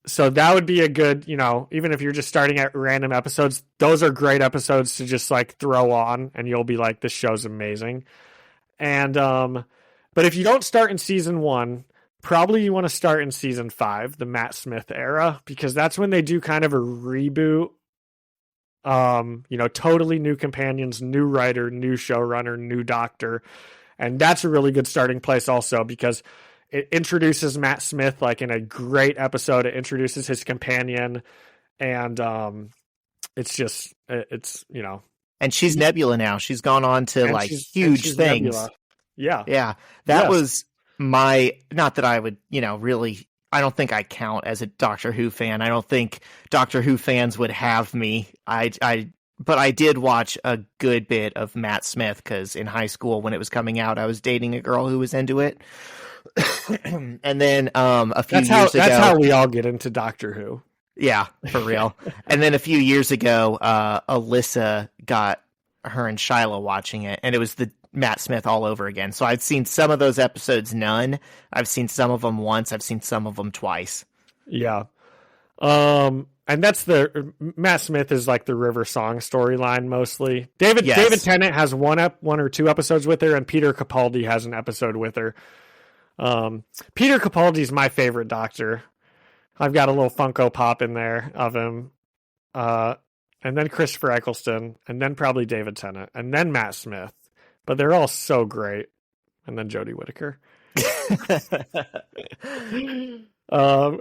so that would be a good, even if you're just starting at random episodes, those are great episodes to just like throw on and you'll be like, this show's amazing. And, but if you don't start in season 1, probably you want to start in season 5, the Matt Smith era, because that's when they do kind of a reboot. Totally new companions, new writer, new showrunner, new doctor. And that's a really good starting place also because it introduces Matt Smith like in a great episode. It introduces his companion and it's And she's Nebula now. She's gone on to like huge things. Nebula. Yeah. Yeah. That was not that I would, really, I don't think I count as a Doctor Who fan. I don't think Doctor Who fans would have me. But I did watch a good bit of Matt Smith because in high school when it was coming out, I was dating a girl who was into it. And then a few years ago, that's how we all get into Doctor Who. Yeah, for real. And then a few years ago, Alyssa got her and Shiloh watching it, and it was the Matt Smith all over again. So I've seen some of those episodes, none. I've seen some of them once. I've seen some of them twice. Yeah. And that's Matt Smith is like the River Song storyline mostly. David Tennant has one or 2 episodes with her, and Peter Capaldi has an episode with her. Peter Capaldi's my favorite Doctor. I've got a little Funko Pop in there of him. And then Christopher Eccleston, and then probably David Tennant, and then Matt Smith. But they're all so great. And then Jodie Whittaker.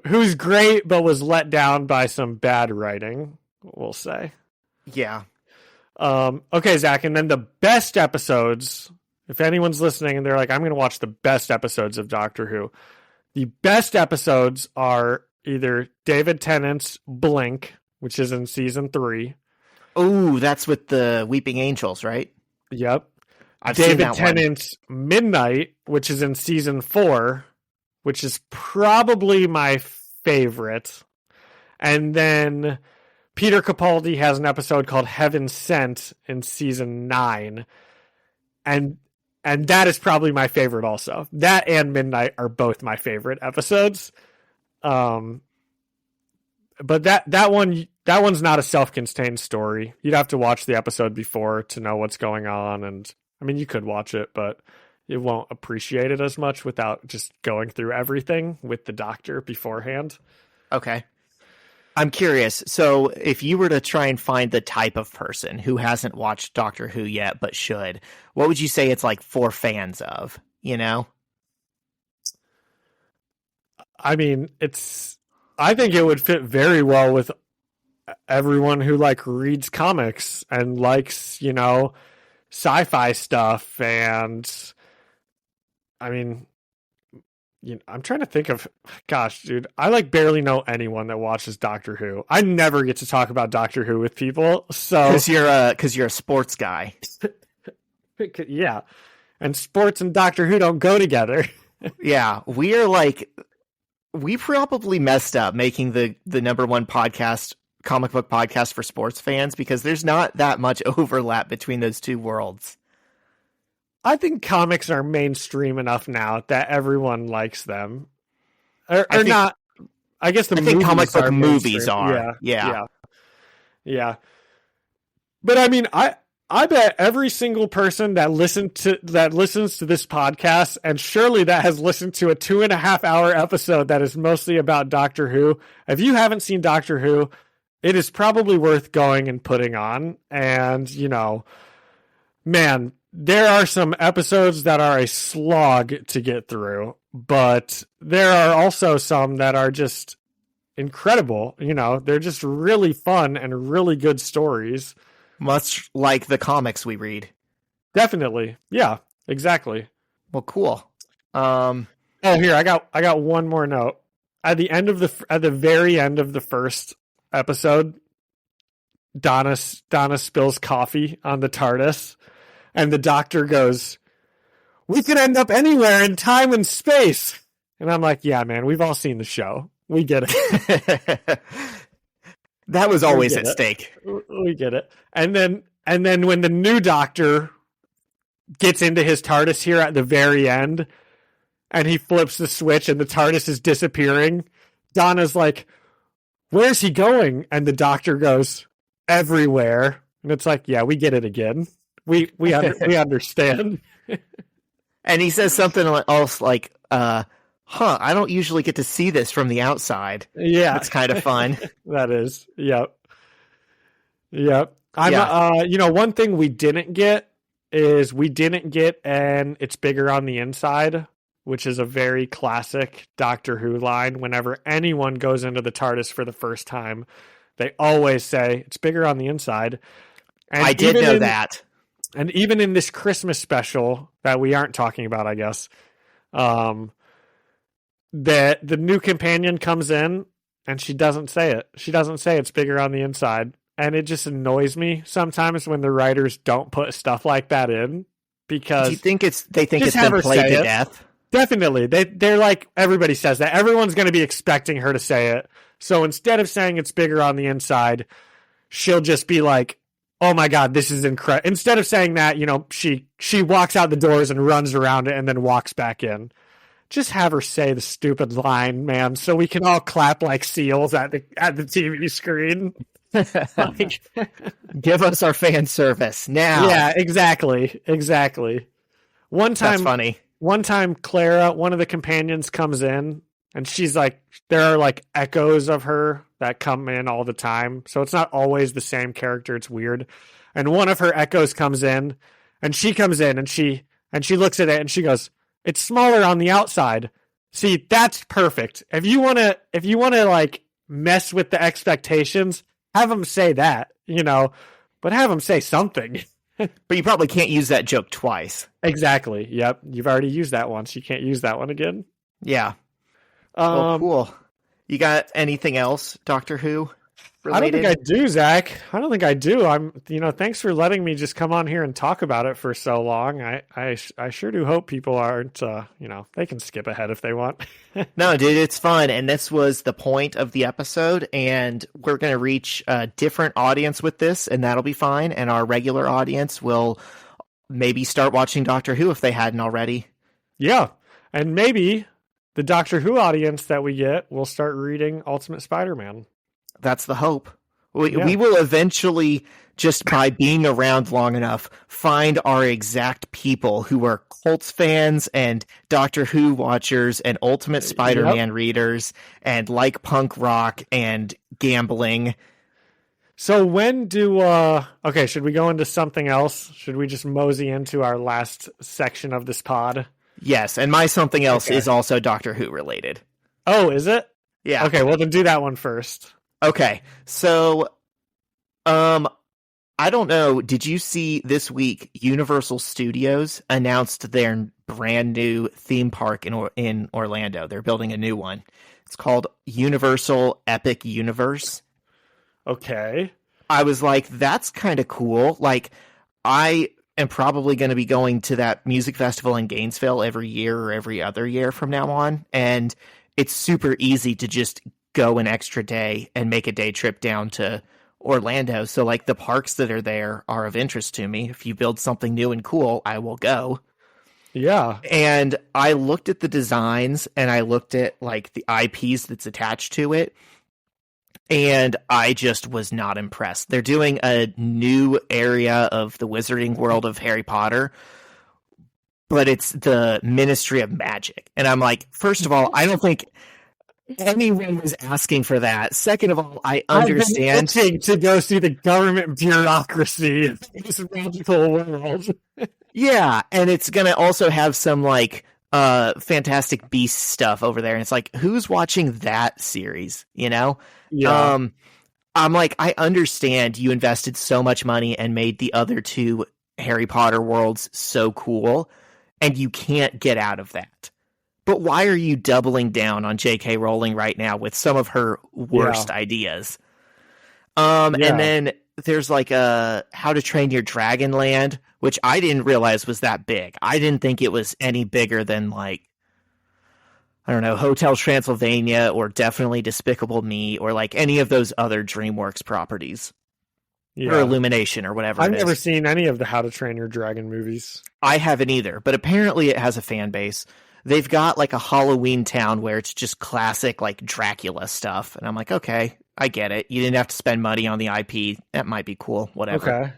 Who's great, but was let down by some bad writing, we'll say. Yeah. Okay, Zach, and then the best episodes, if anyone's listening and they're like, I'm going to watch the best episodes of Doctor Who, the best episodes are either David Tennant's Blink, which is in season 3. Oh, that's with the Weeping Angels, right? Yep. I've seen David that Tennant's Midnight, which is in season 4, which is probably my favorite. And then Peter Capaldi has an episode called Heaven Sent in season 9. And that is probably my favorite also. That and Midnight are both my favorite episodes. But that one's not a self-contained story. You'd have to watch the episode before to know what's going on. And I mean, you could watch it, but you won't appreciate it as much without just going through everything with the Doctor beforehand. Okay. I'm curious. So if you were to try and find the type of person who hasn't watched Doctor Who yet, but should, what would you say it's like for fans of, I mean, I think it would fit very well with everyone who like reads comics and likes, sci-fi stuff. And I mean, I'm trying to think of, gosh, dude, I like barely know anyone that watches Doctor Who. I never get to talk about Doctor Who with people. So because you're a sports guy. Yeah. And sports and Doctor Who don't go together. Yeah. We probably messed up making the number one comic book podcast for sports fans because there's not that much overlap between those two worlds. I think comics are mainstream enough now that everyone likes them. I guess I think comic book movies are. Yeah. But I mean, I bet every single person that listens to this podcast, and surely that has listened to a 2.5 hour episode that is mostly about Doctor Who. If you haven't seen Doctor Who, it is probably worth going and putting on. And, man, there are some episodes that are a slog to get through, but there are also some that are just incredible. You know, they're just really fun and really good stories. Much like the comics we read. Definitely. Yeah, exactly. Well, cool. Oh, here, I got one more note. At the very end of the first episode, Donna spills coffee on the TARDIS, and the Doctor goes, "We could end up anywhere in time and space." And I'm like, yeah, man, we've all seen the show. We get it. That was always at stake. We get it. And then when the new Doctor gets into his TARDIS here at the very end, and he flips the switch and the TARDIS is disappearing, Donna's like, "Where's he going?" And the Doctor goes, "Everywhere." And it's like, yeah, we get it again. We understand. And he says something else like, I don't usually get to see this from the outside. Yeah. It's kind of fun. That is. Yep. One thing we didn't get and it's bigger on the inside, which is a very classic Doctor Who line. Whenever anyone goes into the TARDIS for the first time, they always say it's bigger on the inside. And I did know that. And even in this Christmas special that we aren't talking about, I guess, the new companion comes in and she doesn't say it. She doesn't say it's bigger on the inside. And it just annoys me sometimes when the writers don't put stuff like that in, because do you think they think it's been played to death? Definitely. They're like, everybody says that. Everyone's going to be expecting her to say it. So instead of saying it's bigger on the inside, she'll just be like, "Oh my God, this is incredible." Instead of saying that, she walks out the doors and runs around it and then walks back in. Just have her say the stupid line, man, so we can all clap like seals at the TV screen. Like, give us our fan service now. Yeah, exactly. One time, that's funny. One time, Clara, one of the companions, comes in, and she's like, there are like echoes of her that come in all the time, so it's not always the same character. It's weird. And one of her echoes comes in, and she comes in, and she looks at it, and she goes, "It's smaller on the outside." See, that's perfect. If you wanna like mess with the expectations, have them say that, but have them say something. But you probably can't use that joke twice. Exactly. Yep. You've already used that once. You can't use that one again. Yeah. Cool. You got anything else, Doctor Who related? I don't think I do, Zach. I don't think I do. Thanks for letting me just come on here and talk about it for so long. I sure do hope people aren't, they can skip ahead if they want. No, dude, it's fun. And this was the point of the episode. And we're going to reach a different audience with this, and that'll be fine. And our regular audience will maybe start watching Doctor Who if they hadn't already. Yeah. And maybe the Doctor Who audience that we get will start reading Ultimate Spider-Man. That's the hope. We will eventually, just by being around long enough, find our exact people who are Colts fans and Doctor Who watchers and Ultimate Spider-Man readers and like punk rock and gambling. So when should we go into something else? Should we just mosey into our last section of this pod? Yes, and my something else is also Doctor Who related. Oh, is it? Yeah. Okay, well then do that one first. Okay, so, I don't know, did you see this week Universal Studios announced their brand new theme park in Orlando? They're building a new one. It's called Universal Epic Universe. Okay. I was like, that's kind of cool. Like, I am probably going to be going to that music festival in Gainesville every year or every other year from now on, and it's super easy to just go an extra day and make a day trip down to Orlando. So like the parks that are there are of interest to me. If you build something new and cool, I will go. Yeah. And I looked at the designs and I looked at like the IPs that's attached to it, and I just was not impressed. They're doing a new area of the wizarding world of Harry Potter, but it's the Ministry of Magic. And I'm like, first of all, I don't think anyone was asking for that. Second of all, I understand. I've been itching to go see the government bureaucracy in this magical world. Yeah, and it's going to also have some like Fantastic Beasts stuff over there, and it's like, who's watching that series? You know? Yeah. I'm like, I understand you invested so much money and made the other two Harry Potter worlds so cool, and you can't get out of that. But why are you doubling down on J.K. Rowling right now with some of her worst ideas? And then there's like a How to Train Your Dragon Land, which I didn't realize was that big. I didn't think it was any bigger than, like, I don't know, Hotel Transylvania or definitely Despicable Me or like any of those other DreamWorks properties. Or Illumination or whatever. I've never seen any of the How to Train Your Dragon movies. I haven't either, but apparently it has a fan base. They've got like a Halloween town where it's just classic like Dracula stuff. And I'm like, okay, I get it. You didn't have to spend money on the IP. That might be cool. Whatever.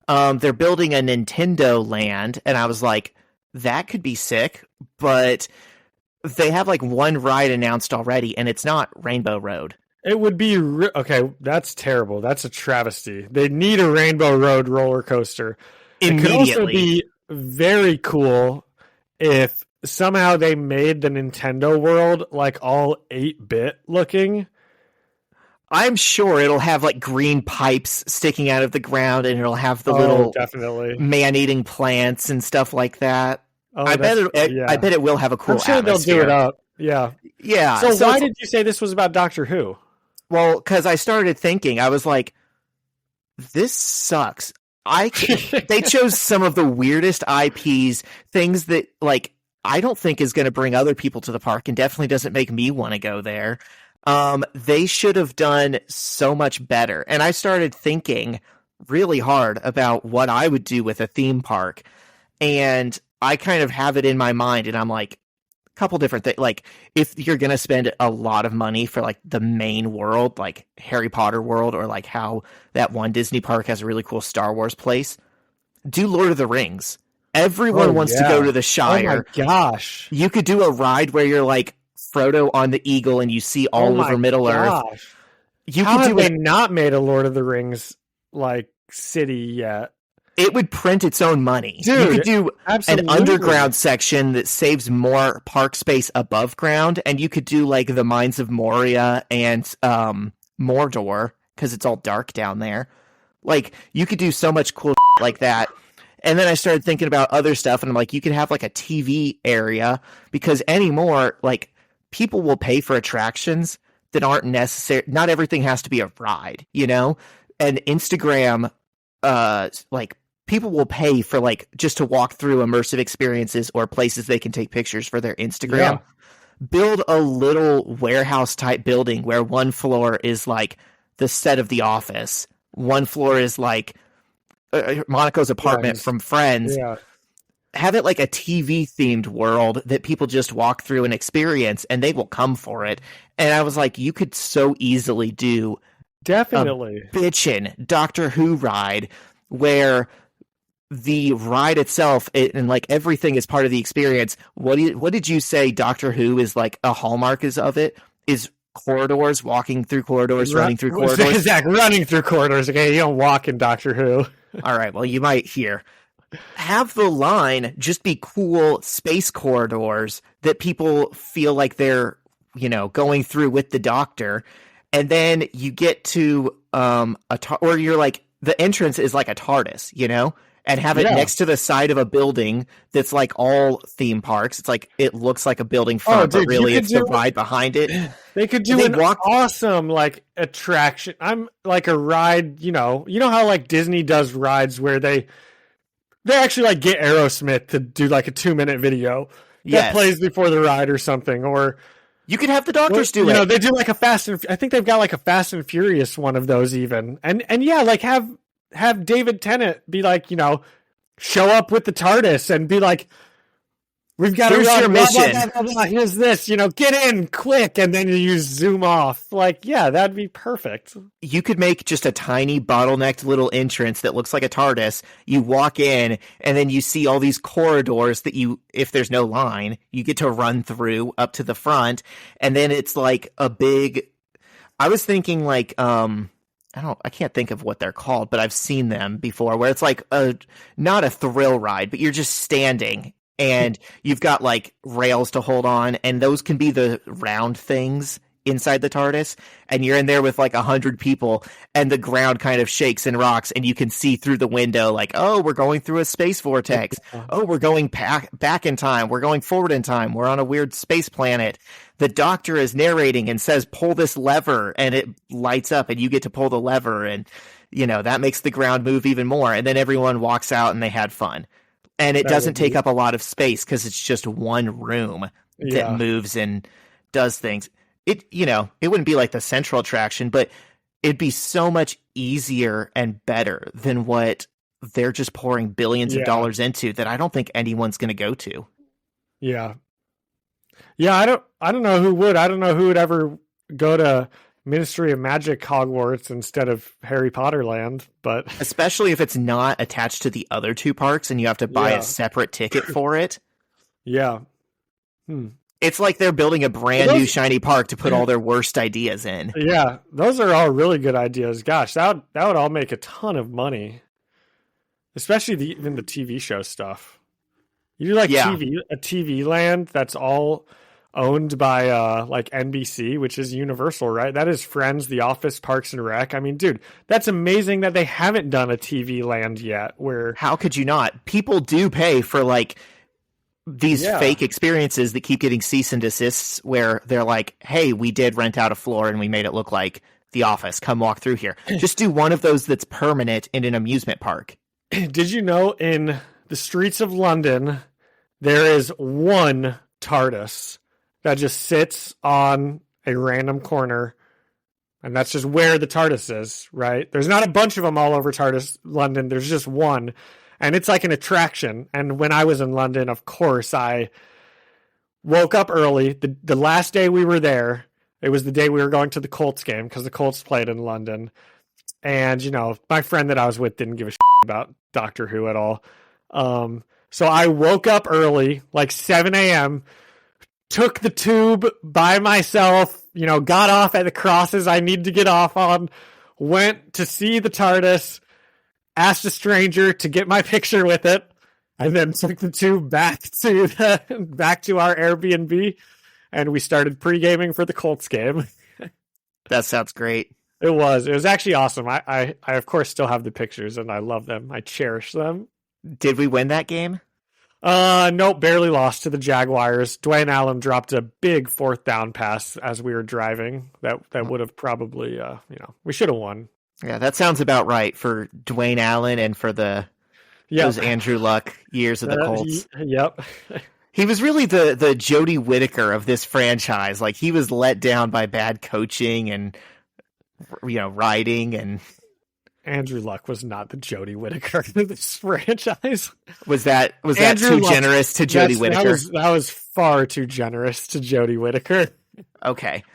Okay. They're building a Nintendo land. And I was like, that could be sick. But they have like one ride announced already, and it's not Rainbow Road. It would be... okay, that's terrible. That's a travesty. They need a Rainbow Road roller coaster. Immediately. It could also be very cool if somehow they made the Nintendo world like all 8-bit looking. I'm sure it'll have like green pipes sticking out of the ground, and it'll have the little definitely man-eating plants and stuff like that. Oh, I bet it will have a cool atmosphere. They'll do it up. Yeah. Yeah. So why did you say this was about Doctor Who? Well, because I started thinking, I was like, this sucks. They chose some of the weirdest IPs, things that like I don't think is going to bring other people to the park, and definitely doesn't make me want to go there. They should have done so much better. And I started thinking really hard about what I would do with a theme park. And I kind of have it in my mind, and I'm like, a couple different things. Like, if you're going to spend a lot of money for like the main world, like Harry Potter world, or like how that one Disney park has a really cool Star Wars place, do Lord of the Rings. Everyone wants to go to the Shire. Oh my gosh. You could do a ride where you're like Frodo on the eagle and you see all over Middle Earth. How have they not made a Lord of the Rings like city yet? It would print its own money. Dude, you could do absolutely. an underground section that saves more park space above ground, and you could do like the Mines of Moria and Mordor, because it's all dark down there. Like, you could do so much cool like that. And then I started thinking about other stuff, and I'm like, you could have like a TV area, because anymore, like, people will pay for attractions that aren't necessary. Not everything has to be a ride, you know? And Instagram, like, people will pay for like just to walk through immersive experiences or places they can take pictures for their Instagram. Yeah. Build a little warehouse type building where one floor is like the set of The Office. One floor is like Monica's apartment from Friends. Yeah. Have it like a TV themed world that people just walk through and experience, and they will come for it. And I was like, you could so easily do definitely a bitchin' Doctor Who ride where the ride itself and like everything is part of the experience. What did you say Doctor Who is like a hallmark of it? Is corridors, walking through corridors, running through corridors? Zach, running through corridors. Okay, you don't walk in Doctor Who. All right, well, you might hear. Have the line just be cool space corridors that people feel like they're, you know, going through with the Doctor. And then you get to or you're like, the entrance is like a TARDIS, you know? And have it next to the side of a building that's like all theme parks. It's like, it looks like a building front, but really it's the ride behind it. They could do an awesome like attraction. I'm like a ride, you know how like Disney does rides where they actually like get Aerosmith to do like a 2-minute video that plays before the ride or something. Or you could have the doctors do it. You know, they do like I think they've got like a Fast and Furious one of those even. And yeah, like have David Tennant be like, you know, show up with the TARDIS and be like, we've got Here's your mission. Blah, blah, blah, blah. Here's this, you know, get in quick. And then you zoom off. Like, yeah, that'd be perfect. You could make just a tiny bottlenecked little entrance that looks like a TARDIS. You walk in and then you see all these corridors that if there's no line, you get to run through up to the front. And then it's like a big, I was thinking like, I can't think of what they're called, but I've seen them before where it's like not a thrill ride, but you're just standing and you've got like rails to hold on, and those can be the round things inside the TARDIS, and you're in there with like 100 people, and the ground kind of shakes and rocks, and you can see through the window like, oh, we're going through a space vortex. Oh, we're going back in time. We're going forward in time. We're on a weird space planet. The doctor is narrating and says, pull this lever, and it lights up, and you get to pull the lever, and that makes the ground move even more. And then everyone walks out and they had fun. And it doesn't take up a lot of space because it's just one room that moves and does things. It wouldn't be like the central attraction, but it'd be so much easier and better than what they're just pouring billions of dollars into that I don't think anyone's going to go to. Yeah. Yeah, I don't know who would. I don't know who would ever go to Ministry of Magic Hogwarts instead of Harry Potter Land, but especially if it's not attached to the other two parks and you have to buy a separate ticket for it. Yeah. It's like they're building a brand new shiny park to put all their worst ideas in. Yeah, those are all really good ideas. Gosh, that would all make a ton of money, especially even the TV show stuff. You do like a TV land that's all owned by like NBC, which is Universal, right? That is Friends, The Office, Parks and Rec. I mean, dude, that's amazing that they haven't done a TV land yet. Where how could you not? People do pay for like these fake experiences that keep getting cease and desists where they're like, hey, we did rent out a floor and we made it look like The Office. Come walk through here. Just do one of those that's permanent in an amusement park. Did you know in the streets of London, there is one TARDIS that just sits on a random corner, and that's just where the TARDIS is, right? There's not a bunch of them all over TARDIS London. There's just one. And it's like an attraction. And when I was in London, of course, I woke up early. The last day we were there, it was the day we were going to the Colts game because the Colts played in London. And, my friend that I was with didn't give a shit about Doctor Who at all. So I woke up early, like 7 a.m., took the tube by myself, got off at the crosses I needed to get off on, went to see the TARDIS, asked a stranger to get my picture with it, and then took the tube back to our Airbnb, and we started pre-gaming for the Colts game. That sounds great. It was actually awesome. I of course still have the pictures, and I love them. I cherish them. Did we win that game? Nope, barely lost to the Jaguars. Dwayne Allen dropped a big fourth down pass as we were driving. That would have probably, we should have won. Yeah, that sounds about right for Dwayne Allen and for those Andrew Luck years of the Colts. Yep. He was really the Jody Whittaker of this franchise. Like, he was let down by bad coaching and, riding, and Andrew Luck was not the Jody Whittaker of this franchise. Was that too generous to Jody Whittaker? That was far too generous to Jody Whittaker. Okay.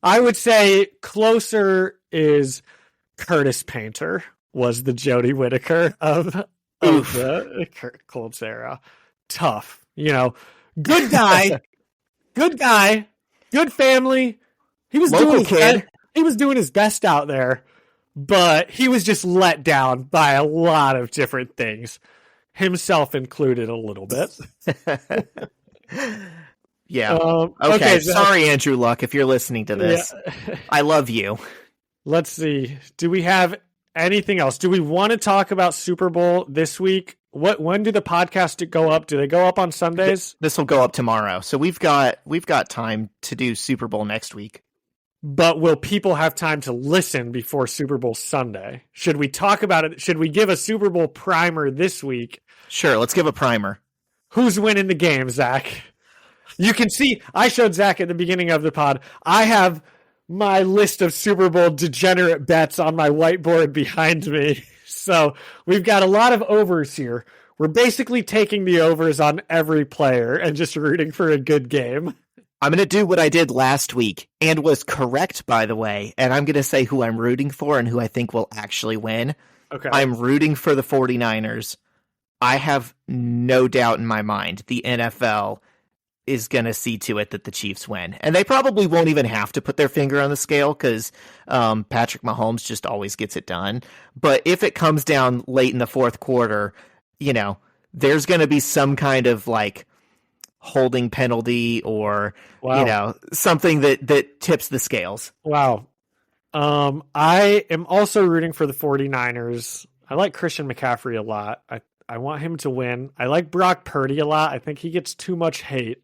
I would say closer is Curtis Painter was the Jody Whittaker of the Colts era. Tough, good guy, good family. He was doing his best out there, but he was just let down by a lot of different things, himself included a little bit. Yeah. Okay. Sorry, Andrew Luck, if you're listening to this. Yeah. I love you. Let's see. Do we have anything else? Do we want to talk about Super Bowl this week? When do the podcasts go up? Do they go up on Sundays? This will go up tomorrow. So we've got time to do Super Bowl next week. But will people have time to listen before Super Bowl Sunday? Should we talk about it? Should we give a Super Bowl primer this week? Sure, let's give a primer. Who's winning the game, Zach? You can see, I showed Zach at the beginning of the pod. I have my list of Super Bowl degenerate bets on my whiteboard behind me. So we've got a lot of overs here. We're basically taking the overs on every player and just rooting for a good game. I'm going to do what I did last week and was correct, by the way. And I'm going to say who I'm rooting for and who I think will actually win. Okay. I'm rooting for the 49ers. I have no doubt in my mind the NFL is going to see to it that the Chiefs win. And they probably won't even have to put their finger on the scale because Patrick Mahomes just always gets it done. But if it comes down late in the fourth quarter, there's going to be some kind of like holding penalty or, Wow. something that tips the scales. Wow. I am also rooting for the 49ers. I like Christian McCaffrey a lot. I want him to win. I like Brock Purdy a lot. I think he gets too much hate.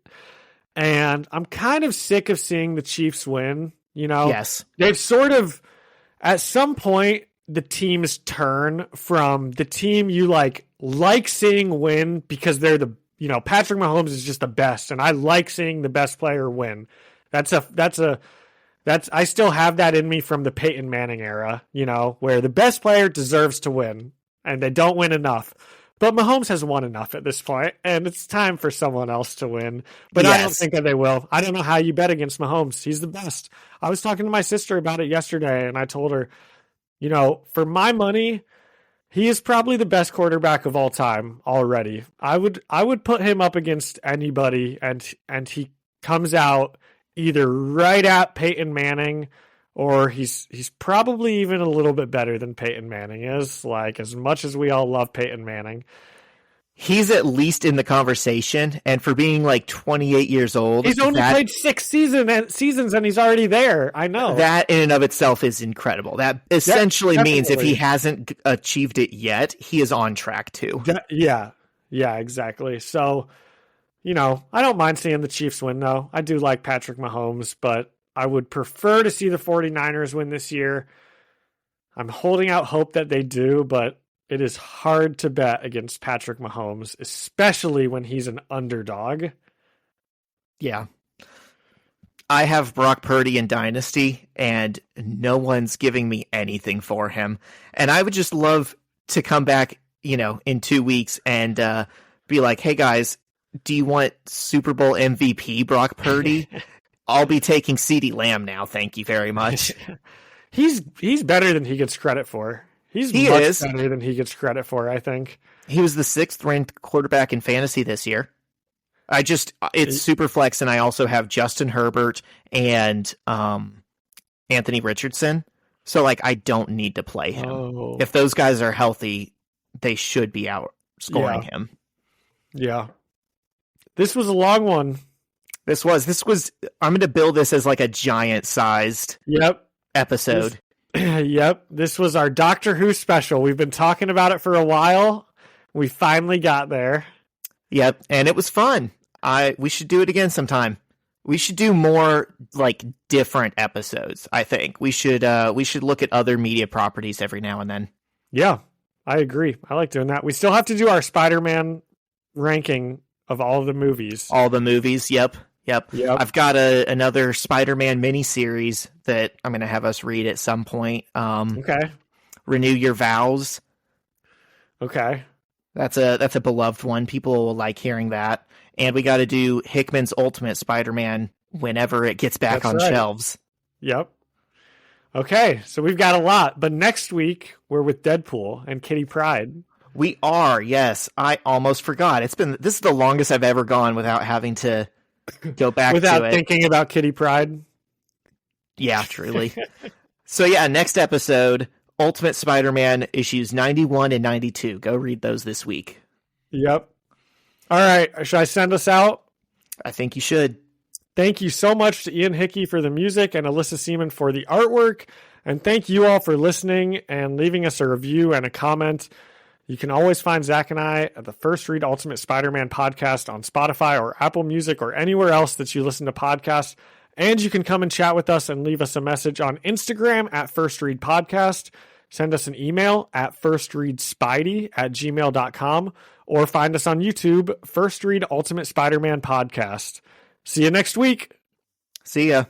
And I'm kind of sick of seeing the Chiefs win. Yes. They've sort of, at some point, the teams turn from the team you like seeing win because they're Patrick Mahomes is just the best. And I like seeing the best player win. I still have that in me from the Peyton Manning era, where the best player deserves to win and they don't win enough. But Mahomes has won enough at this point, and it's time for someone else to win. But yes. I don't think that they will. I don't know how you bet against Mahomes. He's the best. I was talking to my sister about it yesterday, and I told her, for my money, he is probably the best quarterback of all time already. I would put him up against anybody, and he comes out either right at Peyton Manning, or he's probably even a little bit better than Peyton Manning is. Like, as much as we all love Peyton Manning, he's at least in the conversation. And for being like 28 years old, he's only played 6 seasons and he's already there. I know that in and of itself is incredible. That essentially means if he hasn't achieved it yet, he is on track to. Yeah, exactly. So, I don't mind seeing the Chiefs win, though. I do like Patrick Mahomes, but I would prefer to see the 49ers win this year. I'm holding out hope that they do, but it is hard to bet against Patrick Mahomes, especially when he's an underdog. Yeah. I have Brock Purdy in Dynasty, and no one's giving me anything for him. And I would just love to come back, in 2 weeks and be like, hey, guys, do you want Super Bowl MVP Brock Purdy? I'll be taking CeeDee Lamb now. Thank you very much. He's better than he gets credit for. He is better than he gets credit for, I think. He was the 6th ranked quarterback in fantasy this year. It's super flex, and I also have Justin Herbert and Anthony Richardson. So, I don't need to play him. Oh. If those guys are healthy, they should be outscoring him. Yeah. This was a long one. This was. I'm going to build this as a giant-sized episode. This was our Doctor Who special. We've been talking about it for a while. We finally got there. Yep, and it was fun. We should do it again sometime. We should do more different episodes. I think we should look at other media properties every now and then. Yeah, I agree. I like doing that. We still have to do our Spider-Man ranking of all of the movies. All the movies. Yep. I've got another Spider-Man miniseries that I'm going to have us read at some point. Okay. Renew Your Vows. Okay. That's a beloved one. People will like hearing that. And we got to do Hickman's Ultimate Spider-Man whenever it gets back on shelves. Yep. Okay, so we've got a lot. But next week, we're with Deadpool and Kitty Pryde. We are, yes. I almost forgot. This is the longest I've ever gone without having to go back to it. Without thinking about Kitty Pryde? Yeah, truly. So yeah, next episode, Ultimate Spider-Man issues 91 and 92. Go read those this week. Yep. All right, should I send us out? I think you should. Thank you so much to Ian Hickey for the music and Alyssa Seaman for the artwork. And thank you all for listening and leaving us a review and a comment. You can always find Zach and I at the First Read Ultimate Spider-Man podcast on Spotify or Apple Music or anywhere else that you listen to podcasts. And you can come and chat with us and leave us a message on Instagram at First Read Podcast. Send us an email at firstreadspidey@gmail.com or find us on YouTube, First Read Ultimate Spider-Man Podcast. See you next week. See ya.